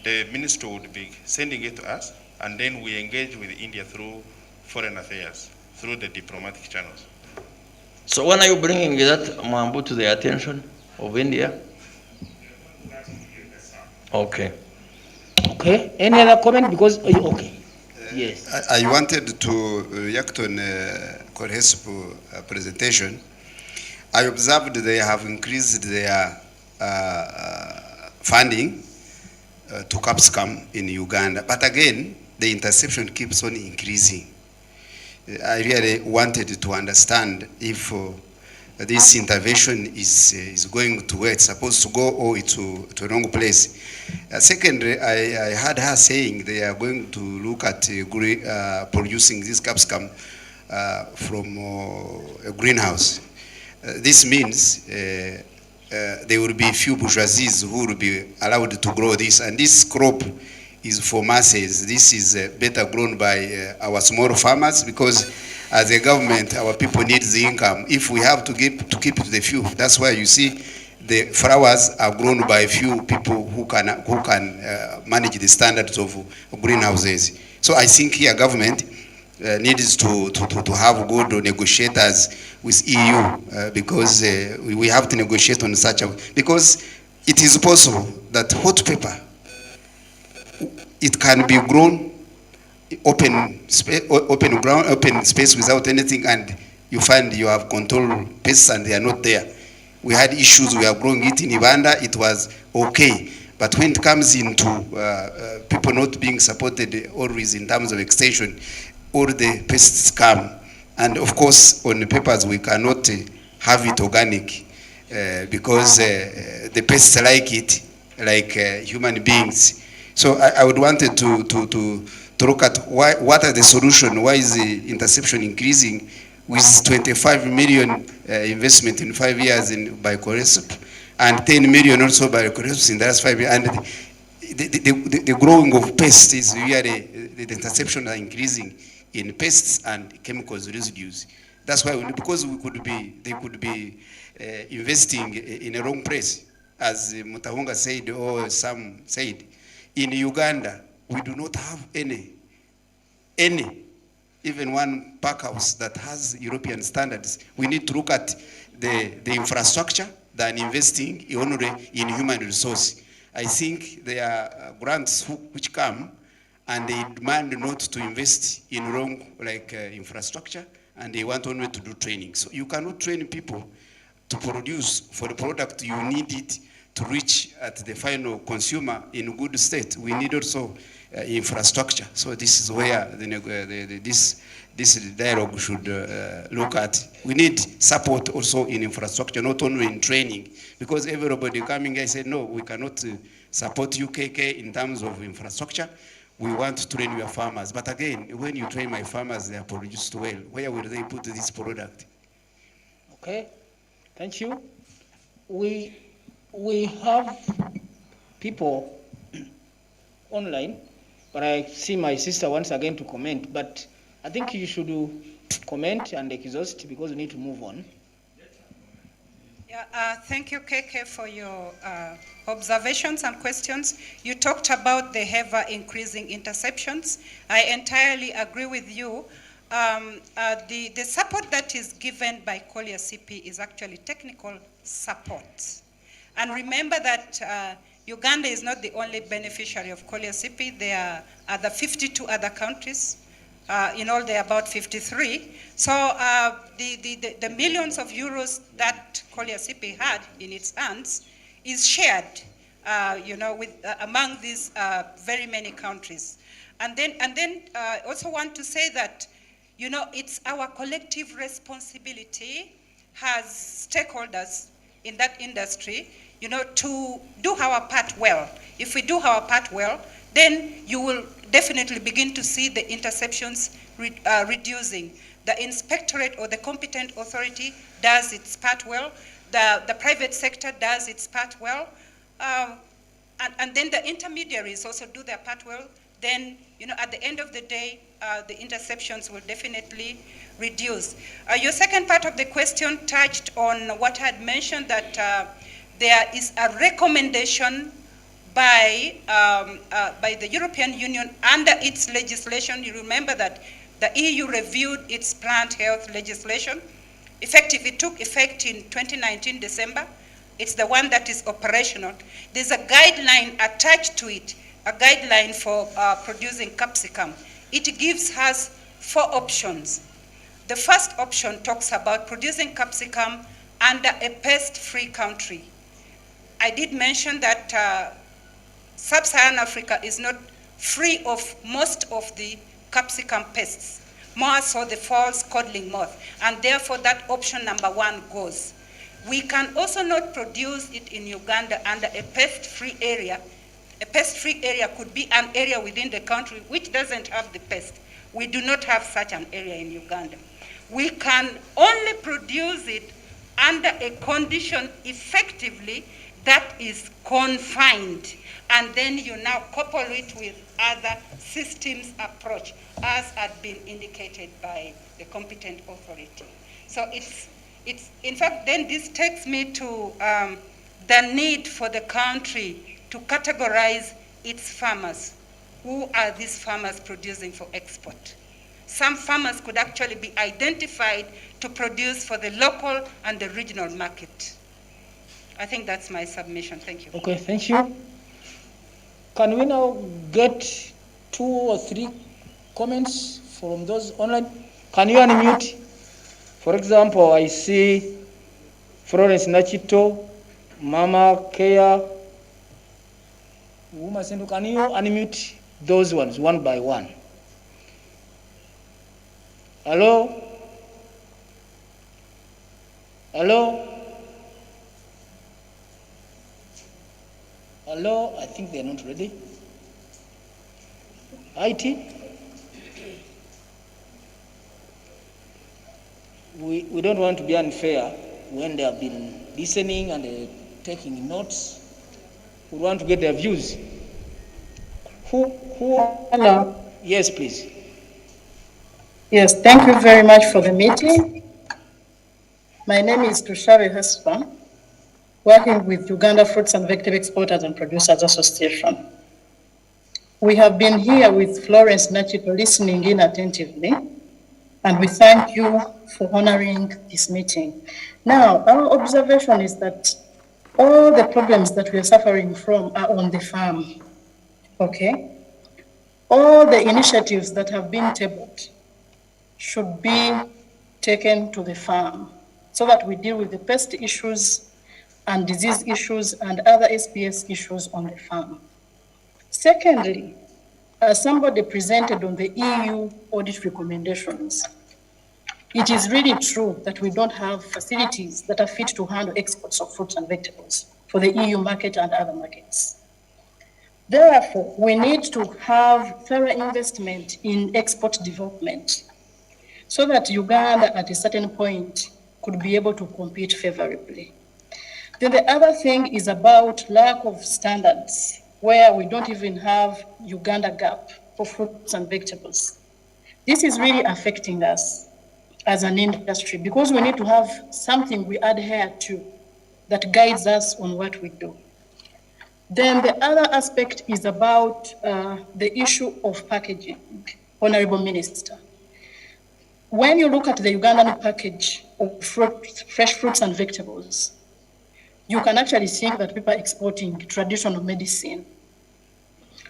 the ministry would be sending it to us, and then we engage with India through foreign affairs, through the diplomatic channels. So when are you bringing that, Mwambu, to the attention of India? Okay. Okay, any other comment? Because, okay. Yes. I wanted to react on Korespo presentation. I observed they have increased their funding to Capsicum in Uganda, but again, the interception keeps on increasing. I really wanted to understand if this intervention is going to where it's supposed to go, or to a wrong place. Secondly, I heard her saying they are going to look at producing this capsicum from a greenhouse. This means there will be few bourgeoisies who will be allowed to grow this, and this crop is for masses. This is better grown by our small farmers, because as a government, our people need the income. If we have to keep it to the few, that's why you see the flowers are grown by a few people who can manage the standards of greenhouses. So I think here government needs to have good negotiators with EU, because we have to negotiate on such a, because it is possible that hot pepper, it can be grown open space without anything, and you find you have control pests and they are not there. We had issues, we are growing it in Uganda, it was okay. But when it comes into people not being supported always in terms of extension, all the pests come. And of course, on the papers, we cannot have it organic because the pests like it, like human beings. So I would wanted to look at what are the solutions, why is the interception increasing with 25 million investment in 5 years by Koresp, and 10 million also by Koresp in the last 5 years. And the growing of pests is really, the interception are increasing in pests and chemicals residues. That's why, because they could be investing in a wrong place, as Mutahunga said, or some said. In Uganda, we do not have any, even one pack house that has European standards. We need to look at the infrastructure than investing only in human resource. I think there are grants which come and they demand not to invest in wrong infrastructure, and they want only to do training. So you cannot train people to produce for the product. You need it to reach at the final consumer in good state, we need also infrastructure. So this is where this dialogue should look at. We need support also in infrastructure, not only in training, because everybody coming here said, no, we cannot support UKK in terms of infrastructure. We want to train your farmers. But again, when you train my farmers, they are produced well. Where will they put this product? Okay, thank you. We have people online, but I see my sister once again to comment, but I think you should comment and exhaust because we need to move on. Yeah, thank you, KK, for your observations and questions. You talked about the ever increasing interceptions. I entirely agree with you. The support that is given by Collier CP is actually technical support. And remember that Uganda is not the only beneficiary of Collier CP. There are other 52 other countries. In all, there are about 53. So the millions of euros that Collier CP had in its hands is shared, with among these very many countries. And then also want to say that, it's our collective responsibility as stakeholders in that industry, to do our part well. If we do our part well, then you will definitely begin to see the interceptions reducing. The inspectorate or the competent authority does its part well. The private sector does its part well. And then the intermediaries also do their part well. Then, at the end of the day, the interceptions will definitely reduce. Your second part of the question touched on what I had mentioned, that there is a recommendation by the European Union under its legislation. You remember that the EU reviewed its plant health legislation. It took effect in 2019, December. It's the one that is operational. There's a guideline attached to it, a guideline for producing capsicum. It gives us 4 options. The first option talks about producing capsicum under a pest-free country. I did mention that Sub-Saharan Africa is not free of most of the capsicum pests, more so the false codling moth, and therefore that option number 1 goes. We can also not produce it in Uganda under a pest-free area. A pest-free area could be an area within the country which doesn't have the pest. We do not have such an area in Uganda. We can only produce it under a condition effectively that is confined. And then you now couple it with other systems approach, as had been indicated by the competent authority. So it's in fact, then this takes me to the need for the country to categorize its farmers. Who are these farmers producing for export? Some farmers could actually be identified to produce for the local and the regional market. I think that's my submission. Thank you. Okay, thank you. Can we now get 2 or 3 comments from those online? Can you unmute? For example, I see Florence Nachito, Mama Kea, Uma Sendu. Can you unmute those ones one by one? Hello? Hello? Hello? I think they're not ready. IT? We don't want to be unfair when they have been listening and taking notes. We want to get their views. Hello. Yes, please. Yes, thank you very much for the meeting. My name is Tushabe Hespa, working with Uganda Fruits and Vegetable Exporters and Producers Association. We have been here with Florence Nachito listening in attentively, and we thank you for honoring this meeting. Now, our observation is that all the problems that we are suffering from are on the farm, okay? All the initiatives that have been tabled should be taken to the farm so that we deal with the pest issues and disease issues and other SPS issues on the farm. Secondly, as somebody presented on the EU audit recommendations, it is really true that we don't have facilities that are fit to handle exports of fruits and vegetables for the EU market and other markets. Therefore, we need to have thorough investment in export development so that Uganda at a certain point could be able to compete favorably. Then the other thing is about lack of standards, where we don't even have Uganda gap for fruits and vegetables. This is really affecting us as an industry because we need to have something we adhere to that guides us on what we do. Then the other aspect is about the issue of packaging, Honorable Minister. When you look at the Ugandan package of fresh fruits and vegetables, you can actually see that people are exporting traditional medicine.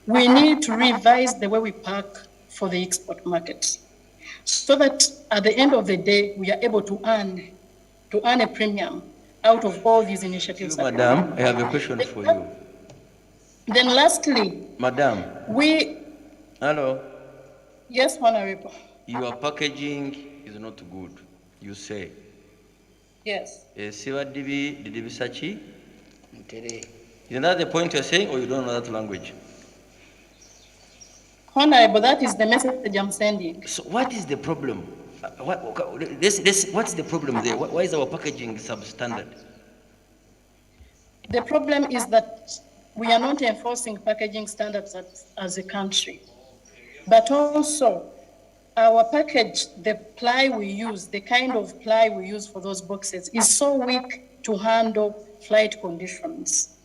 We need to revise the way we pack for the export market so that at the end of the day, we are able to earn a premium out of all these initiatives. Madam, I have a question for you. Then lastly, Madam. Hello. Yes, Honorable. Your packaging is not good, you say. Yes. Sachi? Isn't that the point you're saying, or you don't know that language? Honorable, that is the message I'm sending. So what is the problem? What's the problem there? Why is our packaging substandard? The problem is that we are not enforcing packaging standards as a country. But also, our package, the ply we use, the kind of ply we use for those boxes is so weak to handle flight conditions.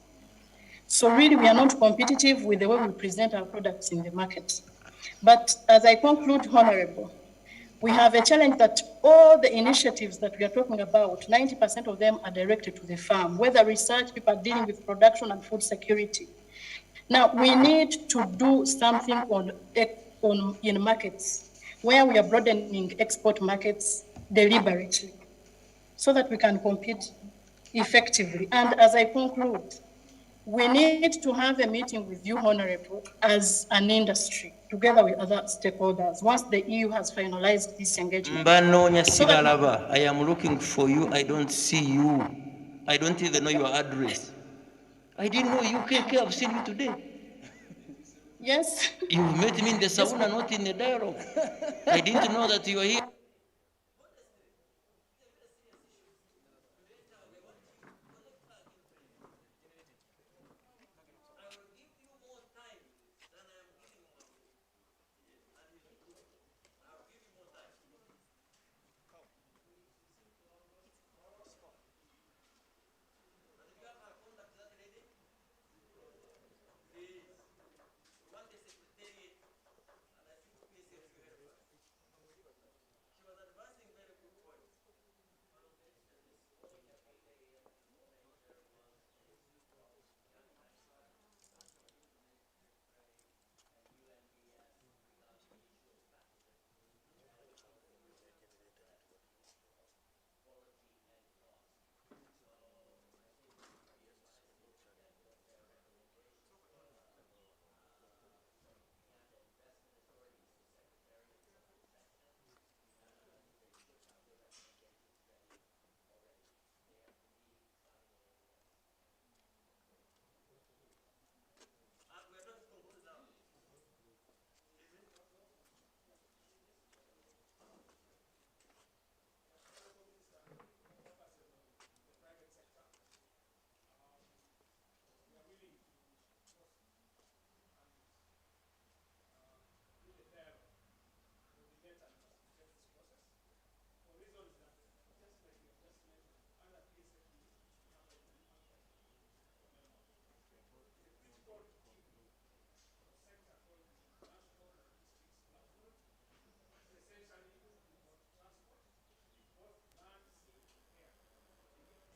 So really, we are not competitive with the way we present our products in the market. But as I conclude, Honorable, we have a challenge that all the initiatives that we are talking about, 90% of them are directed to the farm, whether research, people are dealing with production and food security. Now, we need to do something in markets where we are broadening export markets deliberately so that we can compete effectively. And as I conclude, we need to have a meeting with you, Honorable, as an industry, together with other stakeholders, once the EU has finalized this engagement. I am looking for you. I don't see you. I don't even know your address. I didn't know you came here. I've seen you today. Yes. You met me in the sauna, not in the dialogue. I didn't know that you were here.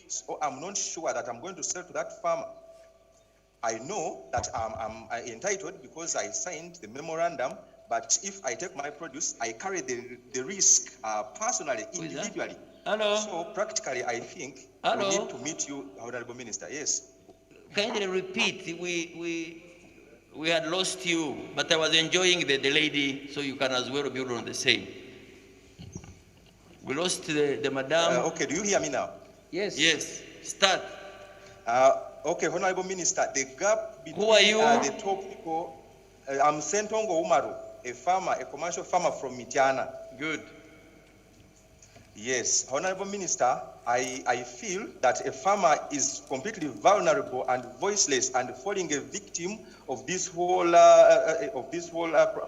So I'm not sure that I'm going to sell to that farmer. I know that I'm entitled because I signed the memorandum But if I take my produce, I carry the risk personally, individually. Hello? So practically, I think Hello? we need to meet you, Honorable Minister. Yes. Kindly repeat. We had lost you, but I was enjoying the lady, so you can as well build on the same. We lost the madam. Okay, do you hear me now? Yes. Yes. Start. Okay, Honorable Minister, the gap between Who are you? The top people, I'm Sentongo Umaru, a farmer, a commercial farmer from Mityana. Good. Yes, Honorable Minister, I feel that a farmer is completely vulnerable and voiceless and falling a victim of this whole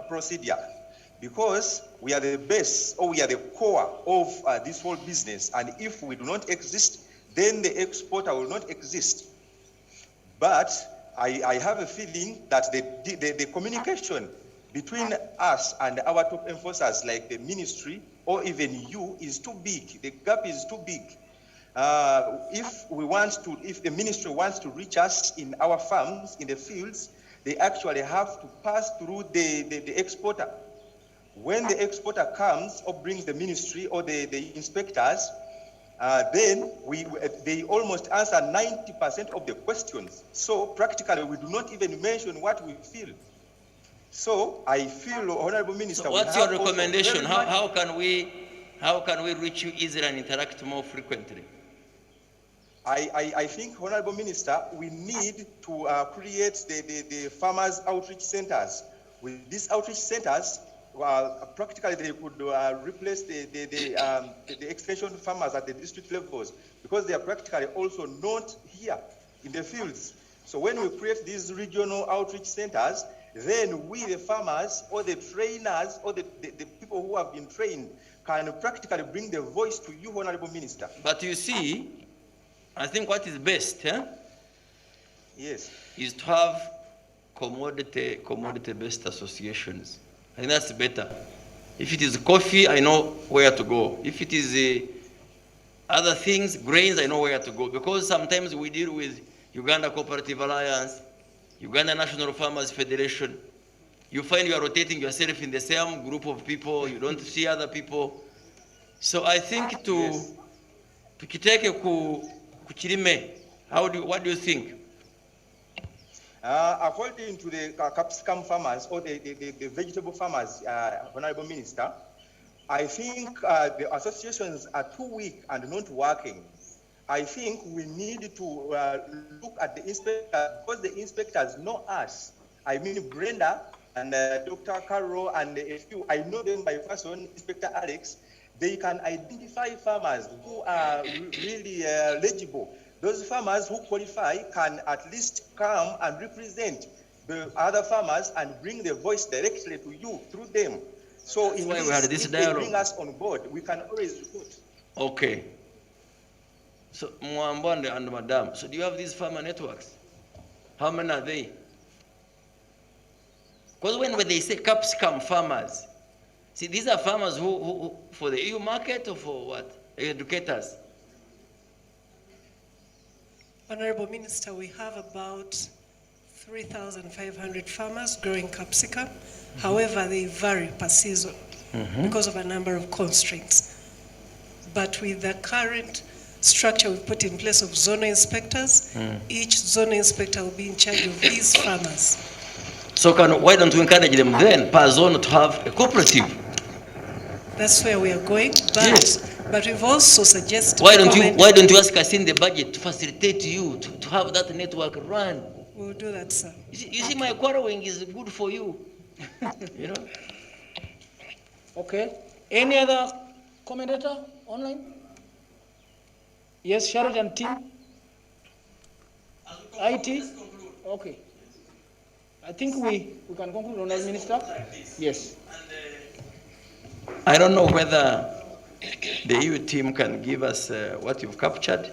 procedure, because we are the base, or we are the core of this whole business, and if we do not exist, then the exporter will not exist. But I have a feeling that the communication between us and our top enforcers, like the ministry or even you, is too big. The gap is too big. If the ministry wants to reach us in our farms, in the fields, they actually have to pass through the exporter. When the exporter comes or brings the ministry or the inspectors, then they almost answer 90% of the questions. So practically, we do not even mention what we feel. So I feel, Honorable Minister, So what's your recommendation? How can we reach you easily and interact more frequently? I think, Honorable Minister, we need to create the farmers outreach centers. With these outreach centers, practically they could replace the extension farmers at the district levels, because they are practically also not here in the fields. So when we create these regional outreach centers, then we, the farmers, or the trainers, or the people who have been trained, can practically bring the voice to you, Honorable Minister. But you see, I think what is best, yes, is to have commodity-based associations. I think that's better. If it is coffee, I know where to go. If it is other things, grains, I know where to go. Because sometimes we deal with Uganda Cooperative Alliance, Uganda National Farmers Federation. You find you are rotating yourself in the same group of people, you don't see other people. So I think what do you think? According to the capsicum farmers or the vegetable farmers, Honorable Minister, I think the associations are too weak and not working. I think we need to look at the inspectors, because the inspectors know us. I mean, Brenda and Dr. Carroll and a few, I know them by person, Inspector Alex. They can identify farmers who are really legible. Those farmers who qualify can at least come and represent the other farmers and bring the voice directly to you through them. So in this, if they bring us on board, we can always report. Okay. So, Mwambonde and Madam, so do you have these farmer networks? How many are they? Because when they say capsicum farmers, see, these are farmers who for the EU market or for what? Educators? Honorable Minister, we have about 3,500 farmers growing capsicum. However, they vary per season because of a number of constraints. But with the current structure we've put in place of zonal inspectors, each zonal inspector will be in charge of these farmers. So why don't we encourage them then, per zone, to have a cooperative? That's where we are going, but, yes. But we've also suggested... Why don't you ask us in the budget to facilitate you, to have that network run? We'll do that, sir. You see, my quarreling is good for you. You know? Okay. Any other commentator online? Yes, Sheridan team? IT? Okay. I think we can conclude, Honourable Minister. Yes. I don't know whether the EU team can give us what you've captured,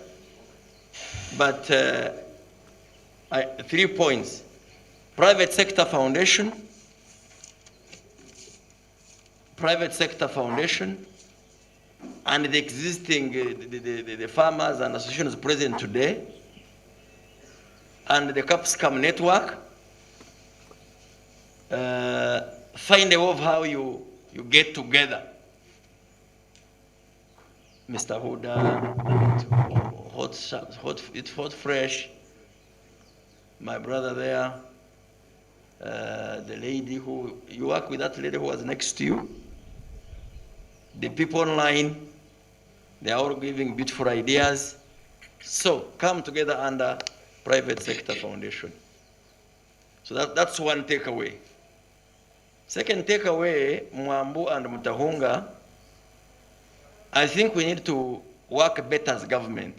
but 3 points. Private sector foundation, and the existing the farmers and associations present today, and the capsicum network, find a way of how you get together. Mr. Huda, it's hot fresh. My brother there, the lady who, you work with that lady who was next to you. The people online, they are all giving beautiful ideas. So come together under private sector foundation. So that's one takeaway. Second takeaway, Mwambu and Mutahunga, I think we need to work better as government.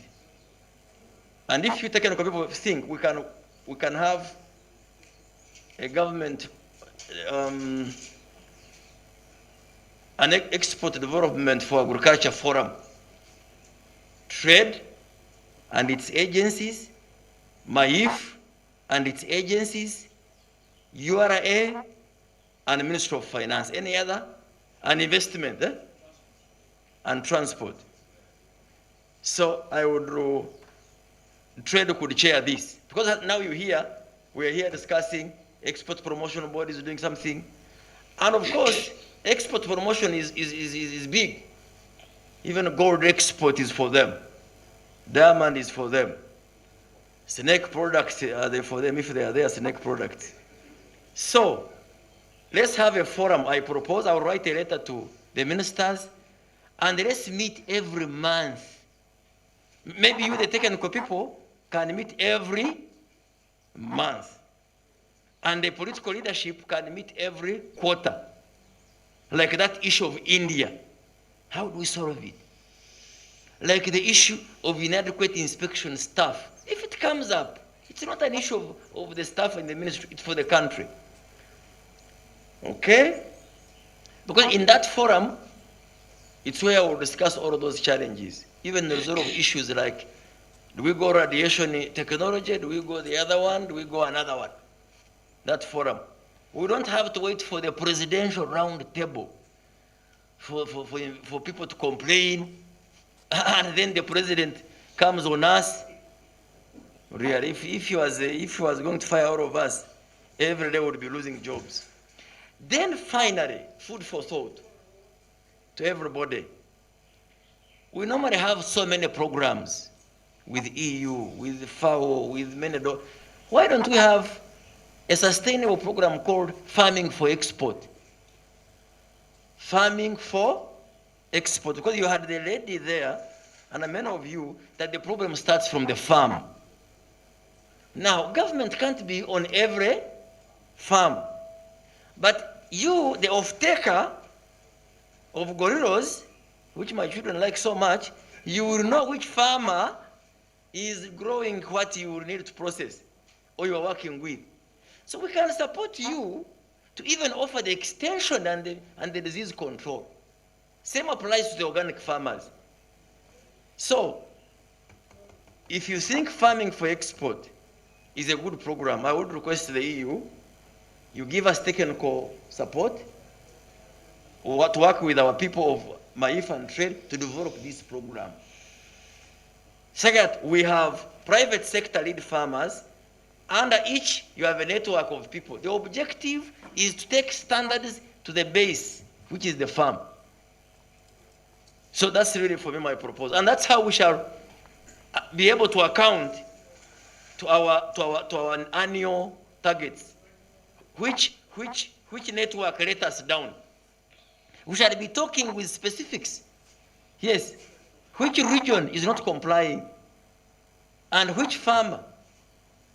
And if you technical people think we can have a government, an export development for agriculture forum, trade and its agencies, MAAIF and its agencies, URA and Ministry of Finance, any other, and investment and transport. So I would trade could chair this, because now we are here discussing export promotion board is doing something, and of course export promotion is big. Even gold export is for them, diamond is for them, snake products are there for them if they are there, snake products. So let's have a forum. I propose I'll write a letter to the ministers and let's meet every month. Maybe you, the technical people, can meet every month. And the political leadership can meet every quarter. Like that issue of India. How do we solve it? Like the issue of inadequate inspection staff. If it comes up, it's not an issue of the staff in the ministry, it's for the country. Okay? Because in that forum, it's where we'll discuss all of those challenges. Even the sort of issues like, do we go radiation technology? Do we go the other one? Do we go another one? That forum. We don't have to wait for the presidential round table for people to complain, and then the president comes on us. Really, if he was going to fire all of us, every day we would be losing jobs. Then finally, food for thought to everybody. We normally have so many programs with EU, with FAO, with many. Why don't we have a sustainable program called Farming for Export? Farming for Export. Because you had the lady there, and many of you, that the problem starts from the farm. Now, government can't be on every farm. But you, the off-taker of gorillas, which my children like so much, you will know which farmer is growing what you will need to process or you are working with. So we can support you to even offer the extension and the disease control. Same applies to the organic farmers. So if you think farming for export is a good program, I would request the EU, you give us technical support or to work with our people of MAAIF and trade to develop this program. Second, we have private sector lead farmers. Under each, you have a network of people. The objective is to take standards to the base, which is the farm. So that's really for me my proposal. And that's how we shall be able to account to our annual targets. Which network let us down? We shall be talking with specifics. Yes, which region is not complying? And which farmer?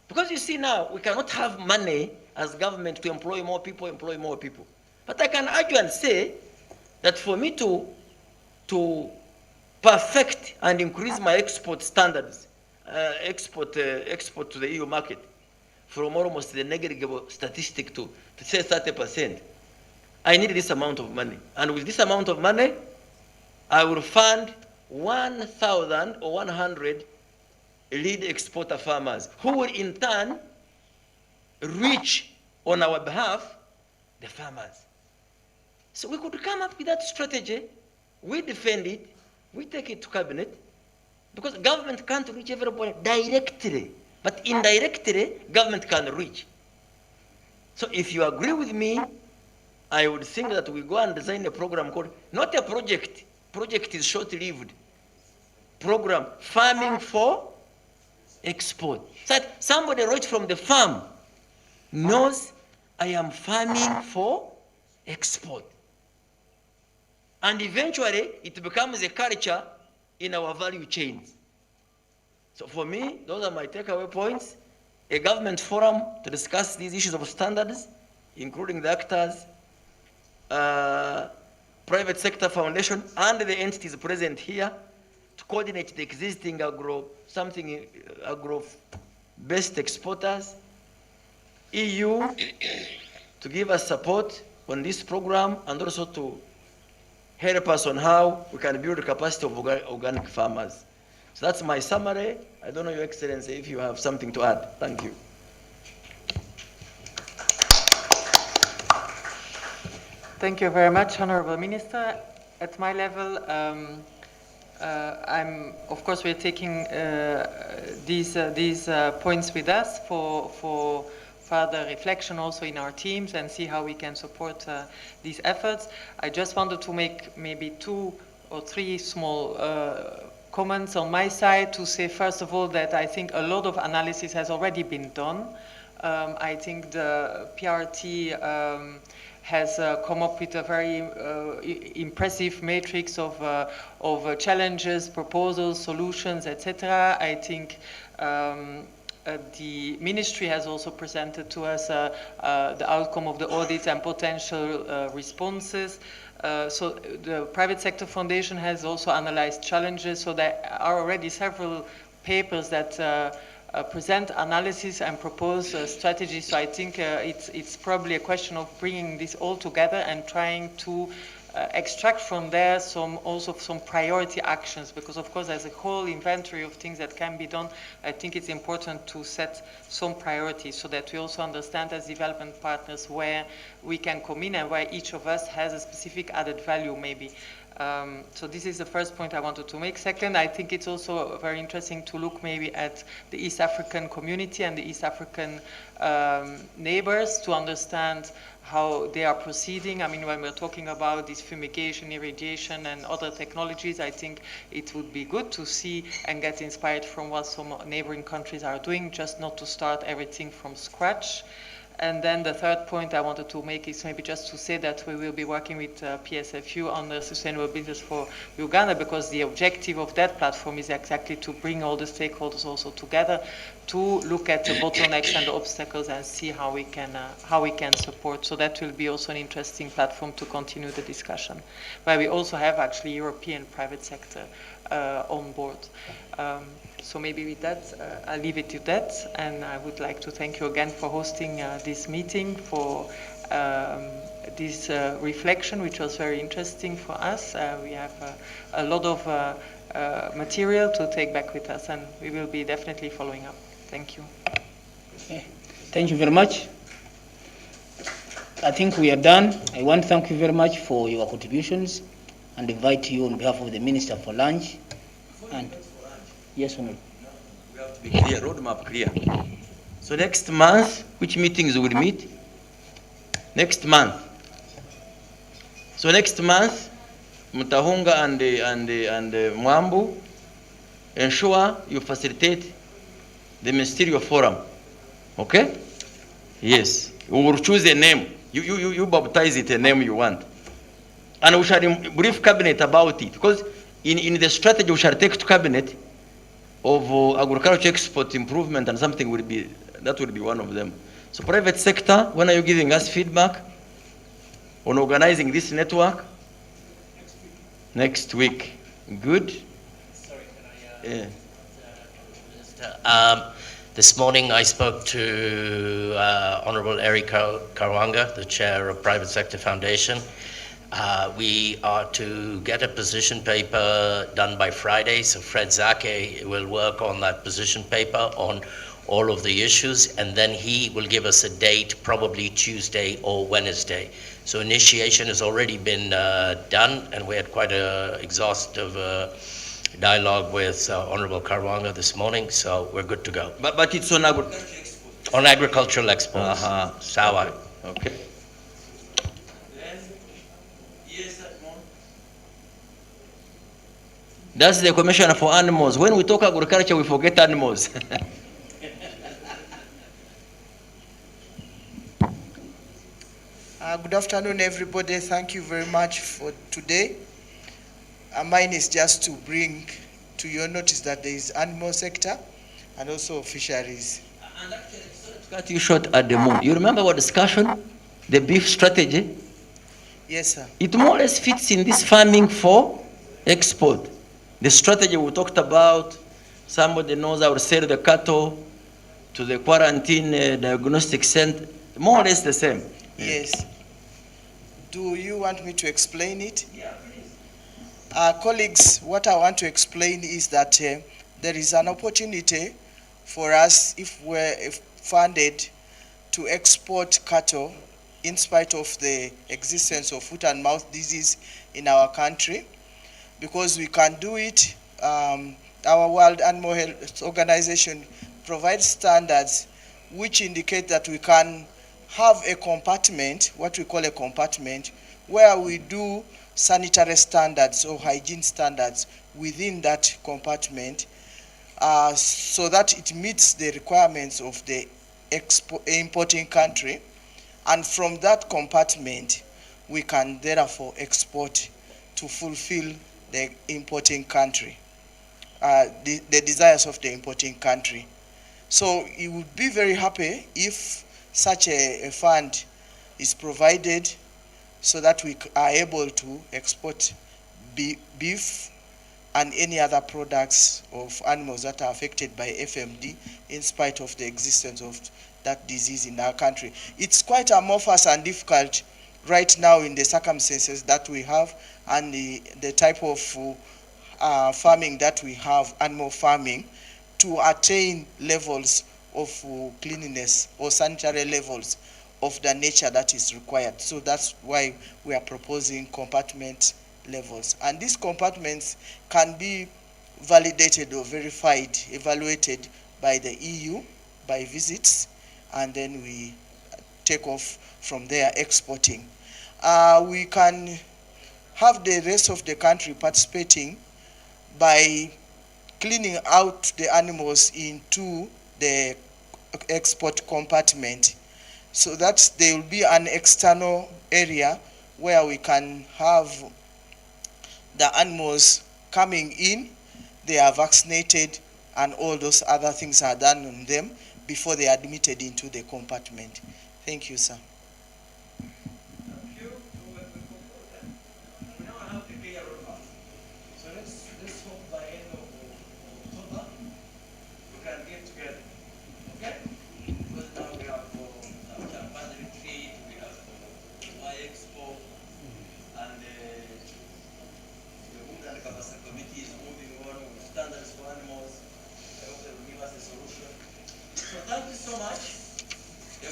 Because you see now, we cannot have money as government to employ more people. But I can argue and say that for me to perfect and increase my export standards, export to the EU market, from almost the negligible statistic to say 30%, I need this amount of money. And with this amount of money, I will fund 1,000 or 100 lead exporter farmers who will in turn reach on our behalf the farmers. So we could come up with that strategy, we defend it, we take it to cabinet, because government can't reach everybody directly, but indirectly government can reach. So if you agree with me I would think that we go and design a program called, not a project, project is short-lived, program, farming for export. So that somebody right from the farm knows I am farming for export. And eventually it becomes a culture in our value chains. So for me, those are my takeaway points. A government forum to discuss these issues of standards, including the actors, private sector foundation, and the entities present here to coordinate the existing agro-based exporters, EU to give us support on this program and also to help us on how we can build the capacity of organic farmers. So that's my summary. I don't know, Your Excellency, if you have something to add. Thank you. Thank you very much, Honorable Minister. At my level, of course, we're taking these points with us for further reflection also in our teams and see how we can support these efforts. I just wanted to make maybe 2 or 3 small comments on my side to say, first of all, that I think a lot of analysis has already been done. I think the PRT has come up with a very impressive matrix of challenges, proposals, solutions, etc. I think the ministry has also presented to us the outcome of the audit and potential responses. So the Private Sector Foundation has also analyzed challenges, so there are already several papers that present analysis and propose strategies. So I think it's probably a question of bringing this all together and trying to extract from there some priority actions, because of course there's a whole inventory of things that can be done. I think it's important to set some priorities so that we also understand as development partners where we can come in and where each of us has a specific added value maybe. So this is the first point I wanted to make. Second, I think it's also very interesting to look maybe at the East African community and the East African neighbors to understand how they are proceeding. I mean, when we're talking about this fumigation, irrigation, and other technologies, I think it would be good to see and get inspired from what some neighboring countries are doing, just not to start everything from scratch. And then the third point I wanted to make is maybe just to say that we will be working with PSFU on the Sustainable Business for Uganda, because the objective of that platform is exactly to bring all the stakeholders also together to look at the bottlenecks and the obstacles and see how we can support. So that will be also an interesting platform to continue the discussion, where we also have actually European private sector on board. So maybe with that, I'll leave it to that. And I would like to thank you again for hosting this meeting, for this reflection, which was very interesting for us. We have a lot of material to take back with us, and we will be definitely following up. Thank you. Okay. Thank you very much. I think we are done. I want to thank you very much for your contributions and invite you on behalf of the Minister for lunch. And yes, Honorable. We have to be clear, roadmap clear. So next month, which meetings will meet? Next month. So next month, Mutahunga and Mwambu, ensure you facilitate the ministerial forum. Okay? Yes. We will choose a name. You baptize it a name you want. And we shall brief cabinet about it, because in the strategy we shall take to cabinet of agriculture export improvement, and something will be one of them. So private sector, when are you giving us feedback on organizing this network? Next week. Good. Sorry, can I? This morning I spoke to Honorable Eric Karwanga, the chair of Private Sector Foundation. We are to get a position paper done by Friday, so Fred Zake will work on that position paper on all of the issues, and then he will give us a date, probably Tuesday or Wednesday. So initiation has already been done, and we had quite an exhaustive dialogue with Honorable Karwanga this morning, so we're good to go. But it's on agricultural exports. Sawa. Okay. That's the commissioner for animals. When we talk agriculture, we forget animals. Good afternoon, everybody. Thank you very much for today. Mine is just to bring to your notice that there is animal sector and also fisheries. And actually, sorry to cut you short at the moment. You remember our discussion, the beef strategy? Yes, sir. It more or less fits in this farming for export. The strategy we talked about, somebody knows I will sell the cattle to the quarantine diagnostic center, more or less the same. Yes. Do you want me to explain it? Yeah, please. Colleagues, what I want to explain is that there is an opportunity for us, if we're funded, to export cattle in spite of the existence of foot and mouth disease in our country, because we can do it. Our World Animal Health Organization provides standards which indicate that we can have a compartment, what we call a compartment, where we do sanitary standards or hygiene standards within that compartment, so that it meets the requirements of the importing country. And from that compartment, we can therefore export to fulfill the importing country, the desires of the importing country. So you would be very happy if such a fund is provided so that we are able to export beef and any other products of animals that are affected by FMD in spite of the existence of that disease in our country. It's quite amorphous and difficult right now in the circumstances that we have and the type of farming that we have, animal farming, to attain levels of cleanliness or sanitary levels of the nature that is required. So that's why we are proposing compartment levels. And these compartments can be validated or verified, evaluated by the EU, by visits, and then we take off from there exporting. We can have the rest of the country participating by cleaning out the animals into the export compartment, so that there will be an external area where we can have the animals coming in, they are vaccinated, and all those other things are done on them before they are admitted into the compartment. Thank you, sir.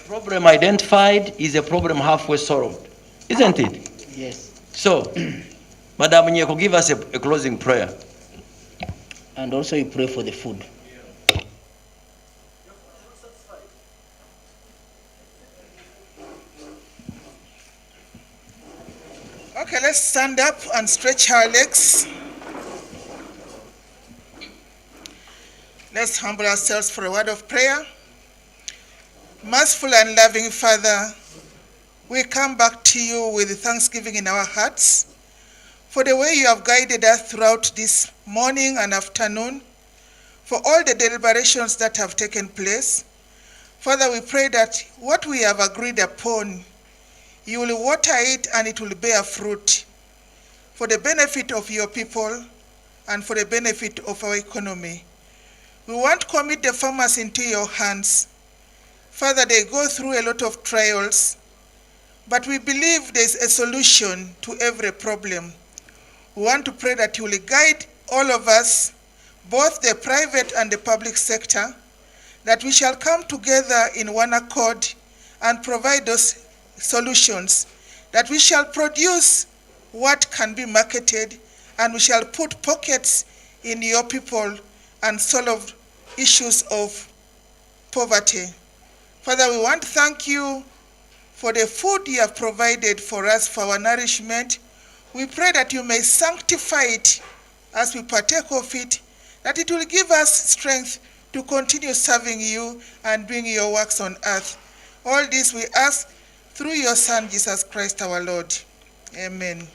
Problem identified is a problem halfway solved, isn't it? Yes. So, Madam Nyeko, give us a closing prayer. And also you pray for the food. Okay, let's stand up and stretch our legs. Let's humble ourselves for a word of prayer. Merciful and loving Father, we come back to you with thanksgiving in our hearts for the way you have guided us throughout this morning and afternoon, for all the deliberations that have taken place. Father, we pray that what we have agreed upon, you will water it and it will bear fruit for the benefit of your people and for the benefit of our economy. We want to commit the farmers into your hands. Father, they go through a lot of trials, but we believe there's a solution to every problem. We want to pray that you will guide all of us, both the private and the public sector, that we shall come together in one accord and provide those solutions, that we shall produce what can be marketed, and we shall put pockets in your people and solve issues of poverty. Father, we want to thank you for the food you have provided for us for our nourishment. We pray that you may sanctify it as we partake of it, that it will give us strength to continue serving you and doing your works on earth. All this we ask through your Son, Jesus Christ our Lord. Amen.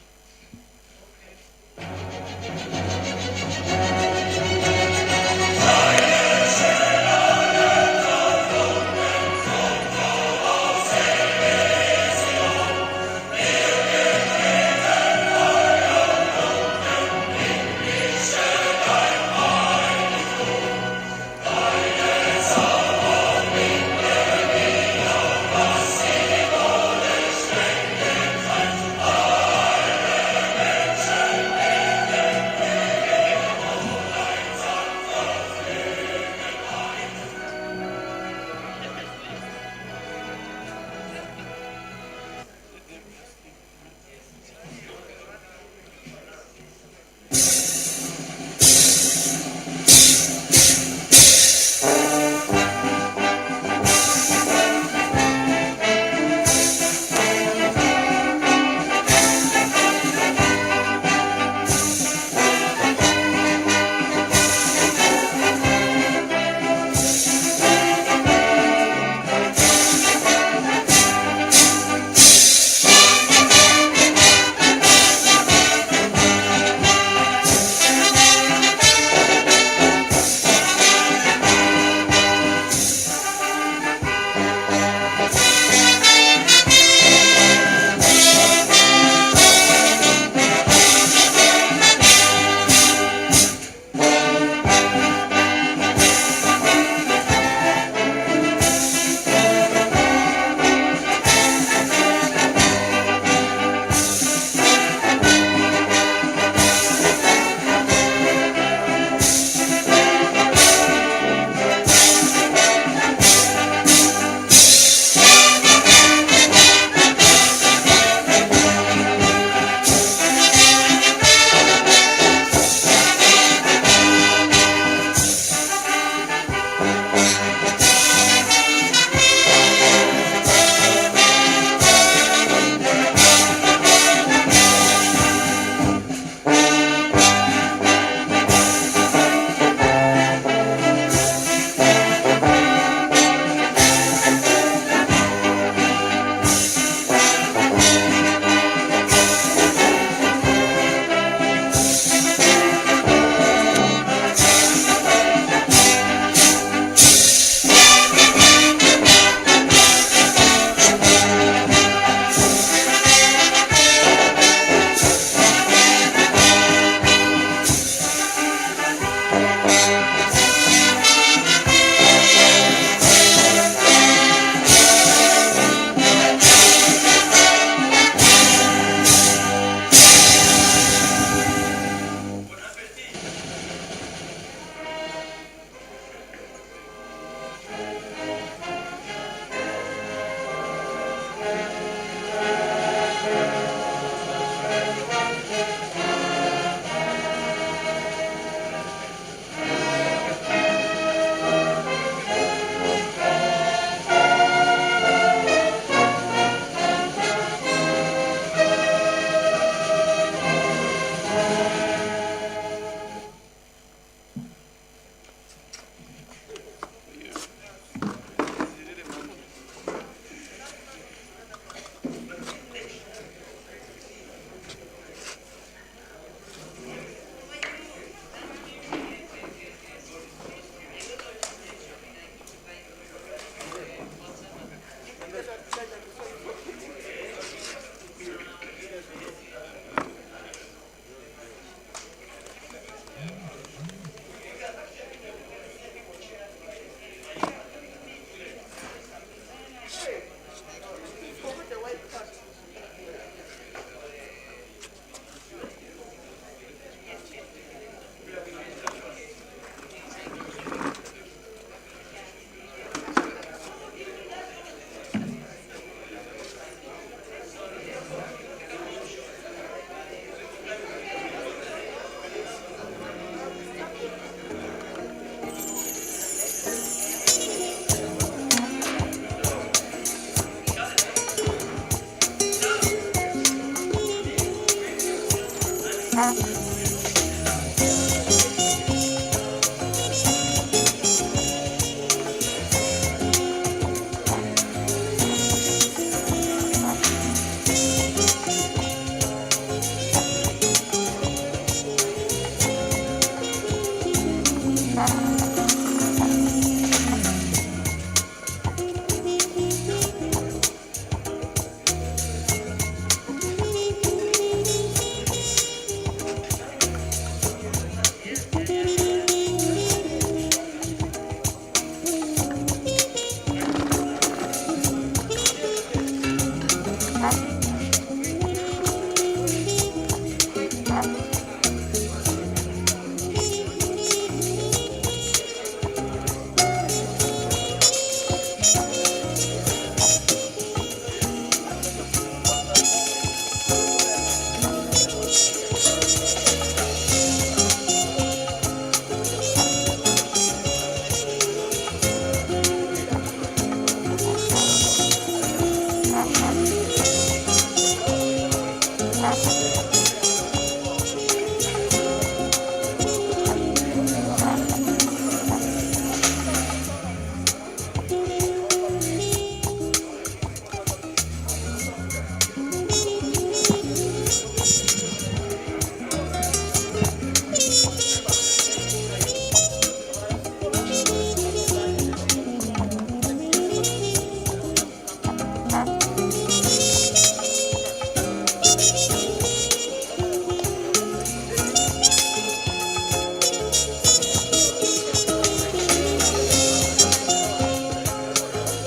you.